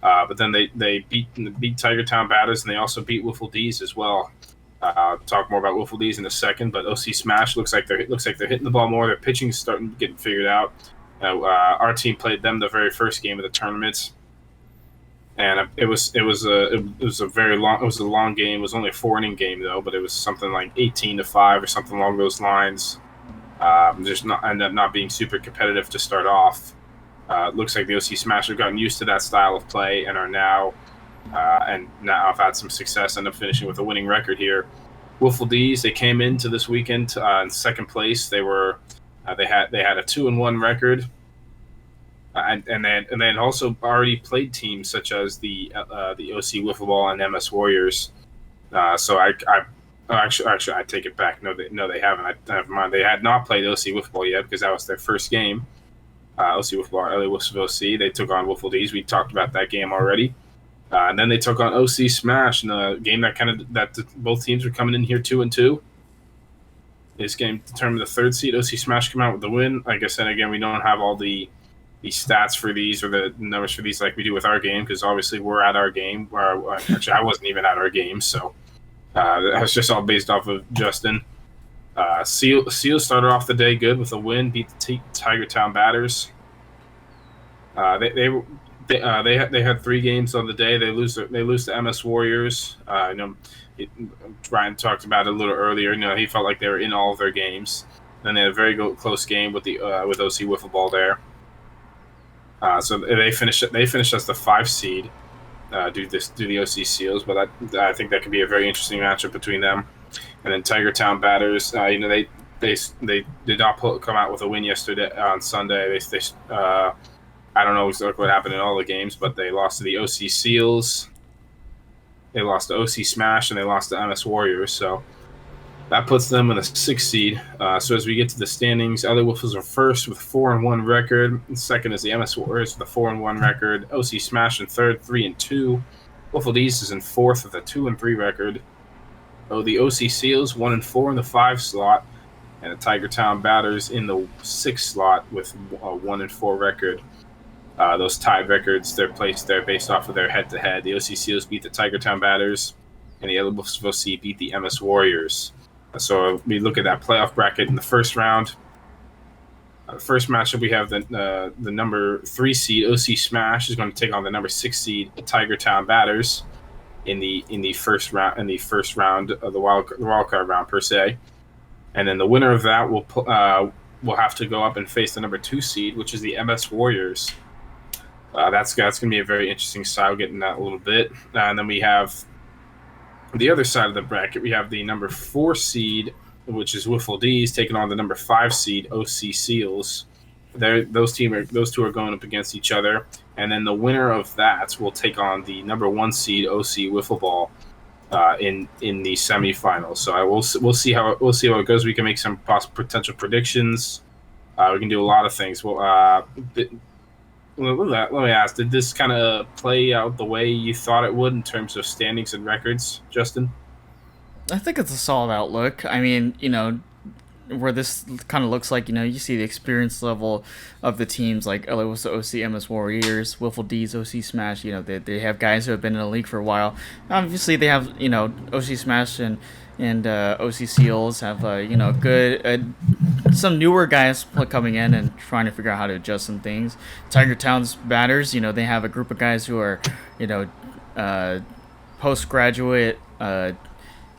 but then they beat Tiger Town Batters, and they also beat Wiffle D's as well. I'll talk more about Wiffle D's in a second, but OC Smash looks like they're hitting the ball more. Their pitching is starting to get figured out. Our team played them the very first game of the tournament, and it was a long game. It was only a 4-inning game though, but it was something like 18-5 or something along those lines. Just ended up not being super competitive to start off. Looks like the OC Smash have gotten used to that style of play and are now have had some success. End up finishing with a winning record here. Wiffle D's, they came into this weekend in second place. They had a 2-1 record. And they had also already played teams such as the OC Wiffleball and MS Warriors. So I take it back. No, they haven't. Never mind. They had not played OC Wiffleball yet because that was their first game. OC Wiffleball, LA Wolves of OC. They took on Wiffle D's. We talked about that game already. And then they took on OC Smash in a game that both teams were coming in here 2-2. This game determined the 3rd seed. OC Smash came out with the win. Like I said, again, we don't have all the stats for these or the numbers for these like we do with our game, because obviously we're at our game. Actually, I wasn't even at our game, so that was just all based off of Justin. Seal started off the day good with a win, beat the Tiger Town Batters. They had 3 games on the day. They lose to MS Warriors. Ryan talked about it a little earlier. He felt like they were in all of their games. Then they had a very close game with with OC Wiffleball there. So they finished as the 5 seed. Do the OC Seals, but I think that could be a very interesting matchup between them. And then Tiger Town Batters, they did not come out with a win yesterday on Sunday. They I don't know exactly what happened in all the games, but they lost to the OC Seals, they lost to OC Smash, and they lost to MS Warriors. So that puts them in the 6th seed. So as we get to the standings, LA Wolves are first with a 4-1 record. Second is the MS Warriors with a 4-1 record. OC Smash in third, 3-2. Wiffle D's is in 4th with a 2-3 record. the OC Seals 1-4 in the 5 slot, and the Tiger Town Batters in the 6 slot with a 1-4 record. Those tied records, they're placed there based off of their head-to-head. The OC Seals beat the Tiger Town Batters, and the LWC beat the MS Warriors. So we look at that playoff bracket in the first round. First matchup, we have the number 3 seed OC Smash is going to take on the number 6 seed Tiger Town Batters in the first round of the wild card round per se, and then the winner of that will have to go up and face the number 2 seed, which is the MS Warriors. That's going to be a very interesting style, getting that a little bit, and then we have the other side of the bracket. We have the number 4 seed, which is Wiffle D's, taking on the number 5 seed OC Seals. Those two are going up against each other, and then the winner of that will take on the number 1 seed OC Wiffleball in the semifinals. So we'll see how it goes. We can make some potential predictions. We can do a lot of things. Let me ask: did this kind of play out the way you thought it would in terms of standings and records, Justin? I think it's a solid outlook. I mean, where this kind of looks like, you see the experience level of the teams, like LOS, OC, MS Warriors, Wiffle D's, OC Smash. They have guys who have been in the league for a while. Obviously, they have, OC Smash and OC Seals have, good, some newer guys coming in and trying to figure out how to adjust some things. Tiger Town's Batters, they have a group of guys who are, postgraduate,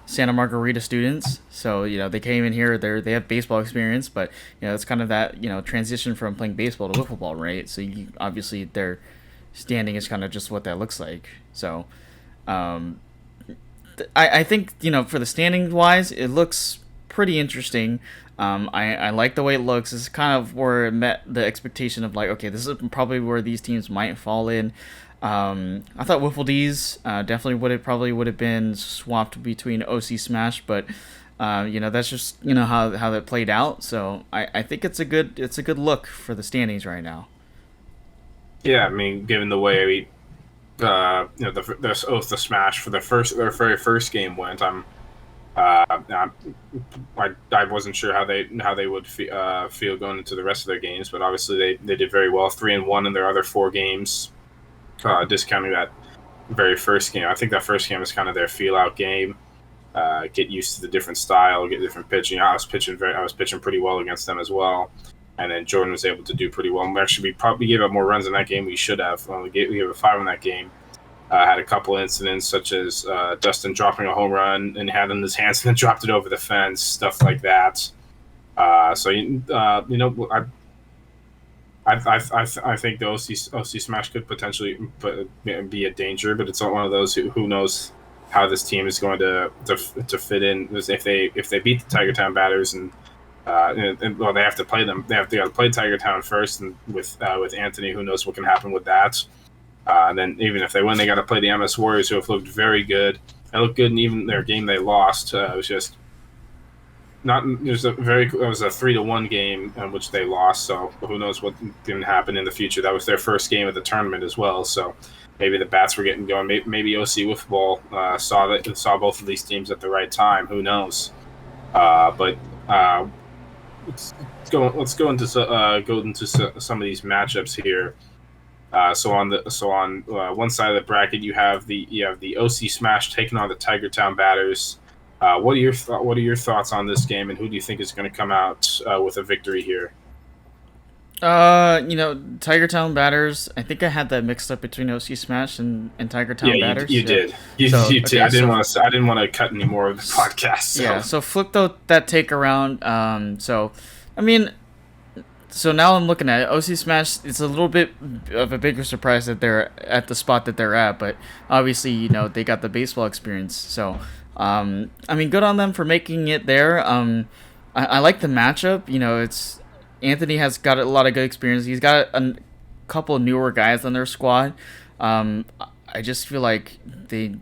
Santa Margarita students, so they came in here. They have baseball experience, but it's kind of that transition from playing baseball to wiffle ball, right? So obviously their standing is kind of just what that looks like. So I think for the standing wise, it looks pretty interesting. I like the way it looks. It's kind of where it met the expectation of, like, okay, this is probably where these teams might fall in. I thought Wiffle D's definitely would have been swapped between OC Smash, but that's just how that played out. So I think it's a good look for the standings right now. Yeah, I mean, given the way the Smash for their very first game went, I wasn't sure how they would feel going into the rest of their games, but obviously they did very well, 3-1 in their other 4 games. Discounting that very first game, I think that first game was kind of their feel-out game. Get used to the different style, get different pitching. I was pitching pretty well against them as well, and then Jordan was able to do pretty well. We probably gave up more runs in that game we should have. We gave a 5 in that game. Had a couple incidents such as Dustin dropping a home run and had it in his hands and then dropped it over the fence, stuff like that. I think the OC Smash could potentially be a danger, but it's not one of those who knows how this team is going to fit in. If they beat the Tiger Town Batters and they have to play them. They got to play Tiger Town first, and with Anthony, who knows what can happen with that. And then even if they win, they got to play the MS Warriors, who have looked very good. They looked good in even their game they lost. It was just not. It was a 3-1 game in which they lost. So who knows what can happen in the future? That was their first game of the tournament as well. So maybe the bats were getting going. Maybe OC Wiffleball saw both of these teams at the right time. Who knows? Let's go into some of these matchups here. So on one side of the bracket, you have the OC Smash taking on the Tiger Town Batters. What are your thoughts on this game, and who do you think is going to come out with a victory here? Tiger Town Batters. I think I had that mixed up between OC Smash and Tiger Town Batters. You did. You did. Okay, I didn't want to cut any more of the podcast. So. Yeah. So flip that take around. So now I'm looking at it. OC Smash, it's a little bit of a bigger surprise that they're at the spot that they're at, but obviously, they got the baseball experience. So, good on them for making it there. I like the matchup. It's Anthony has got a lot of good experience. He's got a couple of newer guys on their squad. I just feel like they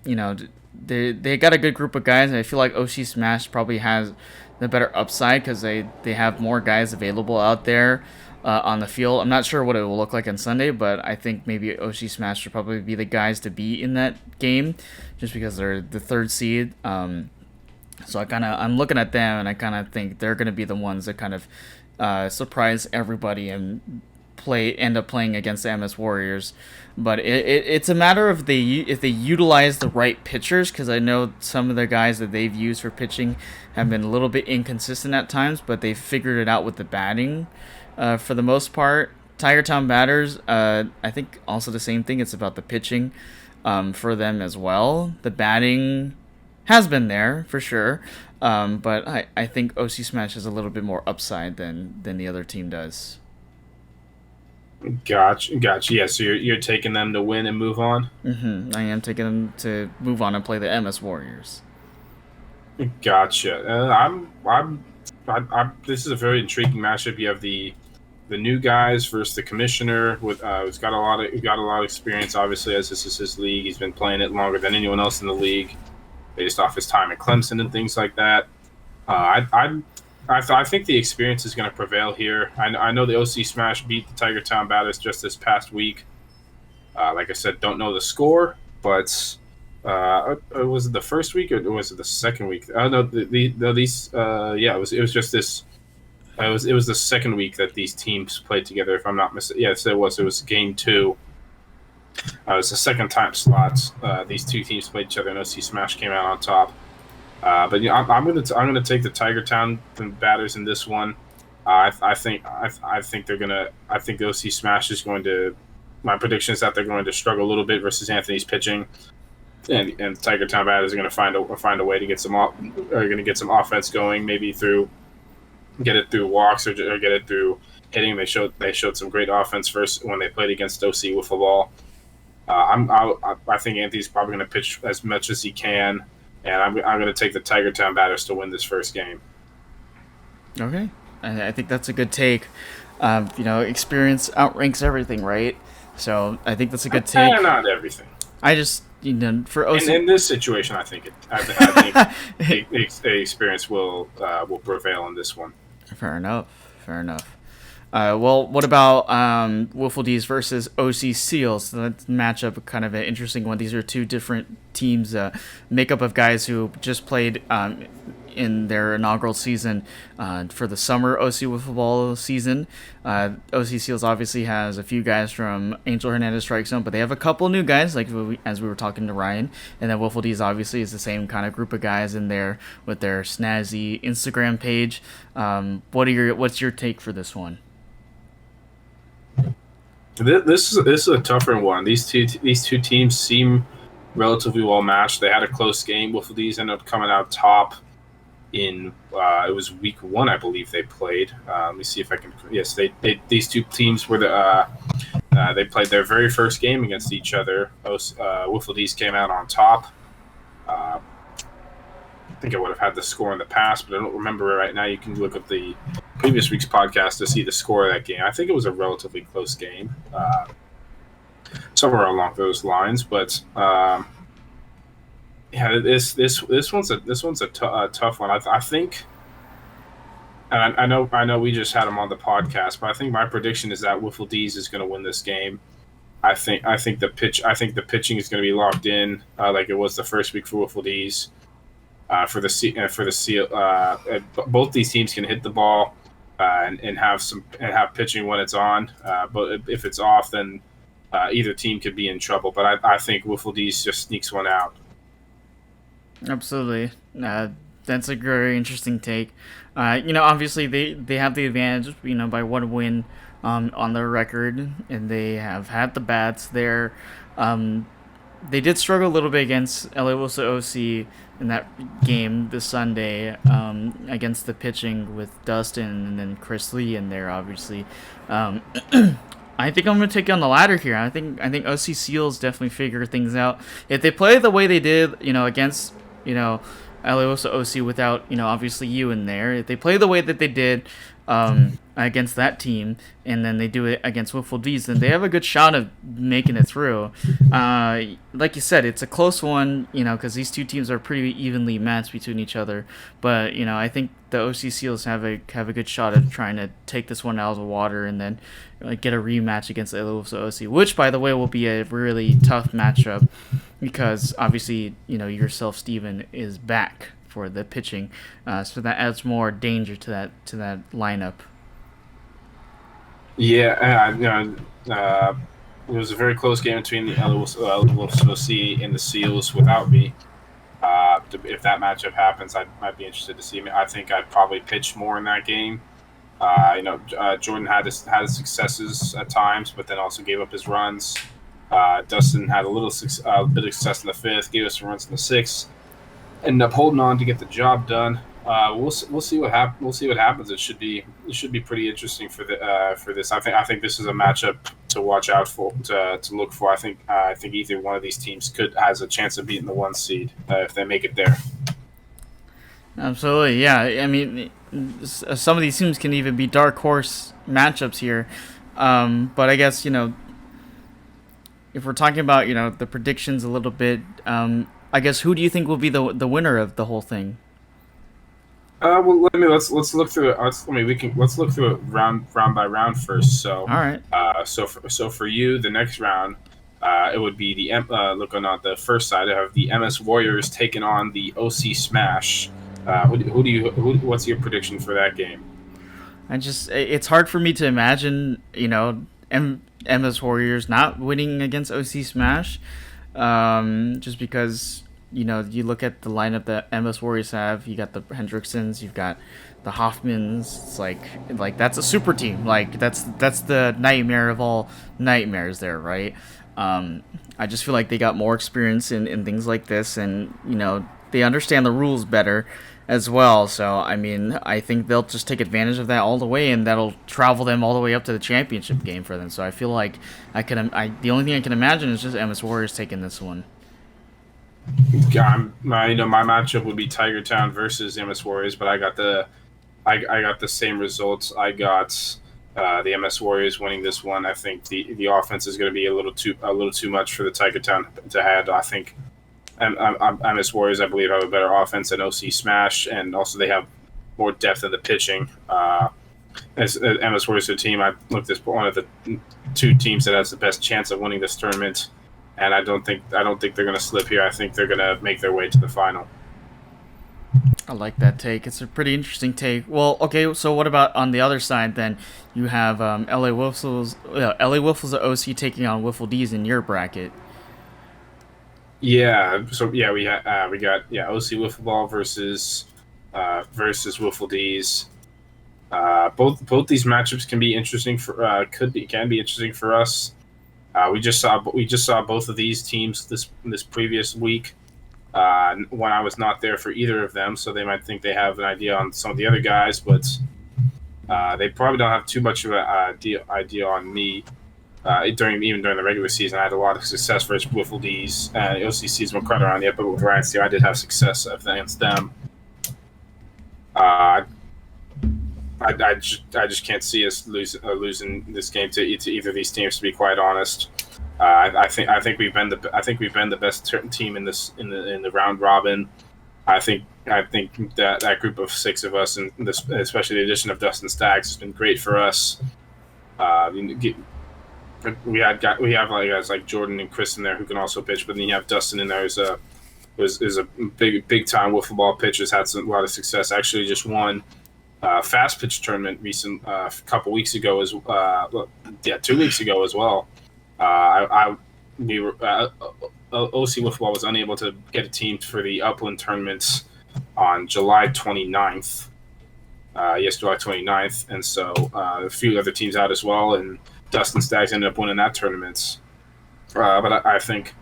got a good group of guys, and I feel like OC Smash probably has the better upside because they have more guys available out there on the field. I'm not sure what it will look like on Sunday, but I think maybe OC Smash should probably be the guys to beat in that game just because they're the 3rd seed. So I'm looking at them, and I kind of think they're going to be the ones that kind of surprise everybody and end up playing against the MS Warriors. But it's a matter of if they utilize the right pitchers, because I know some of the guys that they've used for pitching have been a little bit inconsistent at times, but they've figured it out with the batting for the most part. Tiger Town batters, I think also the same thing. It's about the pitching for them as well. The batting has been there for sure, but I think OC Smash has a little bit more upside than the other team does. Gotcha. Yeah, so you're taking them to win and move on? I am taking them to move on and play the MS Warriors. Gotcha. This is a very intriguing matchup. You have the new guys versus the commissioner with who's got a lot of experience. Obviously, as this is his league, he's been playing it longer than anyone else in the league, based off his time at Clemson and things like that. I think the experience is going to prevail here. I know the OC Smash beat the Tiger Town Batters just this past week. Like I said, don't know the score, but was it the first week or was it the second week? Oh no, it was just this. It was the second week that these teams played together, if I'm not mistaken. Yes, it was. It was game 2. It was the second time slots. These two teams played each other, and OC Smash came out on top. But yeah, I'm gonna take the Tiger Town batters in this one. I think OC Smash is going to. My prediction is that they're going to struggle a little bit versus Anthony's pitching, and Tiger Town batters are going to find a way to get some offense going, maybe get it through walks or get it through hitting. They showed some great offense first when they played against OC Wiffleball. I think Anthony's probably going to pitch as much as he can. And I'm going to take the Tiger Town batters to win this first game. Okay. I think that's a good take. Experience outranks everything, right? So I think that's a good take. Not everything. I just, for OC... In this situation, I think the experience will prevail in this one. Fair enough. Well, what about Wiffle versus OC Seals? So that matchup kind of an interesting one. These are two different teams, makeup of guys who just played in their inaugural season for the summer OC Wiffleball season. OC Seals obviously has a few guys from Angel Hernandez Strike Zone, but they have a couple new guys, as we were talking to Ryan. And then Wiffle D's obviously is the same kind of group of guys in there with their snazzy Instagram page. What's your take for this one? This is a tougher one. These two teams seem relatively well matched. They had a close game. Wiffle D's ended up coming out top in it was week 1, I believe they played. Let me see if I can. Yes, these two teams were they played their very first game against each other. Wiffle D's came out on top. I think I would have had the score in the past, but I don't remember it right now. You can look up the previous week's podcast to see the score of that game. I think it was a relatively close game, somewhere along those lines. But this one's a tough one. I think, and I know we just had him on the podcast, but I think my prediction is that Wiffle D's is going to win this game. I think the pitching is going to be locked in, like it was the first week for Wiffle D's. For the Seal, both these teams can hit the ball and have pitching when it's on. But if it's off, then either team could be in trouble. But I think Wiffle D's just sneaks one out. Absolutely, that's a very interesting take. Obviously they have the advantage, by 1 win on their record, and they have had the bats there. They did struggle a little bit against LA Wilson OC in that game this Sunday against the pitching with Dustin and then Chris Lee in there, obviously. I think I'm going to take you on the ladder here. I think OC Seals definitely figure things out. If they play the way they did, against, LA Wilson OC without, obviously you in there. If they play the way that they did against that team, and then they do it against Wiffle D's, then they have a good shot of making it through. Like you said, it's a close one, because these two teams are pretty evenly matched between each other. But I think the OC Seals have a good shot of trying to take this one out of the water and then get a rematch against the OC, which, by the way, will be a really tough matchup because obviously yourself, Steven, is back for the pitching, so that adds more danger to that lineup. Yeah, it was a very close game between the Wolves OC and the Seals without me. If that matchup happens, I'd be interested to see. I think I'd probably pitch more in that game. Jordan had his successes at times, but then also gave up his runs. Dustin had a bit of success in the fifth, gave us some runs in the sixth, ended up holding on to get the job done. We'll see what happens. We'll see what happens. It should be pretty interesting for this. I think this is a matchup to watch out for, to look for. I think either one of these teams has a chance of beating the 1 seed if they make it there. Absolutely, yeah. I mean, some of these teams can even be dark horse matchups here, but I guess if we're talking about the predictions a little bit, I guess who do you think will be the winner of the whole thing? Well, let's look through it. Let's look through it round by round first. So, all right. So for you, the next round, it would be looking at the first side. I have the MS Warriors taking on the OC Smash. What's your prediction for that game? It's hard for me to imagine, MS Warriors not winning against OC Smash, just because. You look at the lineup that MS Warriors have. You got the Hendricksons, you've got the Hoffmans. It's like that's a super team. Like that's the nightmare of all nightmares there, right? I just feel like they got more experience in things like this, and they understand the rules better as well. So I think they'll just take advantage of that all the way, and that'll travel them all the way up to the championship game for them. So I feel like the only thing I can imagine is just MS Warriors taking this one. My matchup would be Tiger Town versus MS Warriors, but I got the same results. I got the MS Warriors winning this one. I think the offense is going to be a little too much for the Tiger Town to handle. I think MS Warriors, I believe, have a better offense than OC Smash, and also they have more depth in the pitching. As MS Warriors a team, I looked at one of the 2 teams that has the best chance of winning this tournament. And I don't think they're going to slip here. I think they're going to make their way to the final. I like that take. It's a pretty interesting take. Well, okay, so what about on the other side then? You have LA Wiffles OC taking on Wiffle D's in your bracket. Yeah. So yeah, we got OC Wiffleball versus Wiffle D's. Both these matchups can be interesting can be interesting for us. We just saw both of these teams this previous week when I was not there for either of them, so they might think they have an idea on some of the other guys, but they probably don't have too much of an idea on me. During the regular season, I had a lot of success versus Wiffle D's. OCC's more credit around yet, but with Ryan's team, I did have success against them. I just can't see us losing this game to either of these teams. To be quite honest, I think we've been the best team in the round robin. I think that group of 6 of us, and especially the addition of Dustin Staggs, has been great for us. We have guys like Jordan and Chris in there who can also pitch, but then you have Dustin in there who's a big time wiffle ball pitcher, has had a lot of success. Actually, just won fast pitch tournament a couple weeks ago 2 weeks ago as well. OC Wiffleball was unable to get a team for the Upland tournaments on July 29th. July 29th, and so a few other teams out as well, and Dustin Staggs ended up winning that tournament. But I think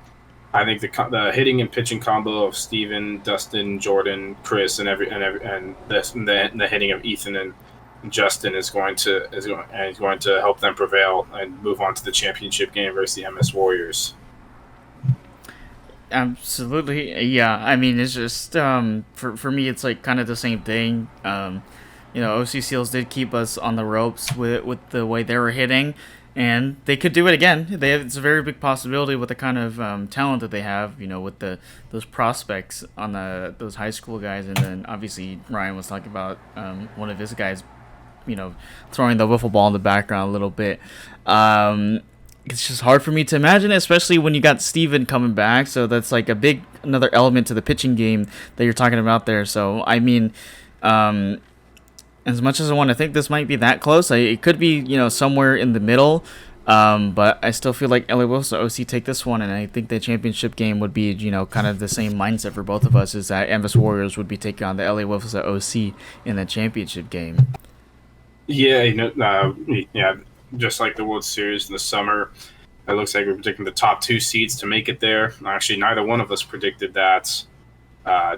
the hitting and pitching combo of Steven, Dustin, Jordan, Chris, and the hitting of Ethan and Justin is going to help them prevail and move on to the championship game versus the MS Warriors. Absolutely, yeah. I mean, it's just for me, it's like kind of the same thing. OC Seals did keep us on the ropes with the way they were hitting, and they could do it again. It's a very big possibility with the kind of talent that they have, with those prospects on those high school guys, and then obviously Ryan was talking about one of his guys, throwing the wiffle ball in the background a little bit. it's just hard for me to imagine, especially when you got Steven coming back. So that's like another element to the pitching game that you're talking about there. So I mean, as much as I want to think this might be that close, it could be somewhere in the middle. But I still feel like LA Wolves OC take this one, and I think the championship game would be kind of the same mindset for both of us, is that MS Warriors would be taking on the LA Wolves OC in the championship game. Yeah, just like the World Series in the summer, it looks like we're predicting the top 2 seeds to make it there. Actually, neither one of us predicted that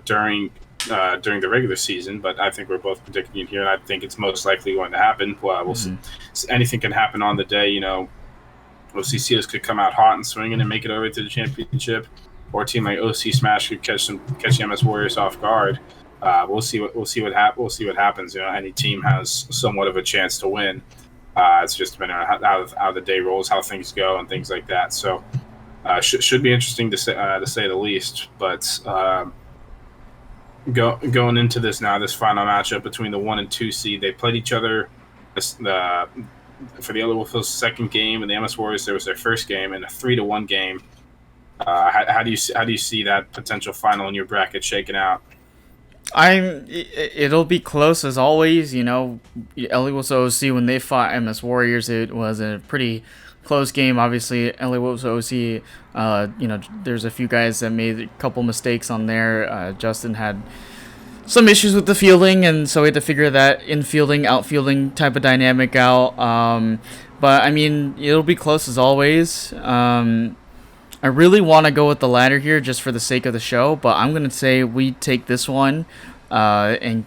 during the regular season, but I think we're both predicting it here, and I think it's most likely going to happen. Well, we'll see. Anything can happen on the day. OCCS could come out hot and swinging and make it over to the championship, or a team like OC Smash could catch MS Warriors off guard. We'll see what happens. Any team has somewhat of a chance to win. It's just depending on how the day rolls, how things go, and things like that. So, should be interesting to say the least. But going into this final matchup between the 1 and 2 seed, they played each other for the LA Wolves' second game, and the MS Warriors, there was their first game, and a 3-1 game. How do you see that potential final in your bracket shaking out? It'll be close as always. LA Wolves OC, when they fought MS Warriors, it was a pretty close game. Obviously, LA Wolves OC, there's a few guys that made a couple mistakes on there. Justin had some issues with the fielding, and so we had to figure that infielding, outfielding type of dynamic out. But I mean, it'll be close as always. I really want to go with the latter here just for the sake of the show, but I'm gonna say we take this one, and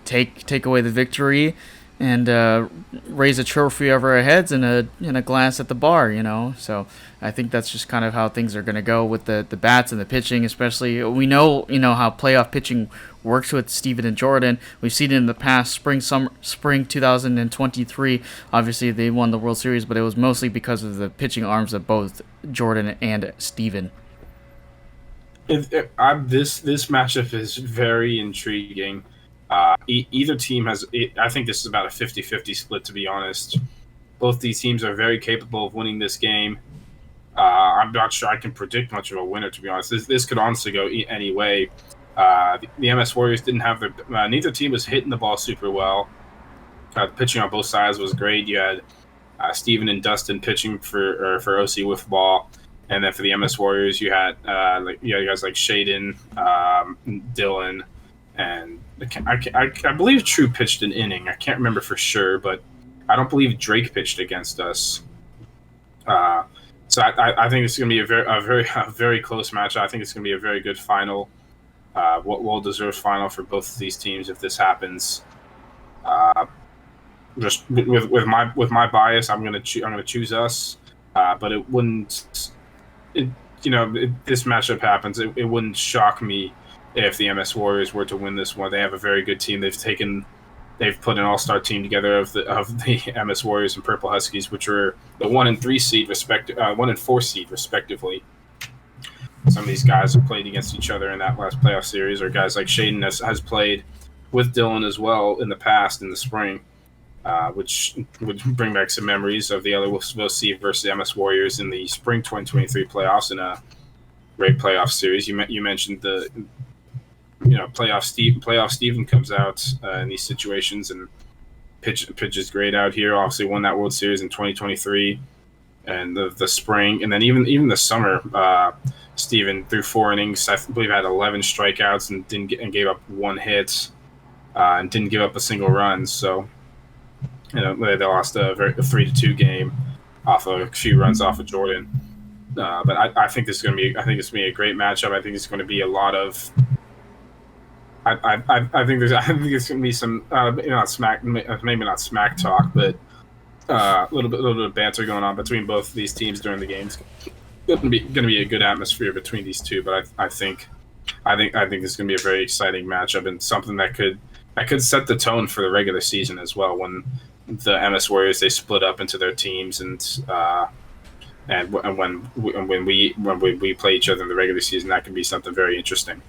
take away the victory, and raise a trophy over our heads and a glass at the bar. So I think that's just kind of how things are gonna go with the bats and the pitching. Especially, we know how playoff pitching works with Steven and Jordan. We've seen it in the past, spring 2023. Obviously, they won the World Series, but it was mostly because of the pitching arms of both Jordan and Steven. This matchup is very intriguing. Either team has. I think this is about a 50-50 split, to be honest. Both these teams are very capable of winning this game. I'm not sure I can predict much of a winner, to be honest. This could honestly go any way. The MS Warriors didn't have their. Neither team was hitting the ball super well. The pitching on both sides was great. You had Steven and Dustin pitching for OC Wiffleball, and then for the MS Warriors, you had guys like Hayden, Dylan, and I believe True pitched an inning. I can't remember for sure, but I don't believe Drake pitched against us. So I think it's going to be a very close match. I think it's going to be a very good final. Well-deserved final for both of these teams if this happens. Just with my bias, I'm gonna choose us. But it wouldn't. This matchup happens. It wouldn't shock me if the MS Warriors were to win this one. They have a very good team. They've put an all-star team together of the MS Warriors and Purple Huskies, which are the 1 and 3 seed 1 and 4 seed respectively. Some of these guys have played against each other in that last playoff series, or guys like Hayden has played with Dylan as well in the past, in the spring, which would bring back some memories of the LA Wolves OC versus MS Warriors in the spring 2023 playoffs in a great playoff series. You mentioned the playoff Steven comes out in these situations and pitches great out here. Obviously won that World Series in 2023 and the spring, and then even the summer. Steven threw 4 innings. I believe had 11 strikeouts and gave up 1 hit, and didn't give up a single run. So, they lost a 3-2 game off of a few runs off of Jordan. But I think this is going to be a great matchup. I think it's going to be a lot of. I think there's going to be some maybe not smack talk, but a little bit of banter going on between both of these teams during the games. It's going to be a good atmosphere between these two, but I think it's going to be a very exciting matchup and something that could set the tone for the regular season as well. When the MS Warriors, they split up into their teams, and when we play each other in the regular season, that can be something very interesting.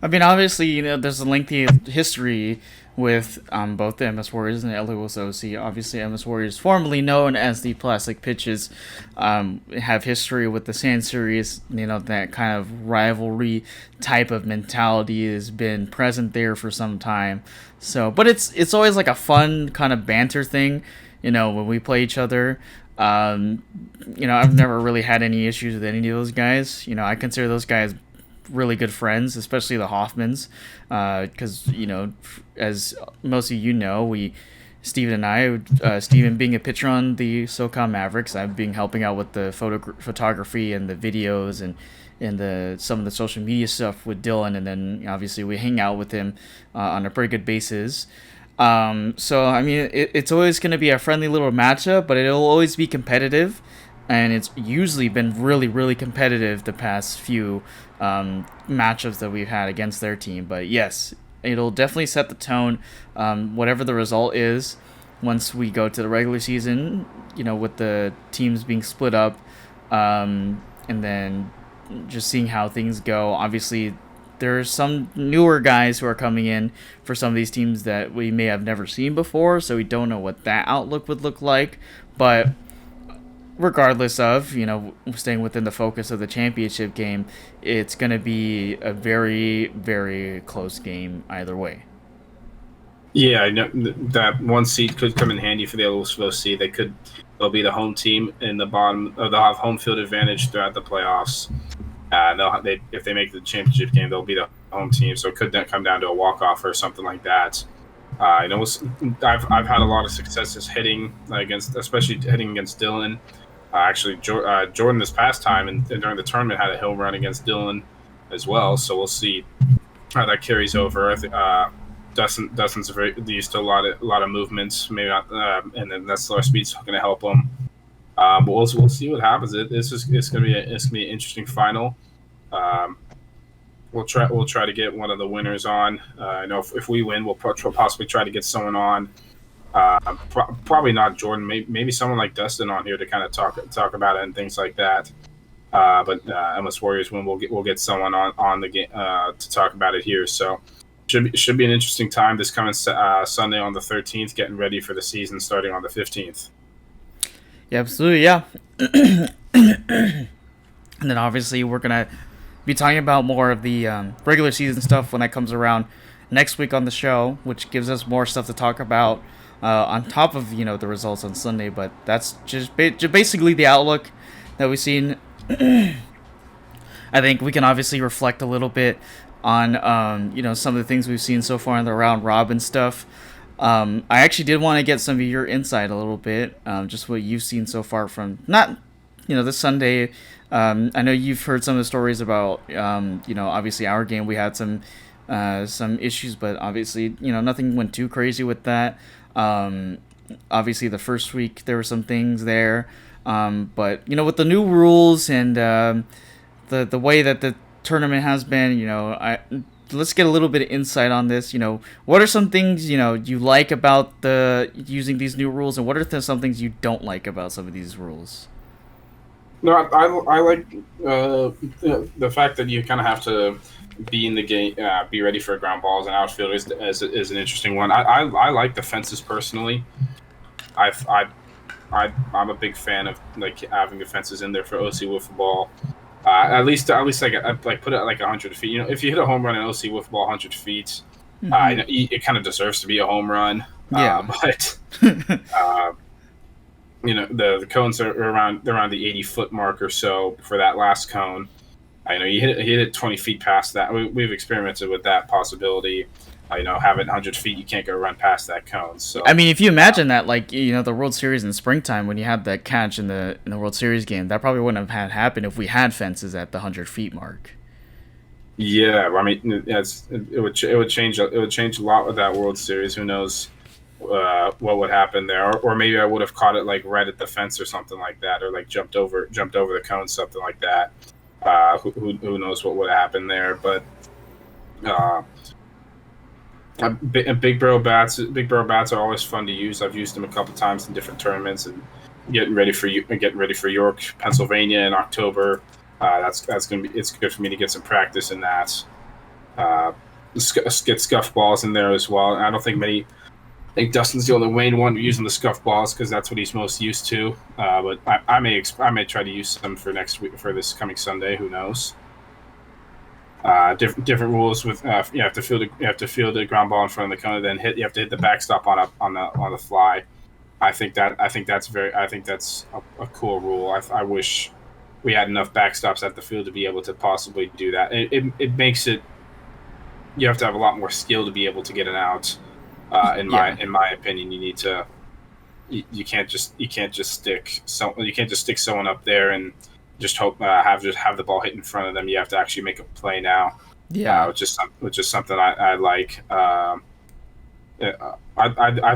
I mean, obviously, there's a lengthy history with both the MS Warriors and the LOS OC. Obviously, MS Warriors, formerly known as the Plastic Pitches, have history with the Sand Series. You know, that kind of rivalry type of mentality has been present there for some time. So, but it's always like a fun kind of banter thing. You know, when we play each other. You know, I've never really had any issues with any of those guys. You know, I consider those guys really good friends, especially the Hoffmans, because you know, as most of you know, Steven and I, Steven being a pitcher on the SoCal Mavericks, I've been helping out with the photography and the videos and some of the social media stuff with Dylan, and then obviously we hang out with him on a pretty good basis. So I mean, it's always going to be a friendly little matchup, but it'll always be competitive, and it's usually been really, really competitive the past few matchups that we've had against their team. But yes, it'll definitely set the tone, whatever the result is, once we go to the regular season. You know, with the teams being split up, and then just seeing how things go. Obviously, there's some newer guys who are coming in for some of these teams that we may have never seen before, so we don't know what that outlook would look like. But regardless of, you know, staying within the focus of the championship game, it's going to be a very, very close game either way. Yeah, I know that one seed could come in handy for the LOC. They'll be the home team in the bottom. They'll have home field advantage throughout the playoffs. If they make the championship game, they'll be the home team. So it could then come down to a walk-off or something like that. I know I've had a lot of successes hitting especially hitting against Dylan. Actually, Jordan this past time and during the tournament had a home run against Dylan as well. So we'll see how that carries over. Dustin's very used to a lot of movements, maybe not, and then that slower speed's going to help him. But we'll see what happens. It's going to be an interesting final. We'll try to get one of the winners on. I know if we win, we'll possibly try to get someone on. Probably not Jordan. Maybe someone like Dustin on here to kind of talk about it and things like that. But MS Warriors win, we'll get someone on the game to talk about it here. So should be an interesting time this coming Sunday on the 13th, getting ready for the season starting on the 15th. Yeah, absolutely, yeah. And then obviously we're gonna be talking about more of the regular season stuff when that comes around next week on the show, which gives us more stuff to talk about on top of, you know, the results on Sunday. But that's just basically the outlook that we've seen. I think we can obviously reflect a little bit on you know, some of the things we've seen so far in the round robin stuff. I actually did want to get some of your insight a little bit, just what you've seen so far from not, you know, this Sunday. I know you've heard some of the stories about, you know, obviously our game. We had some issues, but obviously, you know, nothing went too crazy with that. Obviously, the first week there were some things there, but you know, with the new rules and the way that the tournament has been, you know, let's get a little bit of insight on this. You know, what are some things, you know, you like about using these new rules, and what are some things you don't like about some of these rules? No, I like the fact that you kind of have to be in the game, be ready for ground balls and outfield is an interesting one. I like the fences personally. I'm a big fan of like having the fences in there for OC Wiffleball. At least like put it at like 100 feet. You know, if you hit a home run in OC Wiffleball 100 feet, it kind of deserves to be a home run. Yeah. But you know, the cones are around the 80-foot mark or so for that last cone. I know you hit it 20 feet past that. We've experimented with that possibility. You know, have it 100 feet, you can't go run past that cone. So I mean, if you imagine that, like, you know, the World Series in springtime when you had that catch in the World Series game, that probably wouldn't have happened if we had fences at the 100 feet mark. Yeah, I mean, it would change a lot with that World Series. Who knows what would happen there? Or maybe I would have caught it like right at the fence or something like that, or like jumped over the cone, something like that. Who knows what would have happened there? But big barrel bats are always fun to use. I've used them a couple times in different tournaments and getting ready for York, Pennsylvania in October. That's gonna be, it's good for me to get some practice in that. get scuff balls in there as well. I don't think many. I think Dustin's the only Wayne one using the scuff balls because that's what he's most used to. But I may try to use some for next week for this coming Sunday. Who knows? Different rules with you have to field the ground ball in front of the cone, then you have to hit the backstop on the fly. I think that's a cool rule. I wish we had enough backstops at the field to be able to possibly do that. It makes it, you have to have a lot more skill to be able to get it out. In my opinion, you need to. You can't just stick someone up there and just hope have the ball hit in front of them. You have to actually make a play now. Yeah, which is something I like. I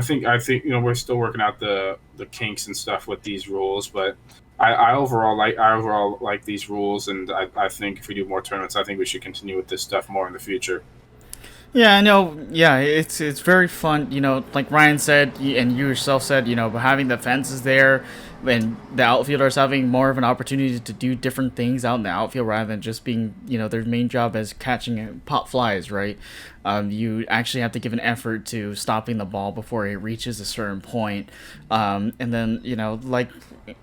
think we're still working out the kinks and stuff with these rules, but I overall like these rules, and I think if we do more tournaments, I think we should continue with this stuff more in the future. Yeah, I know. Yeah, it's very fun. Like Ryan said, and you yourself said, having the fences there, and the outfielders having more of an opportunity to do different things out in the outfield rather than just being, their main job as catching pop flies, right? You actually have to give an effort to stopping the ball before it reaches a certain point. And then, like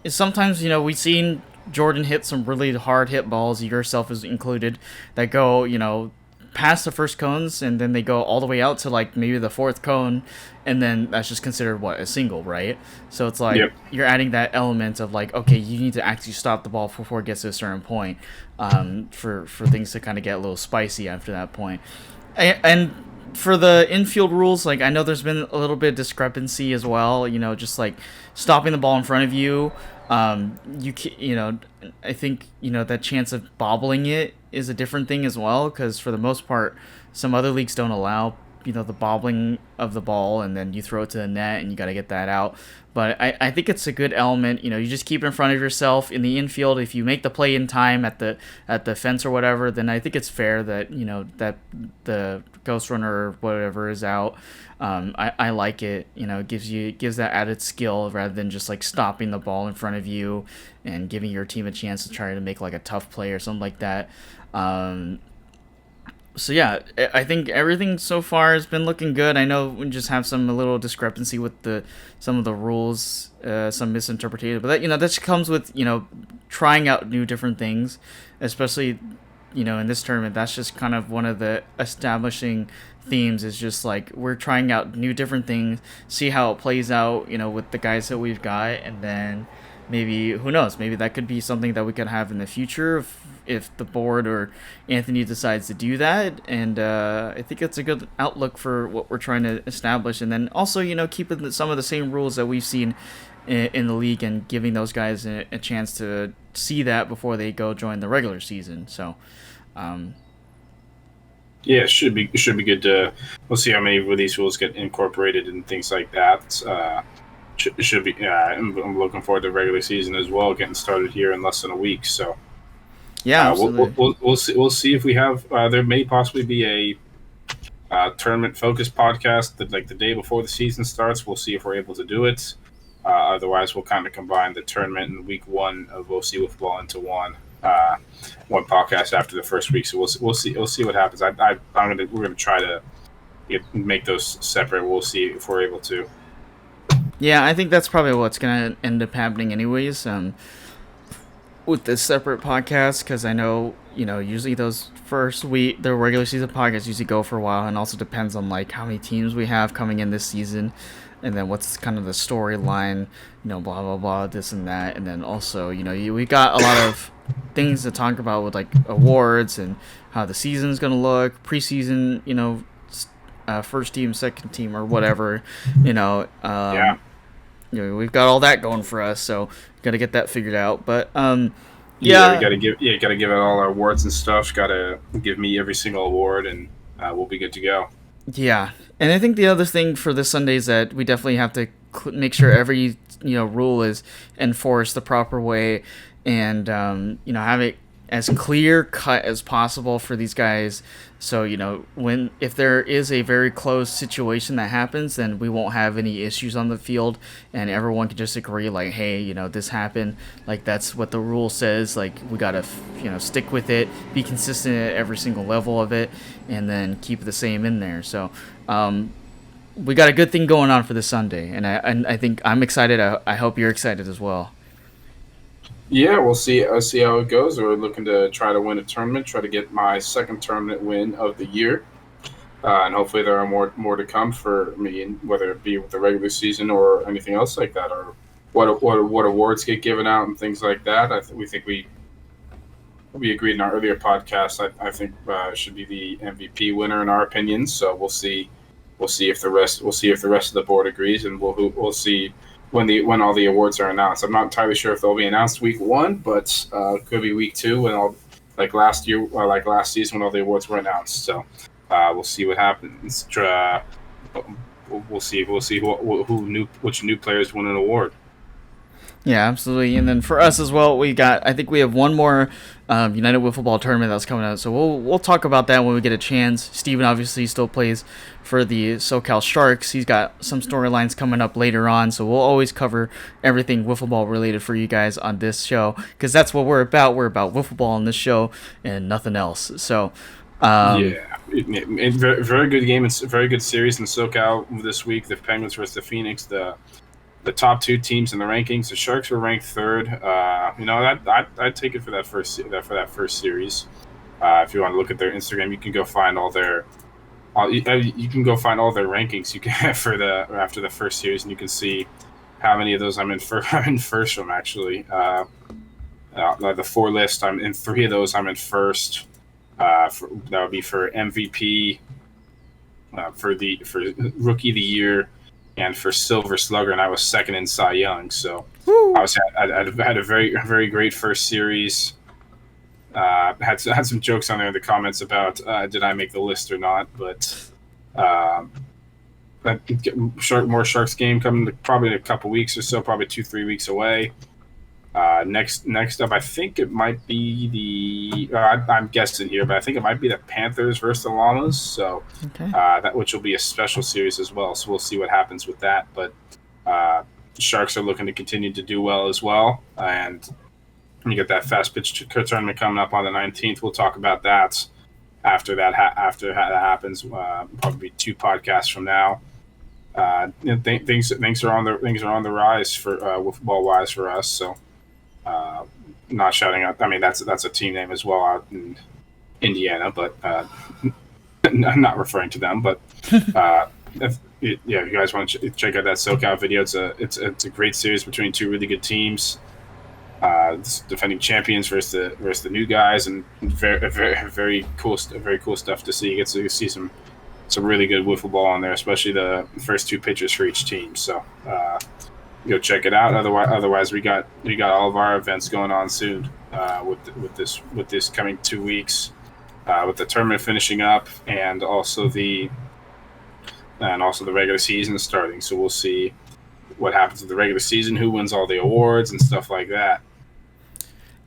sometimes, we've seen Jordan hit some really hard hit balls, yourself is included, that go, past the first cones, and then they go all the way out to like maybe the fourth cone, and then that's just considered a single, right? So it's like You're adding that element of like, okay, you need to actually stop the ball before it gets to a certain point, for things to kind of get a little spicy after that point. And for the infield rules, like I know there's been a little bit of discrepancy as well, just like stopping the ball in front of you. I think that chance of bobbling it is a different thing as well, because for the most part, some other leagues don't allow the bobbling of the ball, and then you throw it to the net and you got to get that out. But I think it's a good element. You just keep it in front of yourself in the infield. If you make the play in time at the fence or whatever, then I think it's fair that that the ghost runner or whatever is out. I like it. It gives that added skill rather than just like stopping the ball in front of you and giving your team a chance to try to make like a tough play or something like that. So yeah, I think everything so far has been looking good. I know we just have a little discrepancy with some of the rules, some misinterpretation, but that that comes with trying out new different things, especially in this tournament. That's just kind of one of the establishing themes, is just like we're trying out new different things, see how it plays out, with the guys that we've got, and then maybe, who knows, maybe that could be something that we could have in the future if the board or Anthony decides to do that. And I think it's a good outlook for what we're trying to establish, and then also keeping some of the same rules that we've seen in the league and giving those guys a chance to see that before they go join the regular season. So yeah, it should be good to. We'll see how many of these rules get incorporated and things like that. It should be. Yeah, I'm looking forward to the regular season as well, getting started here in less than a week. So yeah, we'll see if we have. There may possibly be a tournament focused podcast that like the day before the season starts. We'll see if we're able to do it. Otherwise, we'll kind of combine the tournament and week one of OC Wiffleball into one podcast after the first week. So we'll see what happens. We're gonna try to make those separate. We'll see if we're able to. Yeah, I think that's probably what's gonna end up happening anyways. With this separate podcast, because I know usually those first week, the regular season podcasts usually go for a while, and also depends on like how many teams we have coming in this season, and then what's kind of the storyline, blah blah blah, this and that, and then also we got a lot of things to talk about with like awards and how the season's gonna look, preseason, first team, second team, or whatever, Yeah. We've got all that going for us, so got to get that figured out. But we gotta give out all our awards and stuff. Gotta give me every single award, and we'll be good to go. Yeah, and I think the other thing for this Sunday is that we definitely have to make sure every rule is enforced the proper way, and have it as clear cut as possible for these guys. So, if there is a very close situation that happens, then we won't have any issues on the field, and everyone can just agree, like, hey, this happened. Like, that's what the rule says. Like, we got to, stick with it, be consistent at every single level of it, and then keep the same in there. So, we got a good thing going on for this Sunday, and I think I'm excited. I hope you're excited as well. Yeah, we'll see. I'll see how it goes. We're looking to try to win a tournament, try to get my second tournament win of the year, and hopefully there are more to come for me, whether it be with the regular season or anything else like that, or what awards get given out and things like that. We agreed in our earlier podcast. I think should be the MVP winner in our opinions. So we'll see. We'll see if the rest of the board agrees, and we'll see when all the awards are announced. I'm not entirely sure if they'll be announced week 1, but could be week 2 when like last season when all the awards were announced. So we'll see what happens. We'll see which new players win an award. Yeah, absolutely. And then for us as well, I think we have one more United Wiffleball tournament that's coming out. So we'll talk about that when we get a chance. Steven obviously still plays for the SoCal Sharks. He's got some storylines coming up later on. So we'll always cover everything Wiffleball related for you guys on this show, because that's what we're about. We're about Wiffleball on this show and nothing else. So very good game. It's a very good series in SoCal this week. The Penguins versus the Phoenix. The top 2 teams in the rankings. The Sharks were ranked 3rd. I'd take it for that first series. If you want to look at their Instagram, you can go find all their rankings you can after the first series, and you can see how many of those I'm in first from actually. The 4 list, I'm in 3 of those. I'm in first. That would be for MVP, for Rookie of the Year, and for Silver Slugger, and I was second in Cy Young. So I had a very, very great first series. Had some jokes on there in the comments about did I make the list or not, but more Sharks game coming probably in a couple weeks or so, probably 2-3 weeks away. Next up, I think it might be I'm guessing here, but I think it might be the Panthers versus the Llamas. So that which will be a special series as well. So we'll see what happens with that. But the Sharks are looking to continue to do well as well. And you get that fast pitch tournament coming up on the 19th. We'll talk about that after that happens. Probably 2 podcasts from now. Things are on the rise for Wiffleball wise for us. So. Not shouting out. I mean, that's a team name as well out in Indiana, but I'm not referring to them. But if you guys want to check out that SoCal video, it's a great series between 2 really good teams. Defending champions versus the new guys, and very cool stuff to see. You get to see some really good wiffle ball on there, especially the first 2 pitchers for each team. So. Go check it out. Otherwise, we got all of our events going on soon with this coming 2 weeks, with the tournament finishing up and also the regular season starting. So we'll see what happens with the regular season, who wins all the awards and stuff like that.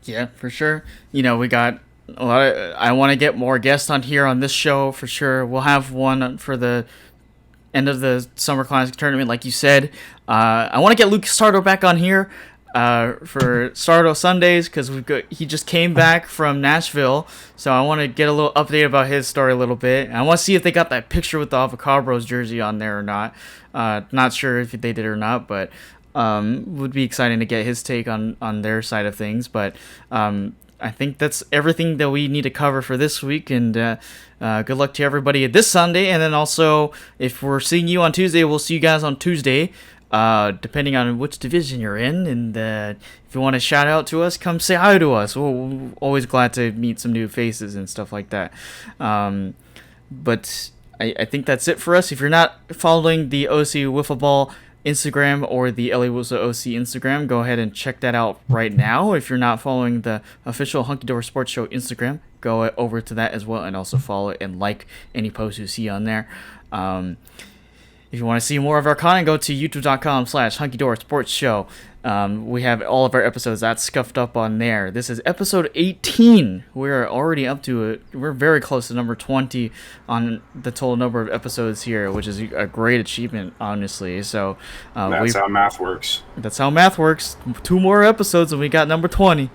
Yeah, for sure. We got a lot of. I want to get more guests on here on this show for sure. We'll have one for the end of the Summer Classic tournament, like you said. I want to get Luke Sardo back on here for Sardo Sundays, because he just came back from Nashville, so I want to get a little update about his story a little bit. And I want to see if they got that picture with the Avocado Bros jersey on there or not. Not sure if they did or not, but would be exciting to get his take on their side of things. But I think that's everything that we need to cover for this week, and good luck to everybody this Sunday. And then also, if we're seeing you on Tuesday, we'll see you guys on Tuesday, depending on which division you're in. And if you want to shout out to us, come say hi to us. We're always glad to meet some new faces and stuff like that. But I think that's it for us. If you're not following the OC Wiffleball Instagram or the LA Wilson OC Instagram, go ahead and check that out right now. If you're not following the official Hunky Dory Sports Show Instagram, go over to that as well, and also follow and like any posts you see on there. If If you want to see more of our content, go to youtube.com/HunkyDoorSportsShow. We have all of our episodes that's scuffed up on there. This is episode 18. We're already up to it. We're very close to number 20 on the total number of episodes here, which is a great achievement, honestly. So that's how math works. That's how math works. 2 more episodes and we got number 20.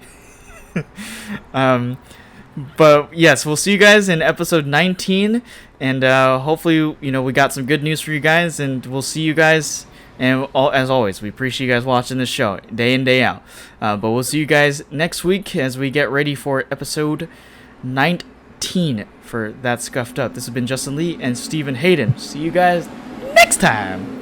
But yes, we'll see you guys in episode 19, and hopefully, we got some good news for you guys, and we'll see you guys. And as always, we appreciate you guys watching this show day in, day out. But we'll see you guys next week as we get ready for episode 19 for That Scuffed Up. This has been Justin Lee and Stephen Hayden. See you guys next time.